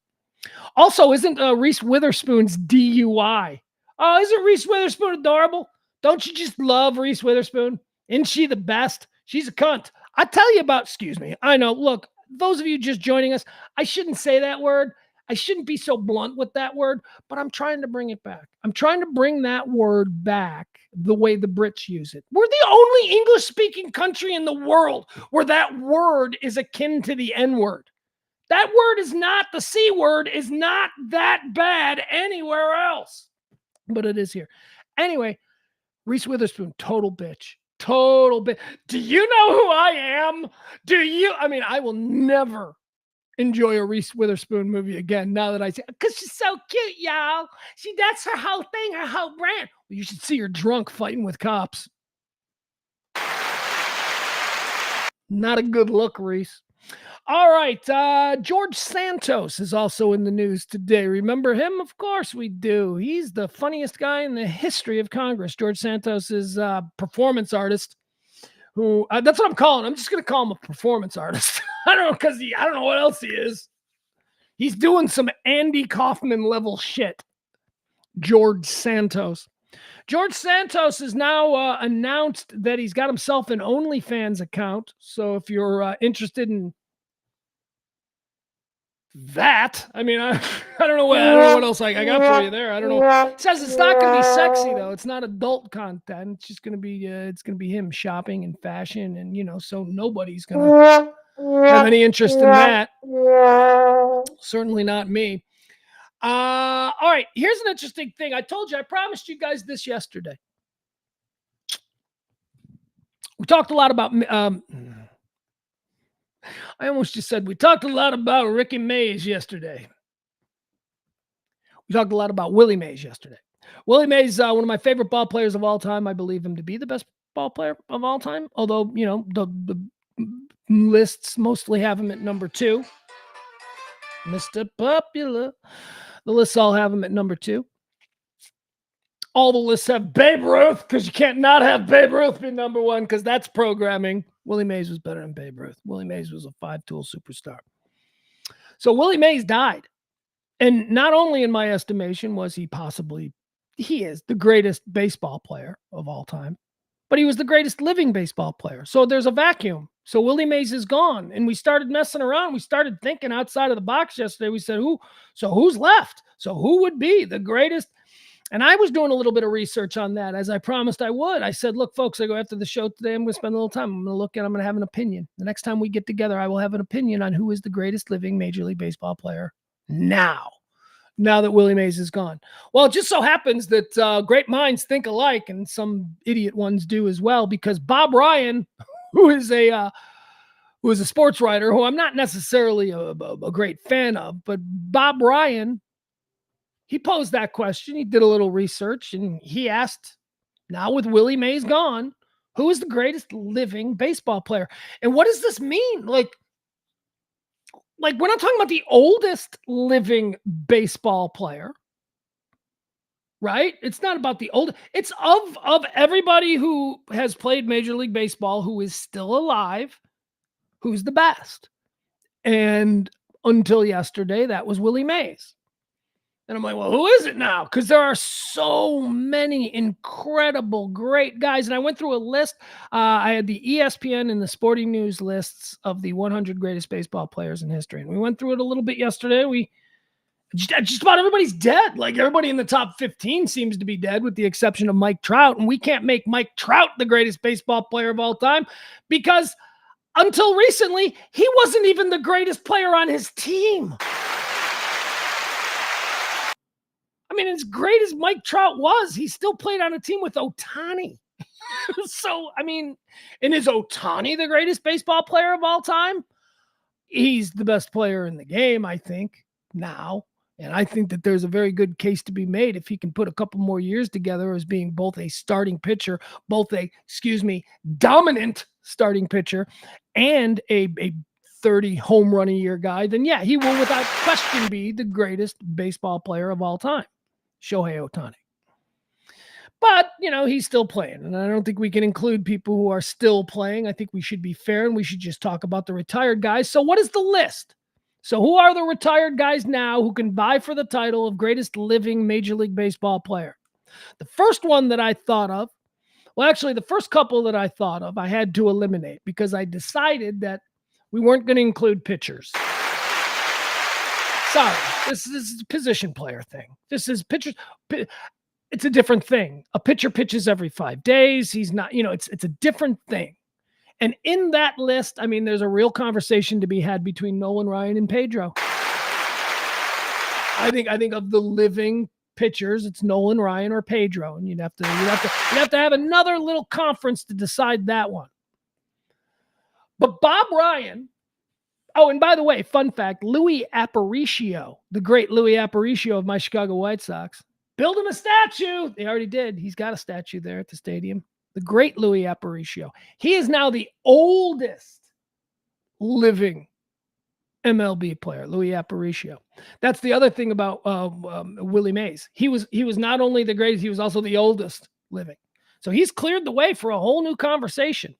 Also, isn't Reese Witherspoon's DUI? Oh, isn't Reese Witherspoon adorable? Don't you just love Reese Witherspoon? Isn't she the best? She's a cunt. I tell you about, excuse me. I know, look, those of you just joining us, I shouldn't say that word. I shouldn't be so blunt with that word, but I'm trying to bring it back. I'm trying to bring that word back the way the Brits use it. We're the only English-speaking country in the world where that word is akin to the N-word. That word is not, the C word is not that bad anywhere else, but it is here. Anyway, Reese Witherspoon, total bitch. Total bitch. Do you know who I am? Do you? I mean, I will never enjoy a Reese Witherspoon movie again now that I see, because she's so cute, y'all. That's her whole thing, her whole brand. Well, you should see her drunk fighting with cops. Not a good look, Reese. All right, George Santos is also in the news today. Remember him? Of course we do. He's the funniest guy in the history of Congress. George Santos is a performance artist who, that's what I'm calling him. I'm just going to call him a performance artist. I don't know, because I don't know what else he is. He's doing some Andy Kaufman level shit. George Santos. George Santos has now announced that he's got himself an OnlyFans account. So if you're interested in that, I mean, I don't know what else I got for you there. I don't know. It says it's not going to be sexy though. It's not adult content. It's just going to be him shopping and fashion, and so nobody's going to have any interest in that. Certainly not me. All right, here's an interesting thing. I promised you guys this yesterday. We talked a lot about I almost just said we talked a lot about Ricky Mays yesterday. We talked a lot about Willie Mays yesterday. Willie Mays, one of my favorite ball players of all time. I believe him to be the best ball player of all time. Although, the lists mostly have him at number 2. Mr. Popular. The lists all have him at number 2. All the lists have Babe Ruth, because you can't not have Babe Ruth be number 1, because that's programming. Willie Mays was better than Babe Ruth. Willie Mays was a 5-tool superstar. So Willie Mays died. And not only in my estimation was he is the greatest baseball player of all time, but he was the greatest living baseball player. So there's a vacuum. So Willie Mays is gone. And we started messing around. We started thinking outside of the box yesterday. We said, who's left? So who would be the greatest? And I was doing a little bit of research on that, as I promised I would. I said, look, folks, I go after the show today. I'm going to spend a little time. I'm going to have an opinion. The next time we get together, I will have an opinion on who is the greatest living Major League Baseball player now that Willie Mays is gone. Well, it just so happens that great minds think alike, and some idiot ones do as well, because Bob Ryan, who is a sports writer, who I'm not necessarily a great fan of, but Bob Ryan, he posed that question. He did a little research, and he asked, now with Willie Mays gone, who is the greatest living baseball player? And what does this mean? Like we're not talking about the oldest living baseball player, right? It's not about the old. It's of everybody who has played Major League Baseball who is still alive, who's the best. And until yesterday, that was Willie Mays. And I'm like, well, who is it now? Because there are so many incredible, great guys. And I went through a list. I had the ESPN and the Sporting News lists of the 100 greatest baseball players in history. And we went through it a little bit yesterday. Just about everybody's dead. Like everybody in the top 15 seems to be dead, with the exception of Mike Trout. And we can't make Mike Trout the greatest baseball player of all time, because until recently, he wasn't even the greatest player on his team. I mean, as great as Mike Trout was, he still played on a team with Ohtani. So, I mean, and is Ohtani the greatest baseball player of all time? He's the best player in the game, I think, now. And I think that there's a very good case to be made if he can put a couple more years together as being both a starting pitcher, dominant starting pitcher, and a 30 home run a year guy, then yeah, he will without question be the greatest baseball player of all time. Shohei Ohtani. But, he's still playing. And I don't think we can include people who are still playing. I think we should be fair, and we should just talk about the retired guys. So what is the list? So who are the retired guys now who can vie for the title of greatest living Major League Baseball player? The first one that I thought of Well, actually, the first couple that I thought of, I had to eliminate because I decided that we weren't going to include pitchers. Sorry, this is a position player thing. This is pitchers. It's a different thing. A pitcher pitches every 5 days. He's not, it's a different thing. And in that list, I mean, there's a real conversation to be had between Nolan Ryan and Pedro. I think of the living pitchers, it's Nolan Ryan or Pedro, and you'd have to have another little conference to decide that one. But Bob Ryan. Oh, and by the way, fun fact: Louis Aparicio, the great Louis Aparicio of my Chicago White Sox, build him a statue. They already did. He's got a statue there at the stadium. The great Louis Aparicio. He is now the oldest living MLB player, Louis Aparicio. That's the other thing about Willie Mays. He was not only the greatest, he was also the oldest living. So he's cleared the way for a whole new conversation.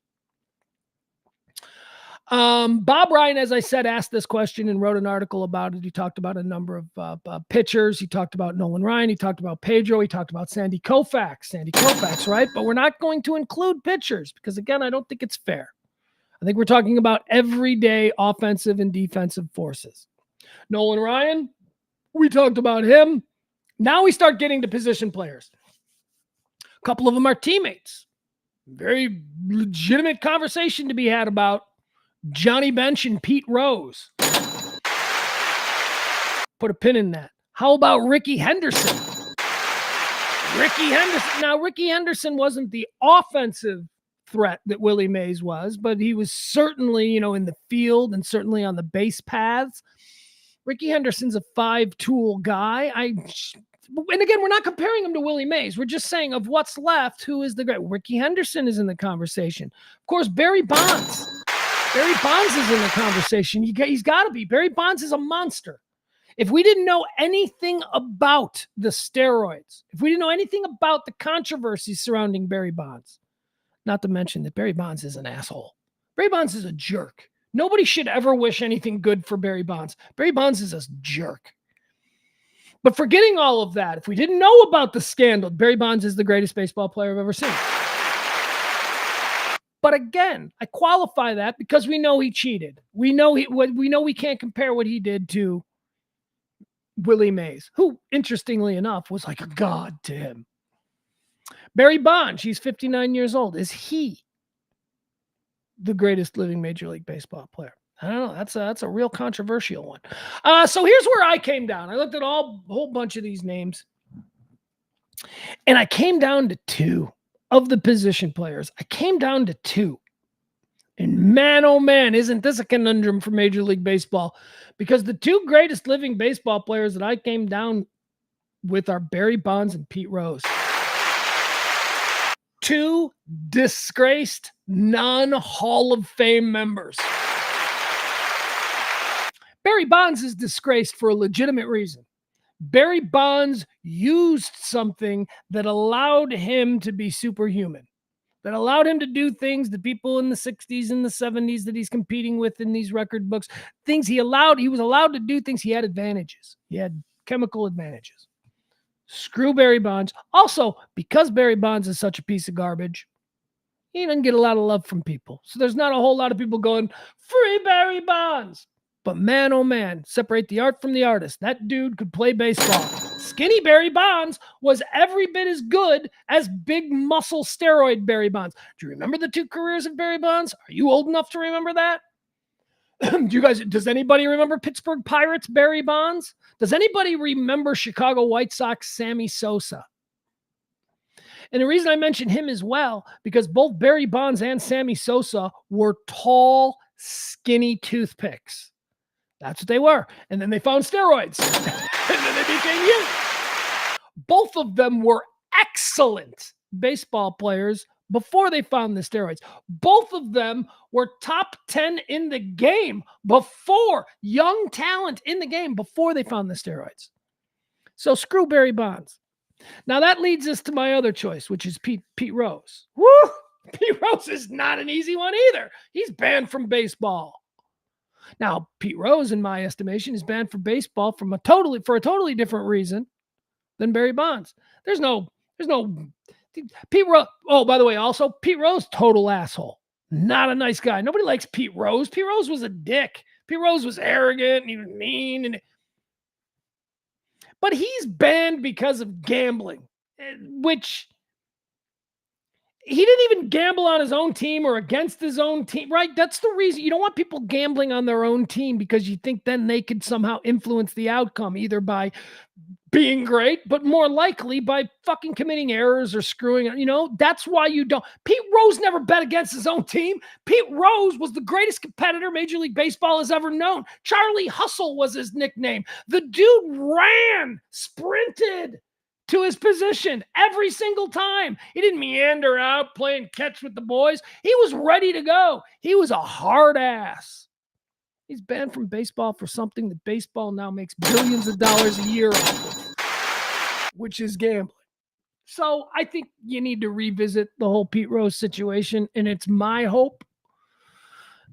Bob Ryan, as I said, asked this question and wrote an article about it. He talked about a number of pitchers. He talked about Nolan Ryan. He talked about Pedro. He talked about Sandy Koufax, right? But we're not going to include pitchers because, again, I don't think it's fair. I think we're talking about everyday offensive and defensive forces. Nolan Ryan, we talked about him. Now we start getting to position players. A couple of them are teammates. Very legitimate conversation to be had about Johnny Bench and Pete Rose. Put a pin in that. How about Ricky Henderson? Now, Ricky Henderson wasn't the offensive threat that Willie Mays was, but he was certainly, in the field and certainly on the base paths. Ricky Henderson's a 5-tool guy. And again, we're not comparing him to Willie Mays. We're just saying of what's left, who is the great? Ricky Henderson is in the conversation. Of course, Barry Bonds. Barry Bonds is in the conversation. He's got to be. Barry Bonds is a monster. If we didn't know anything about the steroids, if we didn't know anything about the controversies surrounding Barry Bonds, not to mention that Barry Bonds is an asshole. Barry Bonds is a jerk. Nobody should ever wish anything good for Barry Bonds. Barry Bonds is a jerk. But forgetting all of that, if we didn't know about the scandal, Barry Bonds is the greatest baseball player I've ever seen. But again, I qualify that because we know he cheated. We know we can't compare what he did to Willie Mays, who, interestingly enough, was like a god to him. Barry Bonds, he's 59 years old. Is he the greatest living Major League Baseball player? I don't know. That's a real controversial one. So here's where I came down. I looked at a whole bunch of these names, and I came down to 2 of the position players. I came down to 2. And man, oh man, isn't this a conundrum for Major League Baseball? Because the 2 greatest living baseball players that I came down with are Barry Bonds and Pete Rose. 2 disgraced non-Hall of Fame members. Barry Bonds is disgraced for a legitimate reason. Barry Bonds used something that allowed him to be superhuman, that allowed him to do things that people in the 60s and the 70s that he's competing with in these record books, he was allowed to do things. He had advantages. He had chemical advantages. Screw Barry Bonds. Also, because Barry Bonds is such a piece of garbage, he doesn't get a lot of love from people. So there's not a whole lot of people going, free Barry Bonds. But man, oh man, separate the art from the artist. That dude could play baseball. Skinny Barry Bonds was every bit as good as big muscle steroid Barry Bonds. Do you remember the 2 careers of Barry Bonds? Are you old enough to remember that? Does anybody remember Pittsburgh Pirates Barry Bonds? Does anybody remember Chicago White Sox Sammy Sosa? And the reason I mention him as well, because both Barry Bonds and Sammy Sosa were tall, skinny toothpicks. That's what they were. And then they found steroids. And then they became huge. Both of them were excellent baseball players before they found the steroids. Both of them were top 10 in the game before, young talent in the game before they found the steroids. So screw Barry Bonds. Now that leads us to my other choice, which is Pete Rose. Woo! Pete Rose is not an easy one either. He's banned from baseball. Now, Pete Rose, in my estimation, is banned from baseball for a totally different reason than Barry Bonds. There's no Pete Rose. Oh, by the way, also Pete Rose, total asshole. Not a nice guy. Nobody likes Pete Rose. Pete Rose was a dick. Pete Rose was arrogant and he was mean. But he's banned because of gambling, which he didn't even gamble on his own team or against his own team, right? That's the reason you don't want people gambling on their own team, because you think then they could somehow influence the outcome, either by being great, but more likely by fucking committing errors or screwing up. That's why you don't. Pete Rose never bet against his own team. Pete Rose was the greatest competitor Major League Baseball has ever known. Charlie Hustle was his nickname. The dude ran, sprinted to his position every single time. He didn't meander out playing catch with the boys. He was ready to go. He was a hard ass. He's banned from baseball for something that baseball now makes billions of dollars a year off of, which is gambling. So I think you need to revisit the whole Pete Rose situation, and it's my hope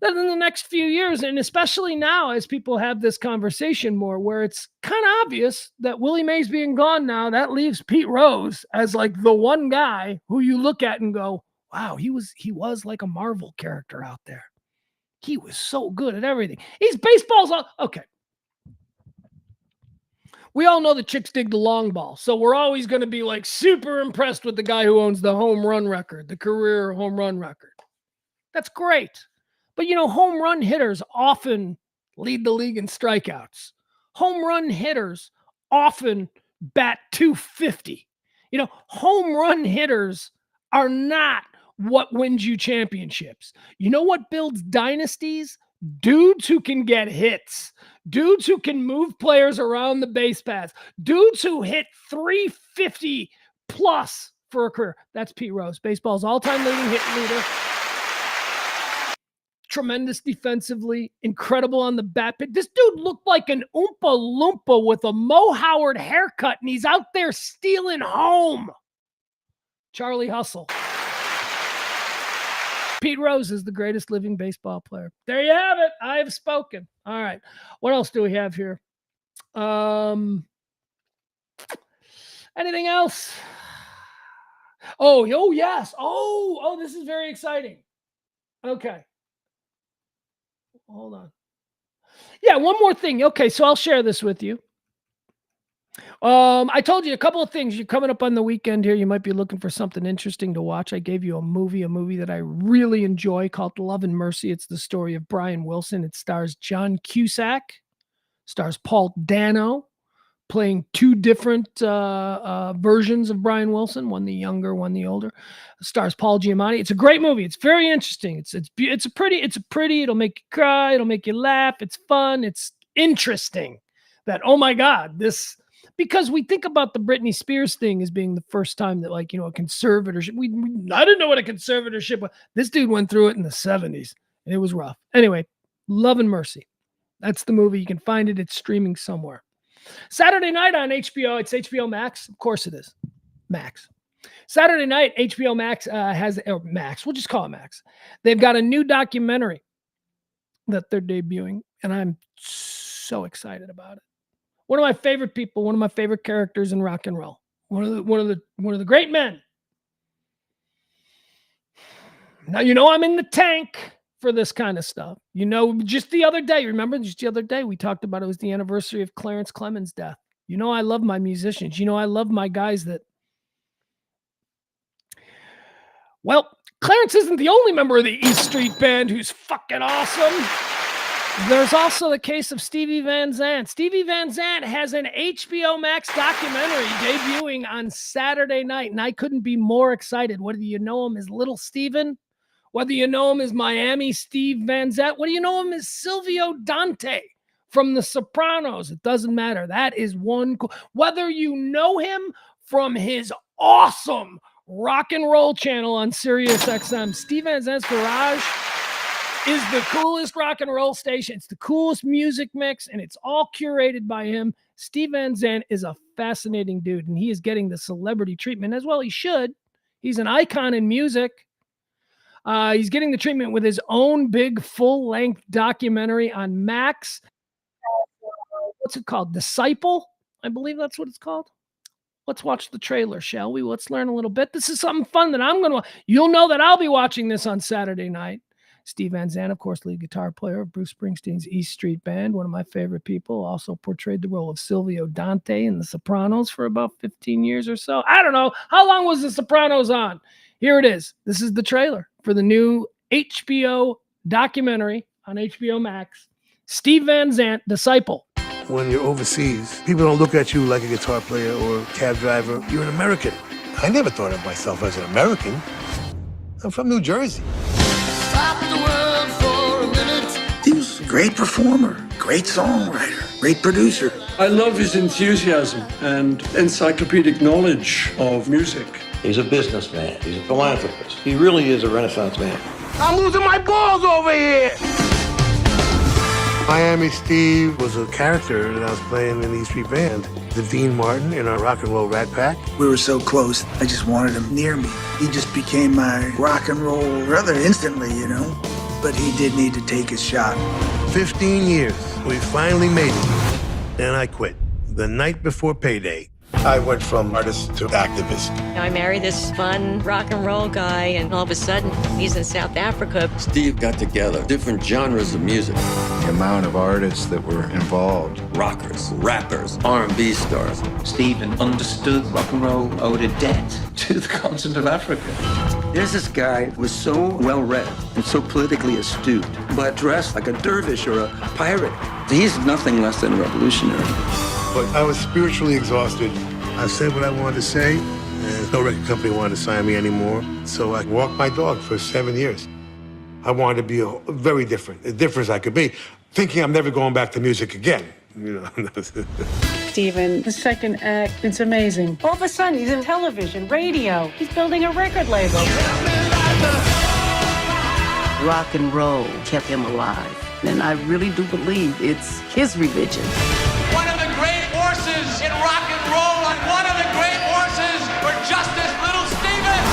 that in the next few years, and especially now as people have this conversation more, where it's kind of obvious that Willie Mays being gone now, that leaves Pete Rose as like the one guy who you look at and go, wow, he was like a Marvel character out there. He was so good at everything. He's baseball's all, okay. We all know the chicks dig the long ball, so we're always going to be like super impressed with the guy who owns the home run record, the career home run record. That's great. But, home run hitters often lead the league in strikeouts. Home run hitters often bat 250. Home run hitters are not what wins you championships. You know what builds dynasties? Dudes who can get hits. Dudes who can move players around the base paths. Dudes who hit 350 plus for a career. That's Pete Rose, baseball's all-time leading hit leader. Tremendous defensively, incredible on the bat pit. This dude looked like an Oompa Loompa with a Mo Howard haircut, and he's out there stealing home. Charlie Hustle. Pete Rose is the greatest living baseball player. There you have it. I have spoken. All right. What else do we have here? Anything else? Oh, yes. Oh, this is very exciting. Okay. Hold on. Yeah, one more thing. Okay, so I'll share this with you. I told you a couple of things. You're coming up on the weekend here. You might be looking for something interesting to watch. I gave you a movie that I really enjoy called Love and Mercy. It's the story of Brian Wilson. It stars John Cusack, stars Paul Dano, playing two different versions of Brian Wilson, one the younger, one the older. It stars Paul Giamatti. It's a great movie. It's very interesting. It's pretty. It'll make you cry. It'll make you laugh. It's fun. It's interesting. That, oh my God, this, because we think about the Britney Spears thing as being the first time that, like, a conservatorship. I didn't know what a conservatorship was. This dude went through it in the 70s, and it was rough. Anyway, Love and Mercy. That's the movie. You can find it. It's streaming somewhere. Saturday night on HBO. It's HBO Max. Of course it is. Max. Saturday night, HBO Max Max. We'll just call it Max. They've got a new documentary that they're debuting, and I'm so excited about it. One of my favorite people, one of my favorite characters in rock and roll. One of the great men. Now, I'm in the tank for this kind of stuff. Just the other day, we talked about it was the anniversary of Clarence Clemens' death. I love my musicians. I love my guys that. Well, Clarence isn't the only member of the East Street Band who's fucking awesome. There's also the case of Stevie Van Zandt. Stevie Van Zandt has an HBO Max documentary debuting on Saturday night, and I couldn't be more excited. Whether you know him as Little Steven, whether you know him as Miami Steve Van Zandt, whether you know him as Silvio Dante from The Sopranos, it doesn't matter. That is one. Whether you know him from his awesome rock and roll channel on Sirius XM, Steve Van Zandt's Garage is the coolest rock and roll station. It's the coolest music mix, and it's all curated by him. Steve Van Zandt is a fascinating dude, and he is getting the celebrity treatment as well. He should. He's an icon in music. He's getting the treatment with his own big full-length documentary on Max. What's it called? Disciple? I believe that's what it's called. Let's watch the trailer, shall we? Let's learn a little bit. This is something fun that I'm going to, you'll know that I'll be watching this on Saturday night. Steve Van Zandt, of course, lead guitar player of Bruce Springsteen's East Street Band, one of my favorite people, also portrayed the role of Silvio Dante in The Sopranos for about 15 years or so. I don't know. How long was The Sopranos on? Here it is. This is the trailer for the new HBO documentary on HBO Max, Steve Van Zandt, Disciple. When you're overseas, people don't look at you like a guitar player or a cab driver. You're an American. I never thought of myself as an American. I'm from New Jersey. Stop the world for a minute. He was a great performer, great songwriter, great producer. I love his enthusiasm and encyclopedic knowledge of music. He's a businessman. He's a philanthropist. He really is a Renaissance man. I'm losing my balls over here! Miami Steve was a character that I was playing in the East Street Band. The Dean Martin in our rock and roll Rat Pack. We were so close, I just wanted him near me. He just became my rock and roll brother instantly, you know? But he did need to take his shot. 15 years. We finally made it. Then I quit. The night before payday. I went from artist to activist. I married this fun rock and roll guy, and all of a sudden, he's in South Africa. Steve got together different genres of music. The amount of artists that were involved. Rockers, rappers, R&B stars. Stephen understood rock and roll owed a debt to the continent of Africa. There's this guy who was so well-read and so politically astute, but dressed like a dervish or a pirate. He's nothing less than a revolutionary. But I was spiritually exhausted. I said what I wanted to say, and no record company wanted to sign me anymore. So I walked my dog for 7 years. I wanted to be very different, as different as I could be, thinking I'm never going back to music again. You know. Steven, the second act, it's amazing. All of a sudden, he's in television, radio. He's building a record label. Rock and roll kept him alive. And I really do believe it's his religion. One of the great horses in rock and roll, and one of the great horses for Justice Little Steven.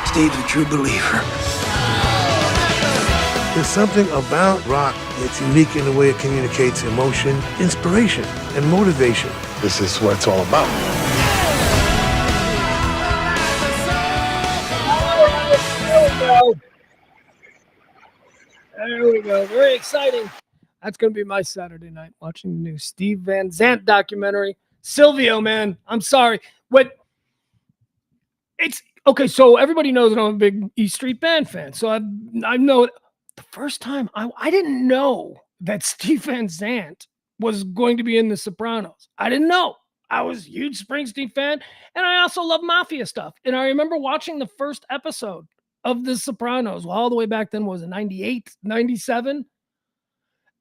Steve's a true believer. There's something about rock that's unique in the way it communicates emotion, inspiration, and motivation. This is what it's all about. There we go. Very exciting. That's going to be my Saturday night, watching the new Steve Van Zandt documentary. Silvio, man, I'm sorry. It's okay. So everybody knows that I'm a big East Street Band fan. So I know the first time I didn't know that Steve Van Zandt was going to be in The Sopranos. I didn't know. I was a huge Springsteen fan, and I also love mafia stuff. And I remember watching the first episode of The Sopranos, all the way back then, was it 98, 97?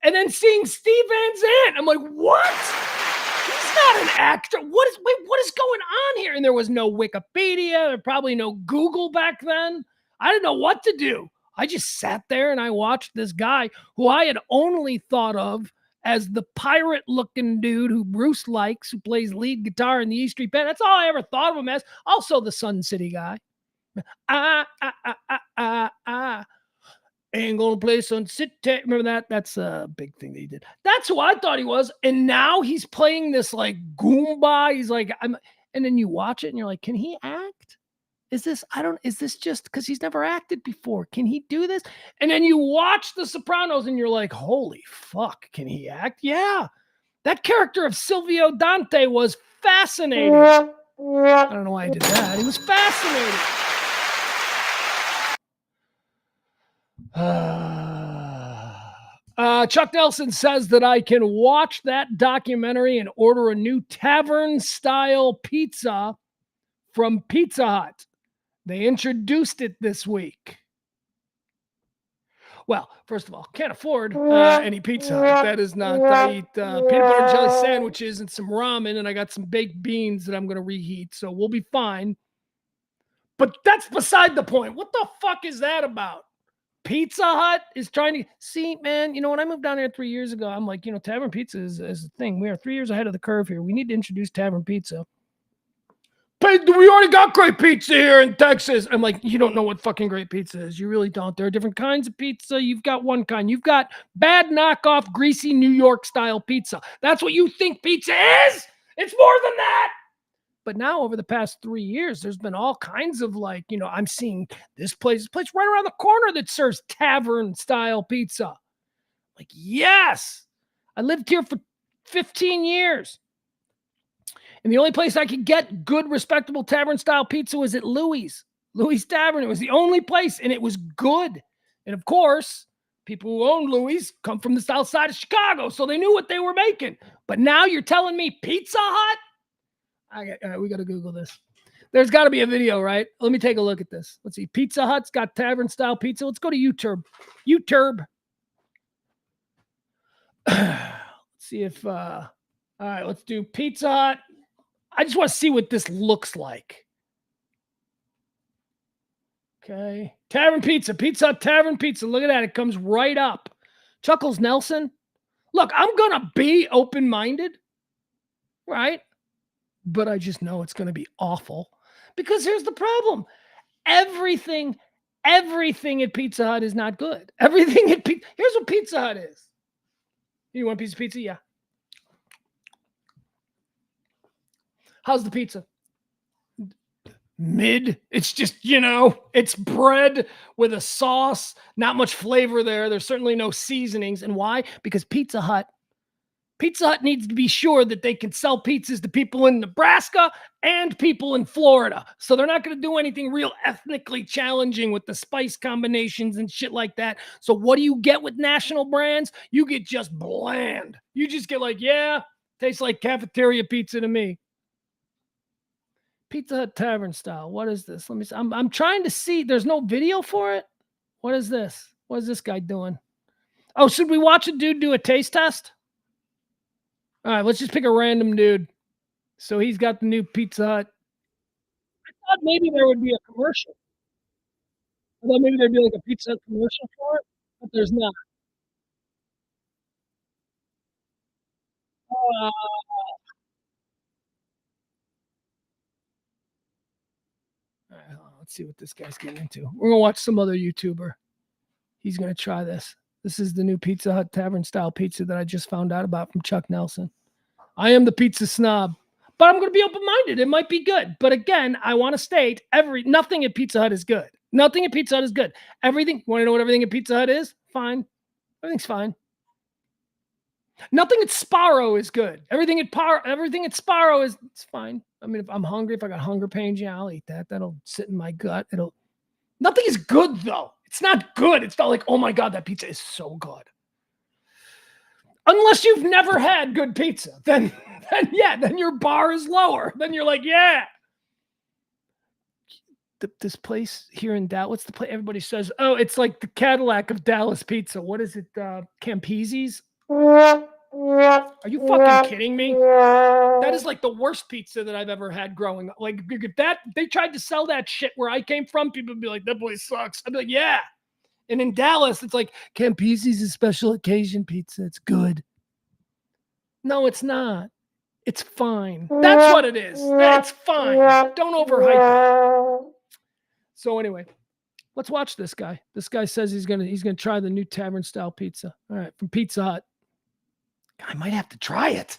And then seeing Steve Van Zandt, I'm like, what? He's not an actor. What is going on here? And there was no Wikipedia, there probably no Google back then. I didn't know what to do. I just sat there and I watched this guy who I had only thought of as the pirate-looking dude who Bruce likes, who plays lead guitar in the East Street Band. That's all I ever thought of him as. Also the Sun City guy. Ain't gonna play Sun City. Remember that? That's a big thing that he did. That's who I thought he was. And now he's playing this like Goomba. He's like, and then you watch it and you're like, can he act? Is this just because he's never acted before? Can he do this? And then you watch The Sopranos and you're like, holy fuck, can he act? Yeah. That character of Silvio Dante was fascinating. I don't know why I did that. He was fascinating. Chuck Nelson says that I can watch that documentary and order a new tavern-style pizza from Pizza Hut. They introduced it this week. Well, first of all, can't afford any Pizza Hut. That is not. I eat peanut butter and jelly sandwiches and some ramen, and I got some baked beans that I'm going to reheat, so we'll be fine. But that's beside the point. What the fuck is that about? Pizza Hut is trying to see, man. You know, when I moved down here 3 years ago, I'm like, tavern pizza is a thing. We are 3 years ahead of the curve here. We need to introduce tavern pizza. But we already got great pizza here in Texas. I'm like, you don't know what fucking great pizza is. You really don't. There are different kinds of pizza. You've got one kind. You've got bad knockoff, greasy New York style pizza. That's what you think pizza is? It's more than that. But now over the past 3 years, there's been all kinds of like, I'm seeing this place right around the corner that serves tavern style pizza. Like, yes, I lived here for 15 years. And the only place I could get good, respectable tavern style pizza was at Louis Tavern. It was the only place, and it was good. And of course, people who own Louis come from the south side of Chicago, so they knew what they were making. But now you're telling me Pizza Hut? All right, we got to Google this. There's got to be a video, right? Let me take a look at this. Let's see. Pizza Hut's got tavern style pizza. Let's go to YouTube. Let's see if, all right, let's do Pizza Hut. I just want to see what this looks like. Okay. Tavern pizza. Pizza Hut tavern pizza. Look at that. It comes right up. Chuckles Nelson. Look, I'm going to be open-minded, right? But I just know it's going to be awful. Because here's the problem. Everything at Pizza Hut is not good. Here's what Pizza Hut is. You want a piece of pizza? Yeah. How's the pizza? Mid. It's just, it's bread with a sauce. Not much flavor there. There's certainly no seasonings. And why? Because Pizza Hut needs to be sure that they can sell pizzas to people in Nebraska and people in Florida. So they're not going to do anything real ethnically challenging with the spice combinations and shit like that. So what do you get with national brands? You get just bland. You just get like, yeah, tastes like cafeteria pizza to me. Pizza Hut tavern style. What is this? Let me see. I'm trying to see. There's no video for it. What is this? What is this guy doing? Oh, should we watch a dude do a taste test? All right, let's just pick a random dude. So he's got the new Pizza Hut. I thought maybe there would be a commercial. I thought maybe there'd be like a Pizza Hut commercial for it, but there's not. All right, let's see what this guy's getting into. We're going to watch some other YouTuber. He's going to try this. This is the new Pizza Hut tavern style pizza that I just found out about from Chuck Nelson. I am the pizza snob, but I'm going to be open-minded. It might be good. But again, I want to state nothing at Pizza Hut is good. Nothing at Pizza Hut is good. Everything, want to know what everything at Pizza Hut is? Fine. Everything's fine. Nothing at Sparrow is good. Everything at Sparrow is fine. I mean, if I'm hungry, if I got hunger pains, yeah, I'll eat that. That'll sit in my gut. Nothing is good though. It's not good. It's not like, oh my God, that pizza is so good. Unless you've never had good pizza, then your bar is lower. Then you're like, yeah. This place here in Dallas, what's the place? Everybody says, oh, it's like the Cadillac of Dallas pizza. What is it? Campese's? Are you fucking kidding me? That is like the worst pizza that I've ever had growing up. Like that, they tried to sell that shit where I came from. People would be like, that place sucks. I'd be like, yeah. And in Dallas, it's like Campese's is special occasion pizza. It's good. No, it's not. It's fine. That's what it is. It's fine. Don't overhype it. So anyway, let's watch this guy. This guy says he's gonna try the new tavern style pizza. All right, from Pizza Hut. I might have to try it.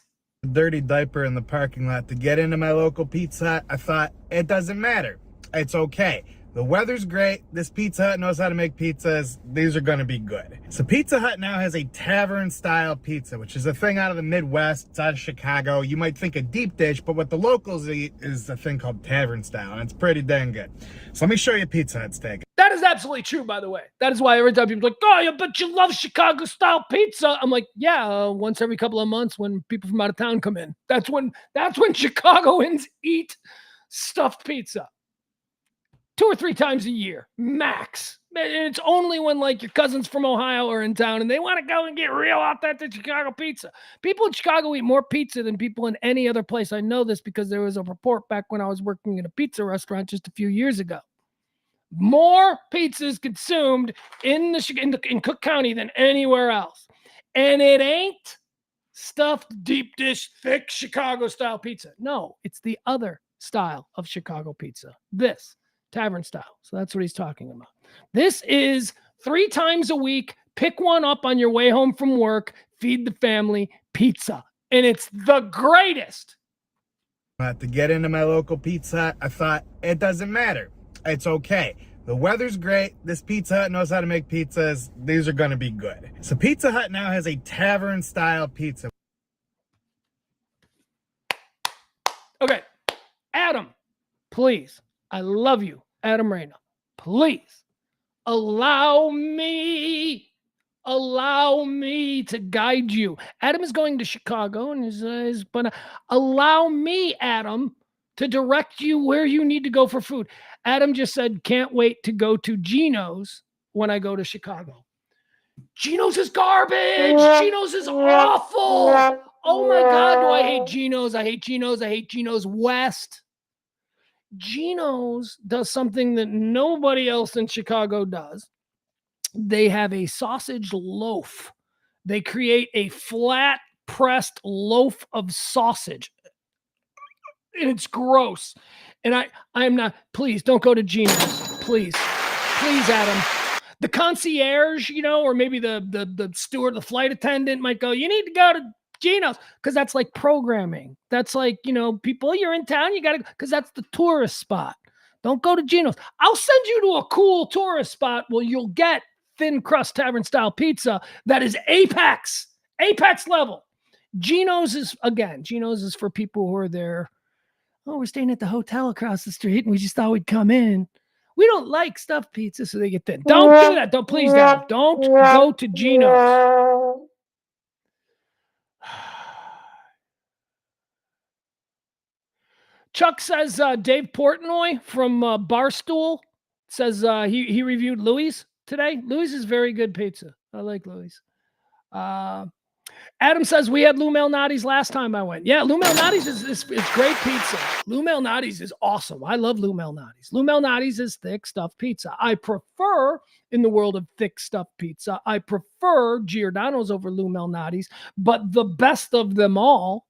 Dirty diaper in the parking lot to get into my local Pizza Hut. I thought, it doesn't matter. It's okay. The weather's great. This Pizza Hut knows how to make pizzas. These are going to be good. So Pizza Hut now has a tavern-style pizza, which is a thing out of the Midwest. It's out of Chicago. You might think a deep dish, but what the locals eat is a thing called tavern style, and it's pretty dang good. So let me show you Pizza Hut's take. That is absolutely true, by the way. That is why every time people are like, oh, yeah, but you love Chicago-style pizza. I'm like, yeah, once every couple of months when people from out of town come in. That's when Chicagoans eat stuffed pizza. 2 or 3 times a year, max. And it's only when like your cousins from Ohio are in town and they want to go and get real authentic Chicago pizza. People in Chicago eat more pizza than people in any other place. I know this because there was a report back when I was working in a pizza restaurant just a few years ago. More pizzas consumed in Cook County than anywhere else. And it ain't stuffed deep dish, thick Chicago style pizza. No, it's the other style of Chicago pizza. This. Tavern style. So that's what he's talking about. This is 3 times a week. Pick one up on your way home from work. Feed the family pizza. And it's the greatest. To get into my local Pizza Hut, I thought, it doesn't matter. It's okay. The weather's great. This Pizza Hut knows how to make pizzas. These are going to be good. So Pizza Hut now has a tavern-style pizza. Okay, Adam, please, I love you, Adam Reyna. Please allow me to guide you. Adam is going to Chicago and is but allow me, Adam, to direct you where you need to go for food. Adam just said, can't wait to go to Gino's when I go to Chicago. Gino's is garbage. Gino's is awful. Oh my God, do I hate Gino's? I hate Gino's. I hate Gino's West. Gino's does something that nobody else in Chicago does. They have a sausage loaf. They create a flat pressed loaf of sausage. And it's gross. And I'm not, please don't go to Gino's. Please, Adam. The concierge, or maybe the steward, the flight attendant might go, you need to go to Gino's, because that's like programming. That's like, people, you're in town, you got to, because that's the tourist spot. Don't go to Gino's. I'll send you to a cool tourist spot where you'll get thin crust tavern style pizza that is apex level. Gino's is for people who are there. Oh, we're staying at the hotel across the street and we just thought we'd come in. We don't like stuffed pizza, so they get thin. Don't do that. Don't, please, Dad. Don't go to Gino's. Chuck says Dave Portnoy from Barstool says he reviewed Louis today. Louis is very good pizza. I like Louis. Adam says we had Lou Malnati's last time I went. Yeah, Lou Malnati's is great pizza. Lou Malnati's is awesome. I love Lou Malnati's. Lou Malnati's is thick stuffed pizza. I prefer, in the world of thick stuffed pizza, I prefer Giordano's over Lou Malnati's, but the best of them all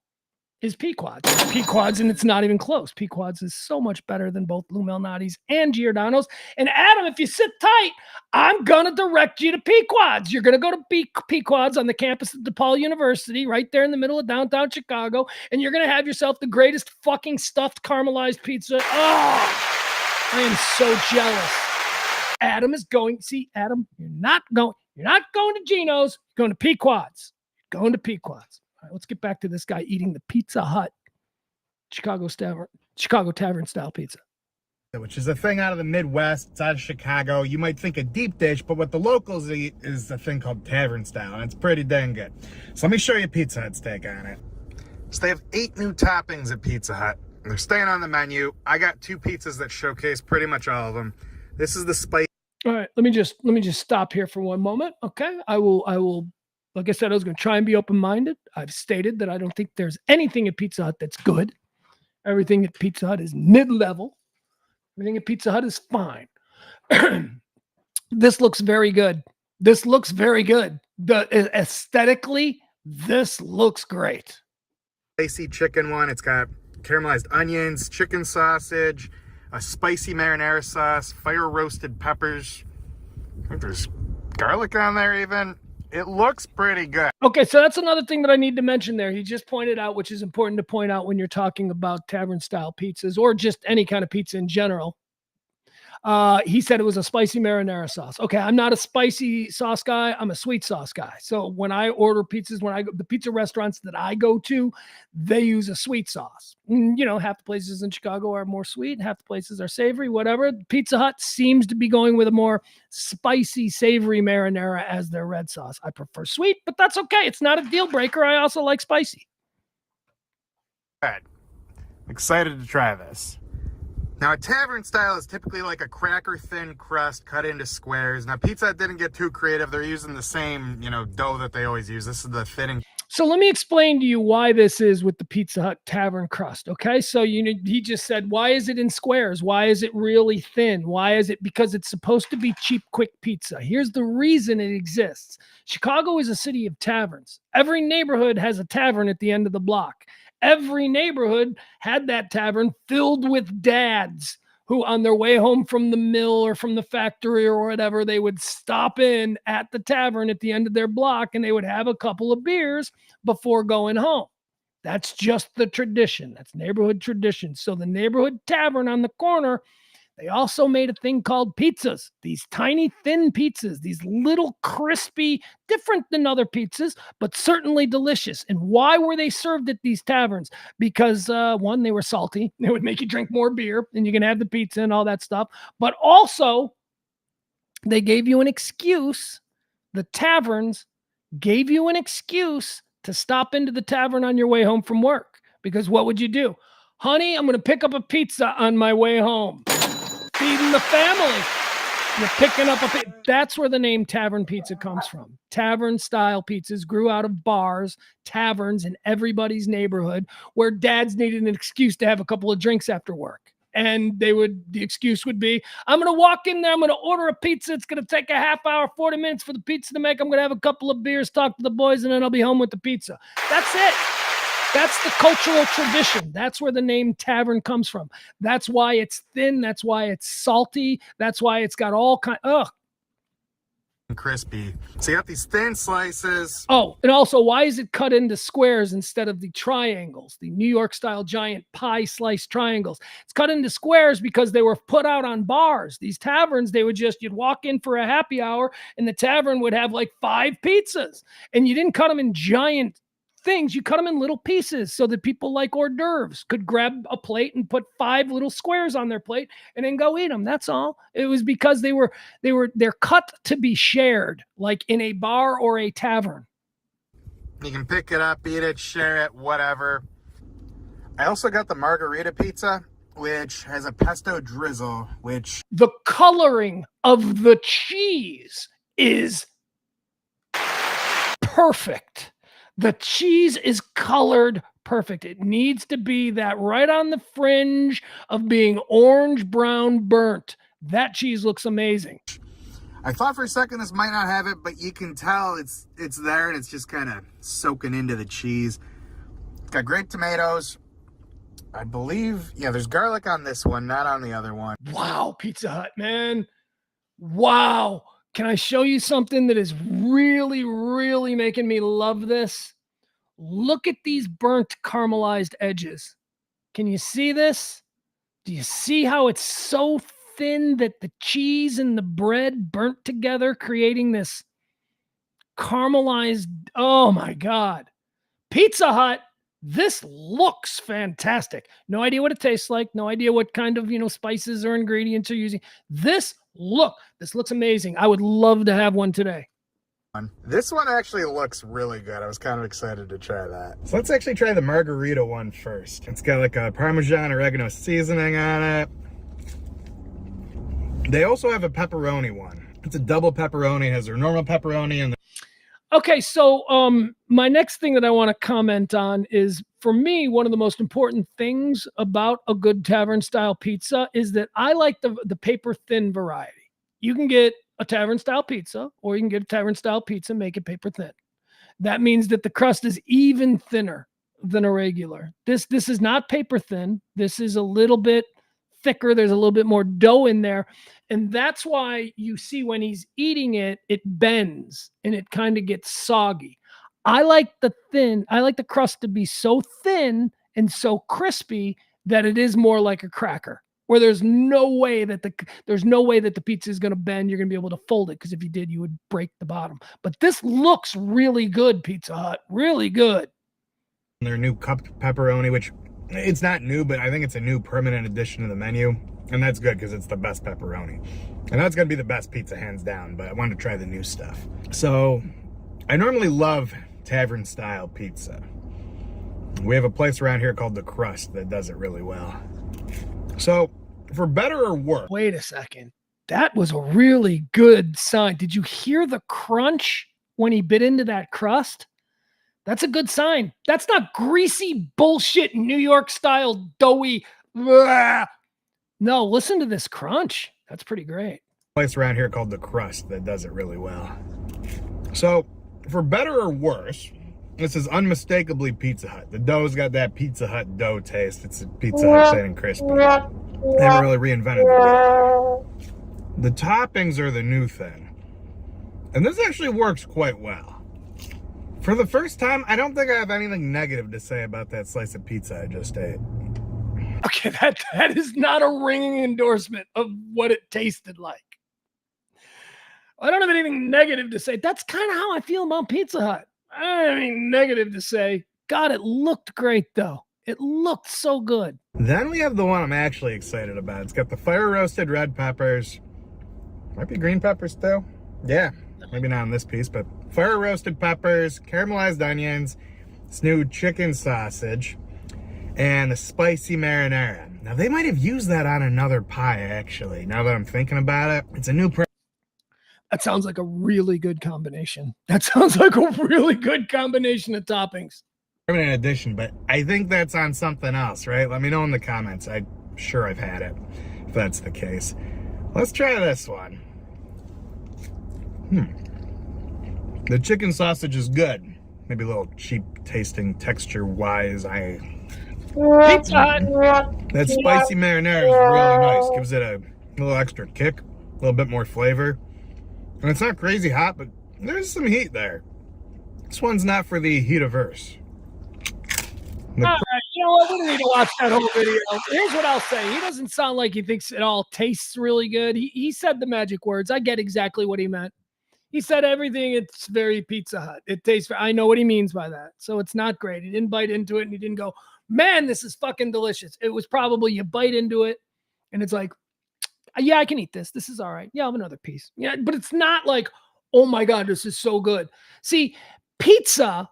is Pequod's. Pequod's, and it's not even close. Pequod's is so much better than both Lou Malnati's and Giordano's. And Adam, if you sit tight, I'm going to direct you to Pequod's. You're going to go to Pequod's on the campus of DePaul University, right there in the middle of downtown Chicago, and you're going to have yourself the greatest fucking stuffed caramelized pizza. Oh, I am so jealous. Adam is going, see, Adam, you're not going to Gino's, you're going to Pequod's. You're going to Pequod's. All right, let's get back to this guy eating the Pizza Hut Chicago tavern style pizza. Which is a thing out of the Midwest. It's out of Chicago. You might think a deep dish, but what the locals eat is a thing called tavern style, and it's pretty dang good. So let me show you Pizza Hut's take on it. So they have 8 new toppings at Pizza Hut. They're staying on the menu. I got 2 pizzas that showcase pretty much all of them. This is the spicy. All right, let me just stop here for one moment. Okay, I will. Like I said, I was going to try and be open-minded. I've stated that I don't think there's anything at Pizza Hut that's good. Everything at Pizza Hut is mid-level. Everything at Pizza Hut is fine. This looks very good. Aesthetically, this looks great. Spicy chicken one. It's got caramelized onions, chicken sausage, a spicy marinara sauce, fire-roasted peppers. I think there's garlic on there even. It looks pretty good. Okay, so that's another thing that I need to mention there. He just pointed out, which is important to point out when you're talking about tavern-style pizzas or just any kind of pizza in general. He said it was a spicy marinara sauce. Okay, I'm not a spicy sauce guy. I'm a sweet sauce guy. So when I order pizzas, the pizza restaurants that I go to, they use a sweet sauce. Half the places in Chicago are more sweet, half the places are savory, whatever. Pizza Hut seems to be going with a more spicy, savory marinara as their red sauce. I prefer sweet, but that's okay. It's not a deal breaker. I also like spicy. Good. Excited to try this. Now, a tavern style is typically like a cracker thin crust cut into squares. Now, Pizza Hut didn't get too creative. They're using the same, dough that they always use. This is the thinning. So let me explain to you why this is with the Pizza Hut tavern crust. Okay. So he just said, why is it in squares? Why is it really thin? Why is it? Because it's supposed to be cheap, quick pizza. Here's the reason it exists. Chicago is a city of taverns. Every neighborhood has a tavern at the end of the block. Every neighborhood had that tavern filled with dads who on their way home from the mill or from the factory or whatever, they would stop in at the tavern at the end of their block and they would have a couple of beers before going home. That's just the tradition. That's neighborhood tradition. So the neighborhood tavern on the corner, they also made a thing called pizzas, these tiny thin pizzas, these little crispy, different than other pizzas, but certainly delicious. And why were they served at these taverns? Because one, they were salty. They would make you drink more beer and you can have the pizza and all that stuff. But also they gave you an excuse. The taverns gave you an excuse to stop into the tavern on your way home from work. Because what would you do? Honey, I'm going to pick up a pizza on my way home. Feeding the family. You're picking up that's where the name tavern pizza comes from. Tavern style pizzas grew out of bars, taverns in everybody's neighborhood where dads needed an excuse to have a couple of drinks after work. And the excuse would be, I'm going to walk in there, I'm going to order a pizza. It's going to take a half hour, 40 minutes for the pizza to make. I'm going to have a couple of beers, talk to the boys, and then I'll be home with the pizza. That's it. That's the cultural tradition. That's where the name tavern comes from. That's why it's thin. That's why it's salty. That's why it's got all kind. Crispy. So you got these thin slices. Oh, and also, why is it cut into squares instead of the triangles, the New York style giant pie slice triangles? It's cut into squares because they were put out on bars. These taverns, you'd walk in for a happy hour and the tavern would have like 5 pizzas, and you didn't cut them in giant things. You cut them in little pieces so that people like hors d'oeuvres could grab a plate and put 5 little squares on their plate and then go eat them. That's all. It was because they're cut to be shared, like in a bar or a tavern. You can pick it up, eat it, share it, whatever. I also got the margarita pizza, which has a pesto drizzle, which the coloring of the cheese is perfect. The cheese is colored perfect. It needs to be that right on the fringe of being orange, brown, burnt. That cheese looks amazing. I thought for a second this might not have it, but you can tell it's there and it's just kind of soaking into the cheese. It's got great tomatoes. I believe, there's garlic on this one, not on the other one. Wow, Pizza Hut, man. Wow. Can I show you something that is really, really making me love this? Look at these burnt caramelized edges. Can you see this? Do you see how it's so thin that the cheese and the bread burnt together, creating this caramelized? Oh my God. Pizza Hut, this looks fantastic. No idea what it tastes like. No idea what kind of, spices or ingredients you're using. This looks amazing. I would love to have one today. This one actually looks really good. I was kind of excited to try that. So let's actually try the margarita one first. It's got like a Parmesan oregano seasoning on it. They also have a pepperoni one. It's a double pepperoni. It has their normal pepperoni and Okay, so my next thing that I want to comment on is, for me, one of the most important things about a good tavern style pizza is that I like the paper thin variety. You can get a tavern style pizza, or you can get a tavern style pizza, make it paper thin. That means that the crust is even thinner than a regular. This is not paper thin. This is a little bit thicker. There's a little bit more dough in there. And that's why you see when he's eating it, it bends and it kind of gets soggy. I like the crust to be so thin and so crispy that it is more like a cracker, where there's no way that the pizza is going to bend. You're going to be able to fold it, because if you did, you would break the bottom. But this looks really good, Pizza Hut. Really good. Their new cupped pepperoni, which it's not new, but I think it's a new permanent addition to the menu. And that's good because it's the best pepperoni. And that's going to be the best pizza, hands down. But I wanted to try the new stuff. So I normally love tavern style pizza. We have a place around here called The Crust that does it really well. So for better or worse. Wait a second. That was a really good sign. Did you hear the crunch when he bit into that crust? That's a good sign. That's not greasy bullshit New York style doughy. Blah. No, listen to this crunch. That's pretty great. Place around here called The Crust that does it really well. So for better or worse, this is unmistakably Pizza Hut. The dough's got that Pizza Hut dough taste. It's a Pizza Hut thin and crispy. They haven't really reinvented the wheel. The toppings are the new thing. And this actually works quite well. For the first time, I don't think I have anything negative to say about that slice of pizza I just ate. Okay, that is not a ringing endorsement of what it tasted like. I don't have anything negative to say. That's kind of how I feel about Pizza Hut. I don't have anything negative to say. God, it looked great, though. It looked so good. Then we have the one I'm actually excited about. It's got the fire-roasted red peppers. Might be green peppers, too. Yeah, maybe not on this piece, but fire-roasted peppers, caramelized onions, this new chicken sausage, and the spicy marinara. Now, they might have used that on another pie, actually, now that I'm thinking about it. It's a new... That sounds like a really good combination. That sounds like a really good combination of toppings. Permanent addition, but I think that's on something else, right? Let me know in the comments. I'm sure I've had it, if that's the case. Let's try this one. The chicken sausage is good. Maybe a little cheap tasting texture-wise. Pizza Hut. That spicy marinara is really nice. Gives it a little extra kick, a little bit more flavor. And it's not crazy hot, but there's some heat there. This one's not for the heat-averse. All right, you know what? We don't need to watch that whole video. Here's what I'll say. He doesn't sound like he thinks it all tastes really good. He said the magic words. I get exactly what he meant. He said everything. It's very Pizza Hut. It tastes. I know what he means by that. So it's not great. He didn't bite into it, and he didn't go, man, this is fucking delicious. It was probably you bite into it, and it's like, yeah, I can eat this. This is all right. Yeah, I'll have another piece. Yeah, but it's not like, oh my God, this is so good. See, pizza.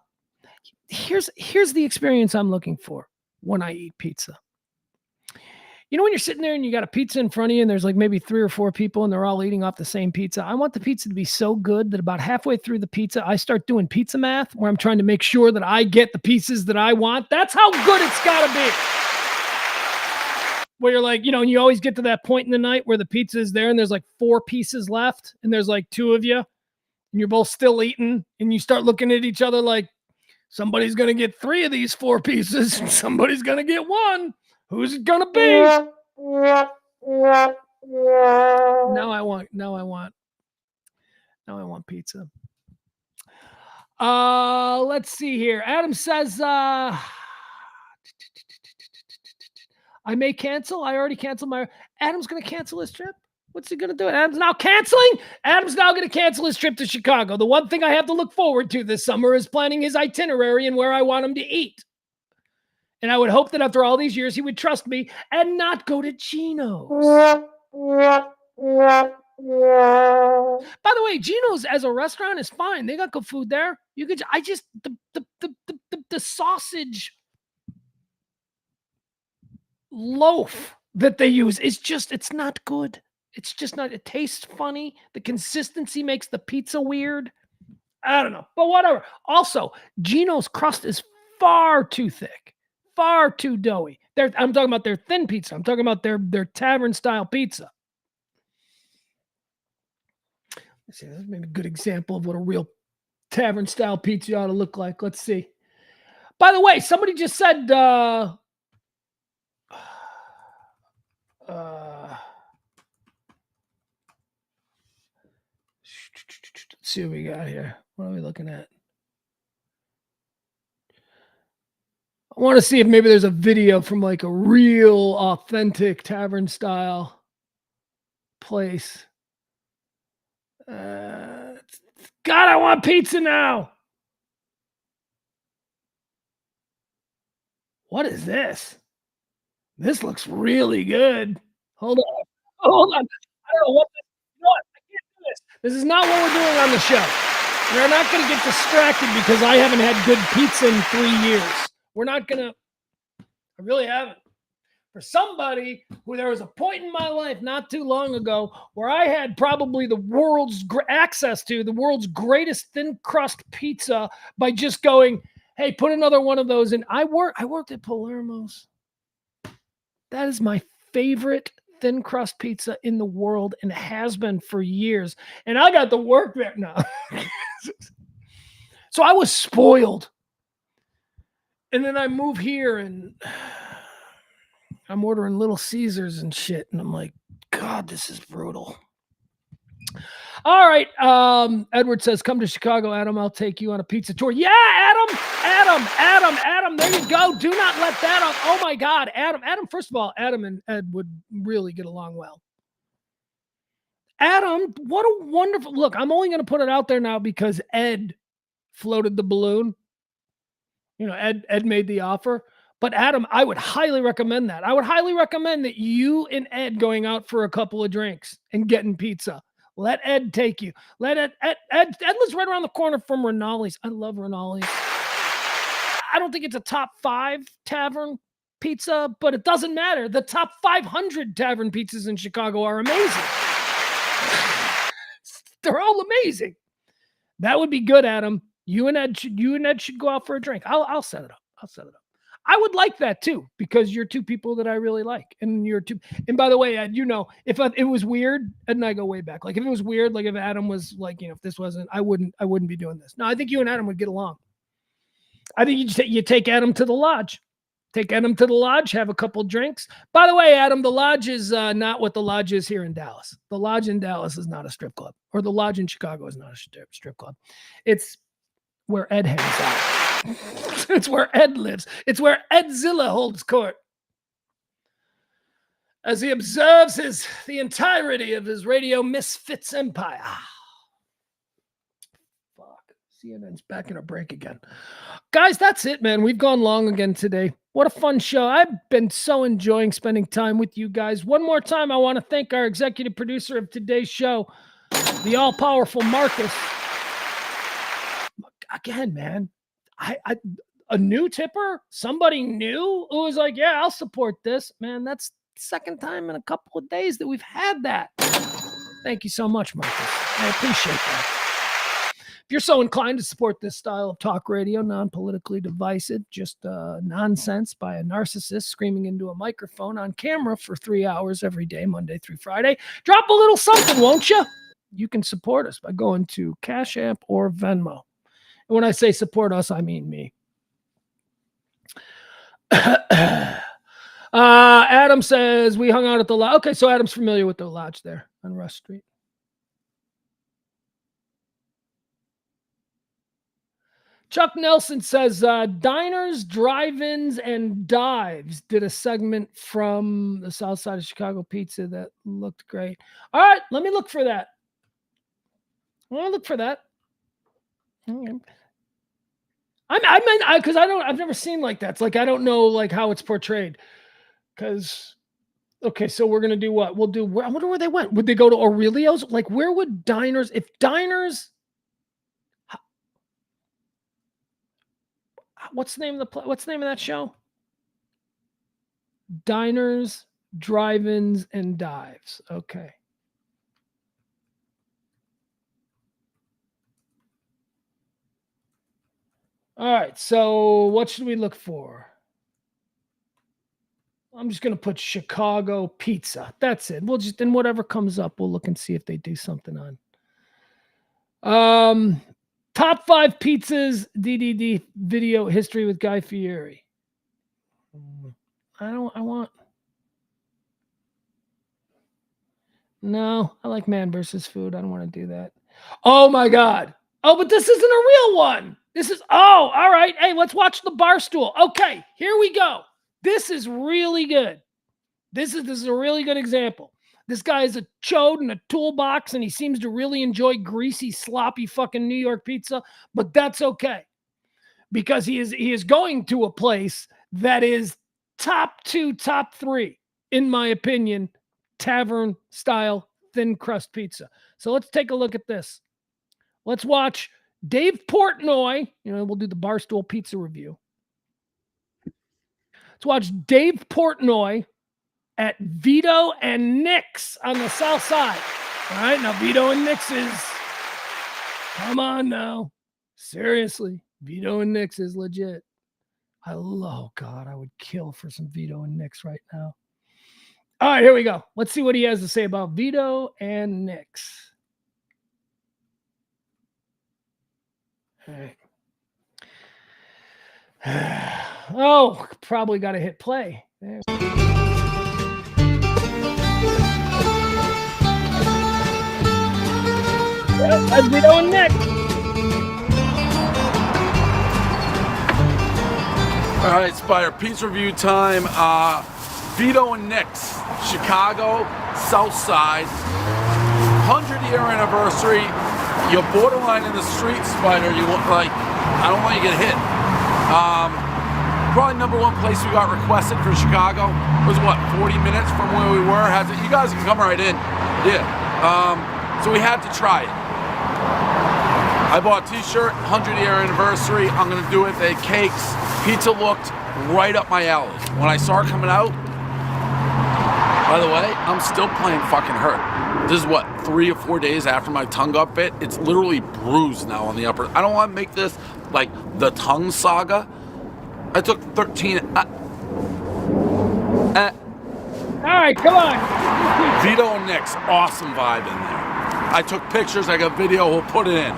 Here's the experience I'm looking for when I eat pizza. You know, when you're sitting there and you got a pizza in front of you and there's like maybe 3 or 4 people and they're all eating off the same pizza. I want the pizza to be so good that about halfway through the pizza, I start doing pizza math where I'm trying to make sure that I get the pieces that I want. That's how good it's got to be. Where you're like, you know, and you always get to that point in the night where the pizza is there and there's like 4 pieces left and there's like 2 of you and you're both still eating and you start looking at each other like, somebody's going to get 3 of these 4 pieces. And somebody's going to get 1. Who's it going to be? Now I want pizza. Let's see here. Adam says, I may cancel. I already canceled my... Adam's going to cancel his trip? What's he going to do? Adam's now canceling? Adam's now going to cancel his trip to Chicago. The one thing I have to look forward to this summer is planning his itinerary and where I want him to eat. And I would hope that after all these years, he would trust me and not go to Gino's. By the way, Gino's as a restaurant is fine. They got good food there. You could, the sausage loaf that they use is just, it's not good. It's just not, it tastes funny. The consistency makes the pizza weird. I don't know, but whatever. Also, Gino's crust is far too thick, far too doughy. I'm talking about their thin pizza. I'm talking about their tavern style pizza. Let's see, that's maybe a good example of what a real tavern style pizza ought to look like. Let's see. By the way, somebody just said, let's see what we got here. What are we looking at? I want to see if maybe there's a video from like a real authentic tavern style place. God, I want pizza now. What is this? This looks really good. Hold on. I don't know what this, you know what? I can't do this. This is not what we're doing on the show. We're not going to get distracted because I haven't had good pizza in 3 years. We're not going to. I really haven't. For somebody who there was a point in my life not too long ago where I had probably the world's access to the world's greatest thin crust pizza by just going, hey, put another one of those in. I worked at Palermo's. That is my favorite thin crust pizza in the world and has been for years. And I got to work there now. So I was spoiled. And then I move here and I'm ordering Little Caesars and shit. And I'm like, God, this is brutal. All right. Edward says, come to Chicago, Adam. I'll take you on a pizza tour. Yeah, Adam. There you go. Do not let that up. Oh my God. Adam, first of all, Adam and Ed would really get along well. Adam, what a wonderful look. I'm only going to put it out there now because Ed floated the balloon. You know, Ed made the offer. But Adam, I would highly recommend that. I would highly recommend that you and Ed going out for a couple of drinks and getting pizza. Let Ed take you. Let Ed lives right around the corner from Rinaldi's. I love Rinaldi's. I don't think it's a top 5 tavern pizza, but it doesn't matter. The top 500 tavern pizzas in Chicago are amazing. They're all amazing. That would be good, Adam. You and Ed should go out for a drink. I'll set it up. I would like that too, because you're two people that I really like. And and by the way, Ed, you know, if it was weird, Ed and I go way back. Like if it was weird, like if Adam was like, you know, if this wasn't, I wouldn't be doing this. No, I think you and Adam would get along. I think you take Adam to the lodge. Take Adam to the lodge, have a couple drinks. By the way, Adam, the lodge is not what the lodge is here in Dallas. The lodge in Dallas is not a strip club, or the lodge in Chicago is not a strip club. It's where Ed hangs out. It's where Ed lives. It's where Edzilla holds court. As he observes the entirety of his Radio Misfits empire. CNN's back in a break again. Guys, that's it, man. We've gone long again today. What a fun show. I've been so enjoying spending time with you guys. One more time, I want to thank our executive producer of today's show, the all-powerful Marcus. Again, man, a new tipper, somebody new who was like, yeah, I'll support this. Man, that's the second time in a couple of days that we've had that. Thank you so much, Marcus. I appreciate that. If you're so inclined to support this style of talk radio, non-politically divisive, just nonsense by a narcissist screaming into a microphone on camera for 3 hours every day, Monday through Friday, drop a little something, won't you? You can support us by going to Cash App or Venmo. And when I say support us, I mean me. Adam says, we hung out at the lodge. Okay, so Adam's familiar with the lodge there on Rush Street. Chuck Nelson says, diners, drive-ins, and dives did a segment from the South Side of Chicago Pizza that looked great. All right, let me look for that. Because I've never seen like that. It's like, I don't know like how it's portrayed. Because, okay, so we're going to do what? I wonder where they went. Would they go to Aurelio's? Like, where would diners, if diners... What's the name of that show? Diners, drive-ins, and dives. Okay. All right. So what should we look for? I'm just going to put Chicago pizza. That's it. We'll just, and whatever comes up, we'll look and see if they do something on. Top 5 pizzas, DDD video history with Guy Fieri. No, I like Man versus Food. I don't want to do that. Oh my God. Oh, but this isn't a real one. All right. Hey, let's watch the Barstool. Okay, here we go. This is really good. This is a really good example. This guy is a chode in a toolbox, and he seems to really enjoy greasy, sloppy fucking New York pizza, but that's okay. Because he is going to a place that is top 2, top 3, in my opinion, tavern-style thin crust pizza. So let's take a look at this. Let's watch Dave Portnoy. We'll do the Barstool Pizza review. Let's watch Dave Portnoy at Vito and Nick's on the South Side. All right, now Vito and Nick's is, come on now. Seriously, Vito and Nick's is legit. Oh God, I would kill for some Vito and Nick's right now. All right, here we go. Let's see what he has to say about Vito and Nick's. All right. Oh, probably got to hit play. There. That's Vito and Nick. All right, Spire, pizza review time. Vito and Nick's, Chicago, South Side, 100-year anniversary. You're borderline in the street, Spider. You look like, I don't want you to get hit. Probably number one place we got requested for Chicago. It was what, 40 minutes from where we were? You guys can come right in. Yeah. So we had to try it. I bought a t-shirt, 100-year anniversary. I'm gonna do it. They had cakes. Pizza looked right up my alley. When I saw it coming out, by the way, I'm still playing fucking hurt. This is what, 3 or 4 days after my tongue got bit? It's literally bruised now on the upper. I don't want to make this like the tongue saga. I took 13. All right, come on. Vito and Nick's, awesome vibe in there. I took pictures, I got video, we'll put it in.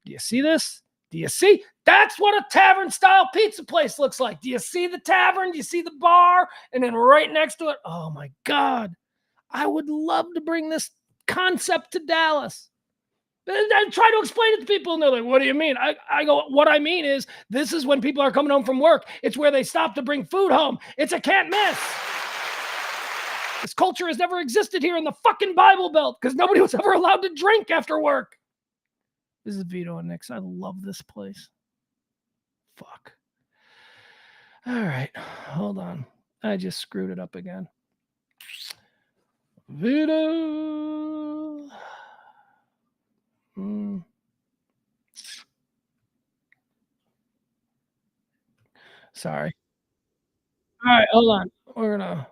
Do you see this? Do you see? That's what a tavern-style pizza place looks like. Do you see the tavern? Do you see the bar? And then right next to it, oh my God. I would love to bring this concept to Dallas. I try to explain it to people, and they're like, what do you mean? I go, what I mean is, this is when people are coming home from work. It's where they stop to bring food home. It's a can't miss. This culture has never existed here in the fucking Bible Belt because nobody was ever allowed to drink after work. This is Vito and Nick's. I love this place. Fuck. All right. Hold on. I just screwed it up again. Vito. Sorry. All right. Hold on. We're going to.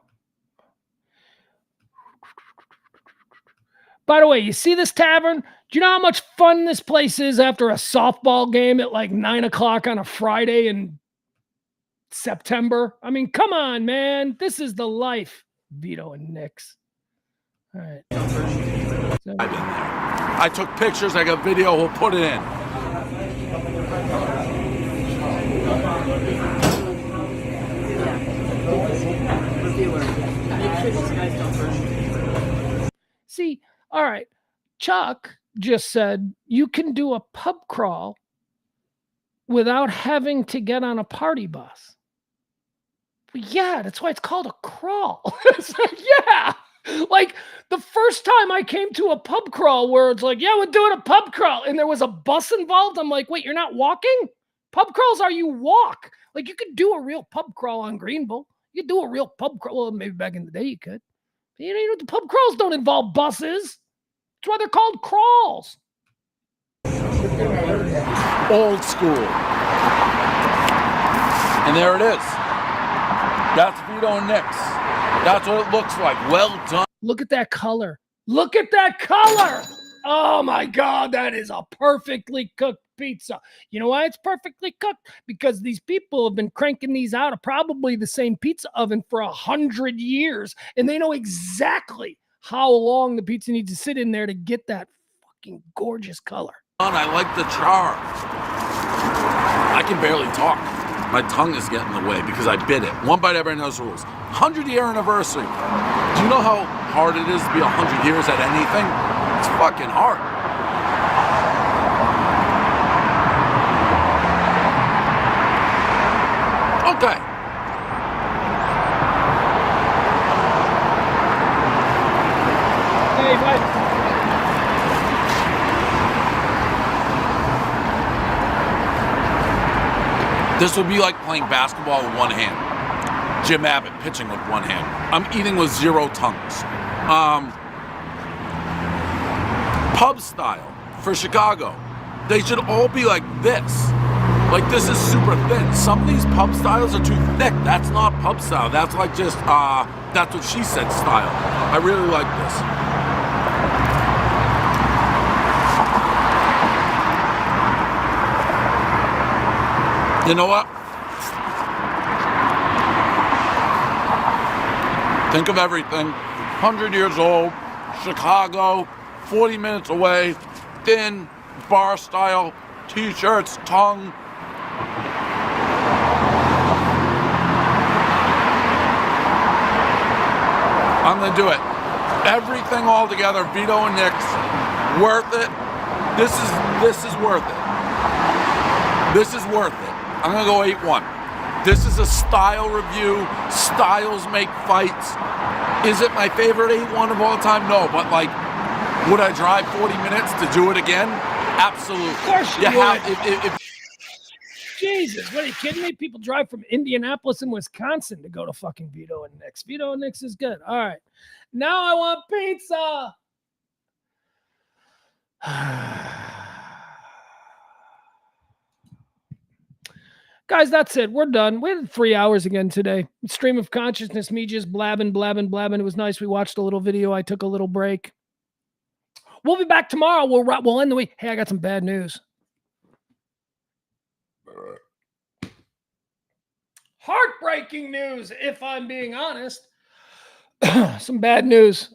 By the way, you see this tavern? Do you know how much fun this place is after a softball game at like 9 o'clock on a Friday in September? I mean, come on, man. This is the life. Vito and Nick's. All right. I took pictures, I got video, we'll put it in. See, all right. Chuck just said you can do a pub crawl without having to get on a party bus. Well, yeah, that's why it's called a crawl. It's like, yeah. Like the first time I came to a pub crawl where it's like, yeah, we're doing a pub crawl and there was a bus involved. I'm like, wait, you're not walking? Pub crawls are you walk. Like you could do a real pub crawl on Greenville. You could do a real pub crawl. Well, maybe back in the day you could. But you know, the pub crawls don't involve buses. That's why they're called crawls. Old school. And there it is. That's Vito and Nick's. That's what it looks like. Well done. Look at that color. Look at that color. Oh my God, that is a perfectly cooked pizza. You know why it's perfectly cooked? Because these people have been cranking these out of probably the same pizza oven for 100 years. And they know exactly how long the pizza needs to sit in there to get that fucking gorgeous color. I like the char. I can barely talk. My tongue is getting in the way because I bit it. One bite, everybody knows the rules. 100-year anniversary. Do you know how hard it is to be 100 years at anything? It's fucking hard. Okay. Hey, bye. This would be like playing basketball with one hand. Jim Abbott pitching with one hand. I'm eating with 0 tongues. Pub style for Chicago. They should all be like this. Like this is super thin. Some of these pub styles are too thick. That's not pub style. That's like just, that's what she said style. I really like this. You know what? Think of everything. 100 years old, Chicago, 40 minutes away, thin, bar style, t-shirts, tongue. I'm going to do it. Everything all together, Vito and Nick's, worth it. This is worth it. This is worth it. I'm going to go 8-1. This is a style review. Styles make fights. Is it my favorite 8-1 of all time? No, but like, would I drive 40 minutes to do it again? Absolutely. Of course you would. If Jesus, what are you kidding me? People drive from Indianapolis and Wisconsin to go to fucking Vito and Nick's. Vito and Nick's is good. All right. Now I want pizza. Guys, that's it. We're done. We had 3 hours again today. Stream of consciousness, me just blabbing. It was nice. We watched a little video. I took a little break. We'll be back tomorrow. We'll end the week. Hey, I got some bad news. Heartbreaking news, if I'm being honest. Some bad news.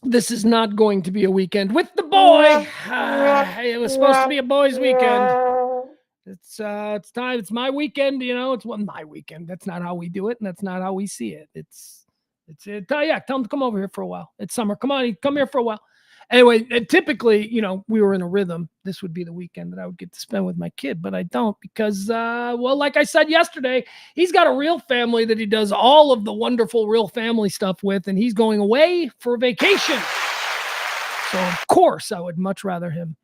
This is not going to be a weekend with the boy. It was supposed to be a boys' weekend. It's time. It's my weekend. You know, it's my weekend. That's not how we do it, and that's not how we see it. It's it. Yeah, tell him to come over here for a while. It's summer. Come on, come here for a while. Anyway, typically, you know, we were in a rhythm. This would be the weekend that I would get to spend with my kid, but I don't because, well, like I said yesterday, he's got a real family that he does all of the wonderful real family stuff with, and he's going away for vacation. So, of course, I would much rather him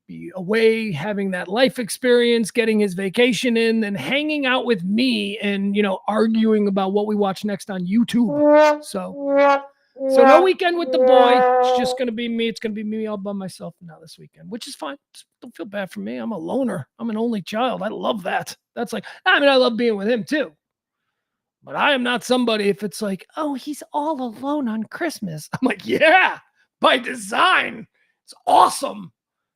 be away, having that life experience, getting his vacation in, than hanging out with me and, you know, arguing about what we watch next on YouTube. So no weekend with the boy. It's just going to be me. It's going to be me all by myself now this weekend, which is fine. Just don't feel bad for me. I'm a loner. I'm an only child. I love that. That's like, I mean, I love being with him too. But I am not somebody if it's like, oh, he's all alone on Christmas. I'm like, yeah, by design. It's awesome.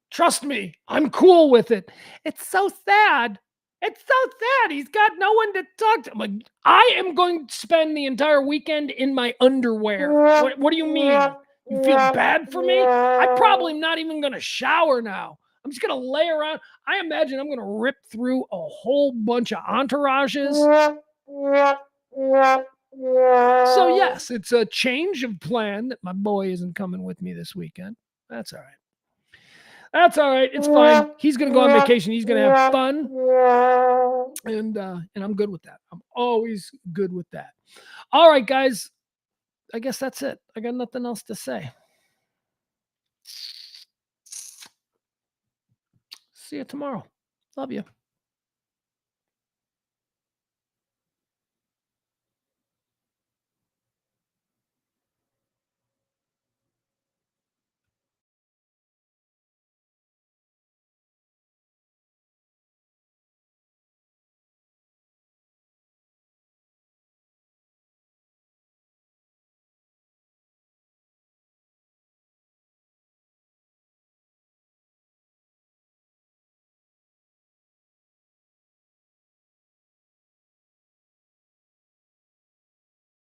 Trust me, I'm cool with it. It's so sad. It's so sad. He's got no one to talk to. I'm like, I am going to spend the entire weekend in my underwear. What do you mean? You feel bad for me? I'm probably not even going to shower now. I'm just going to lay around. I imagine I'm going to rip through a whole bunch of entourages. So yes, it's a change of plan that my boy isn't coming with me this weekend. That's all right. That's all right. It's fine. He's going to go on vacation. He's going to have fun. And I'm good with that. I'm always good with that. All right, guys. I guess that's it. I got nothing else to say. See you tomorrow. Love you.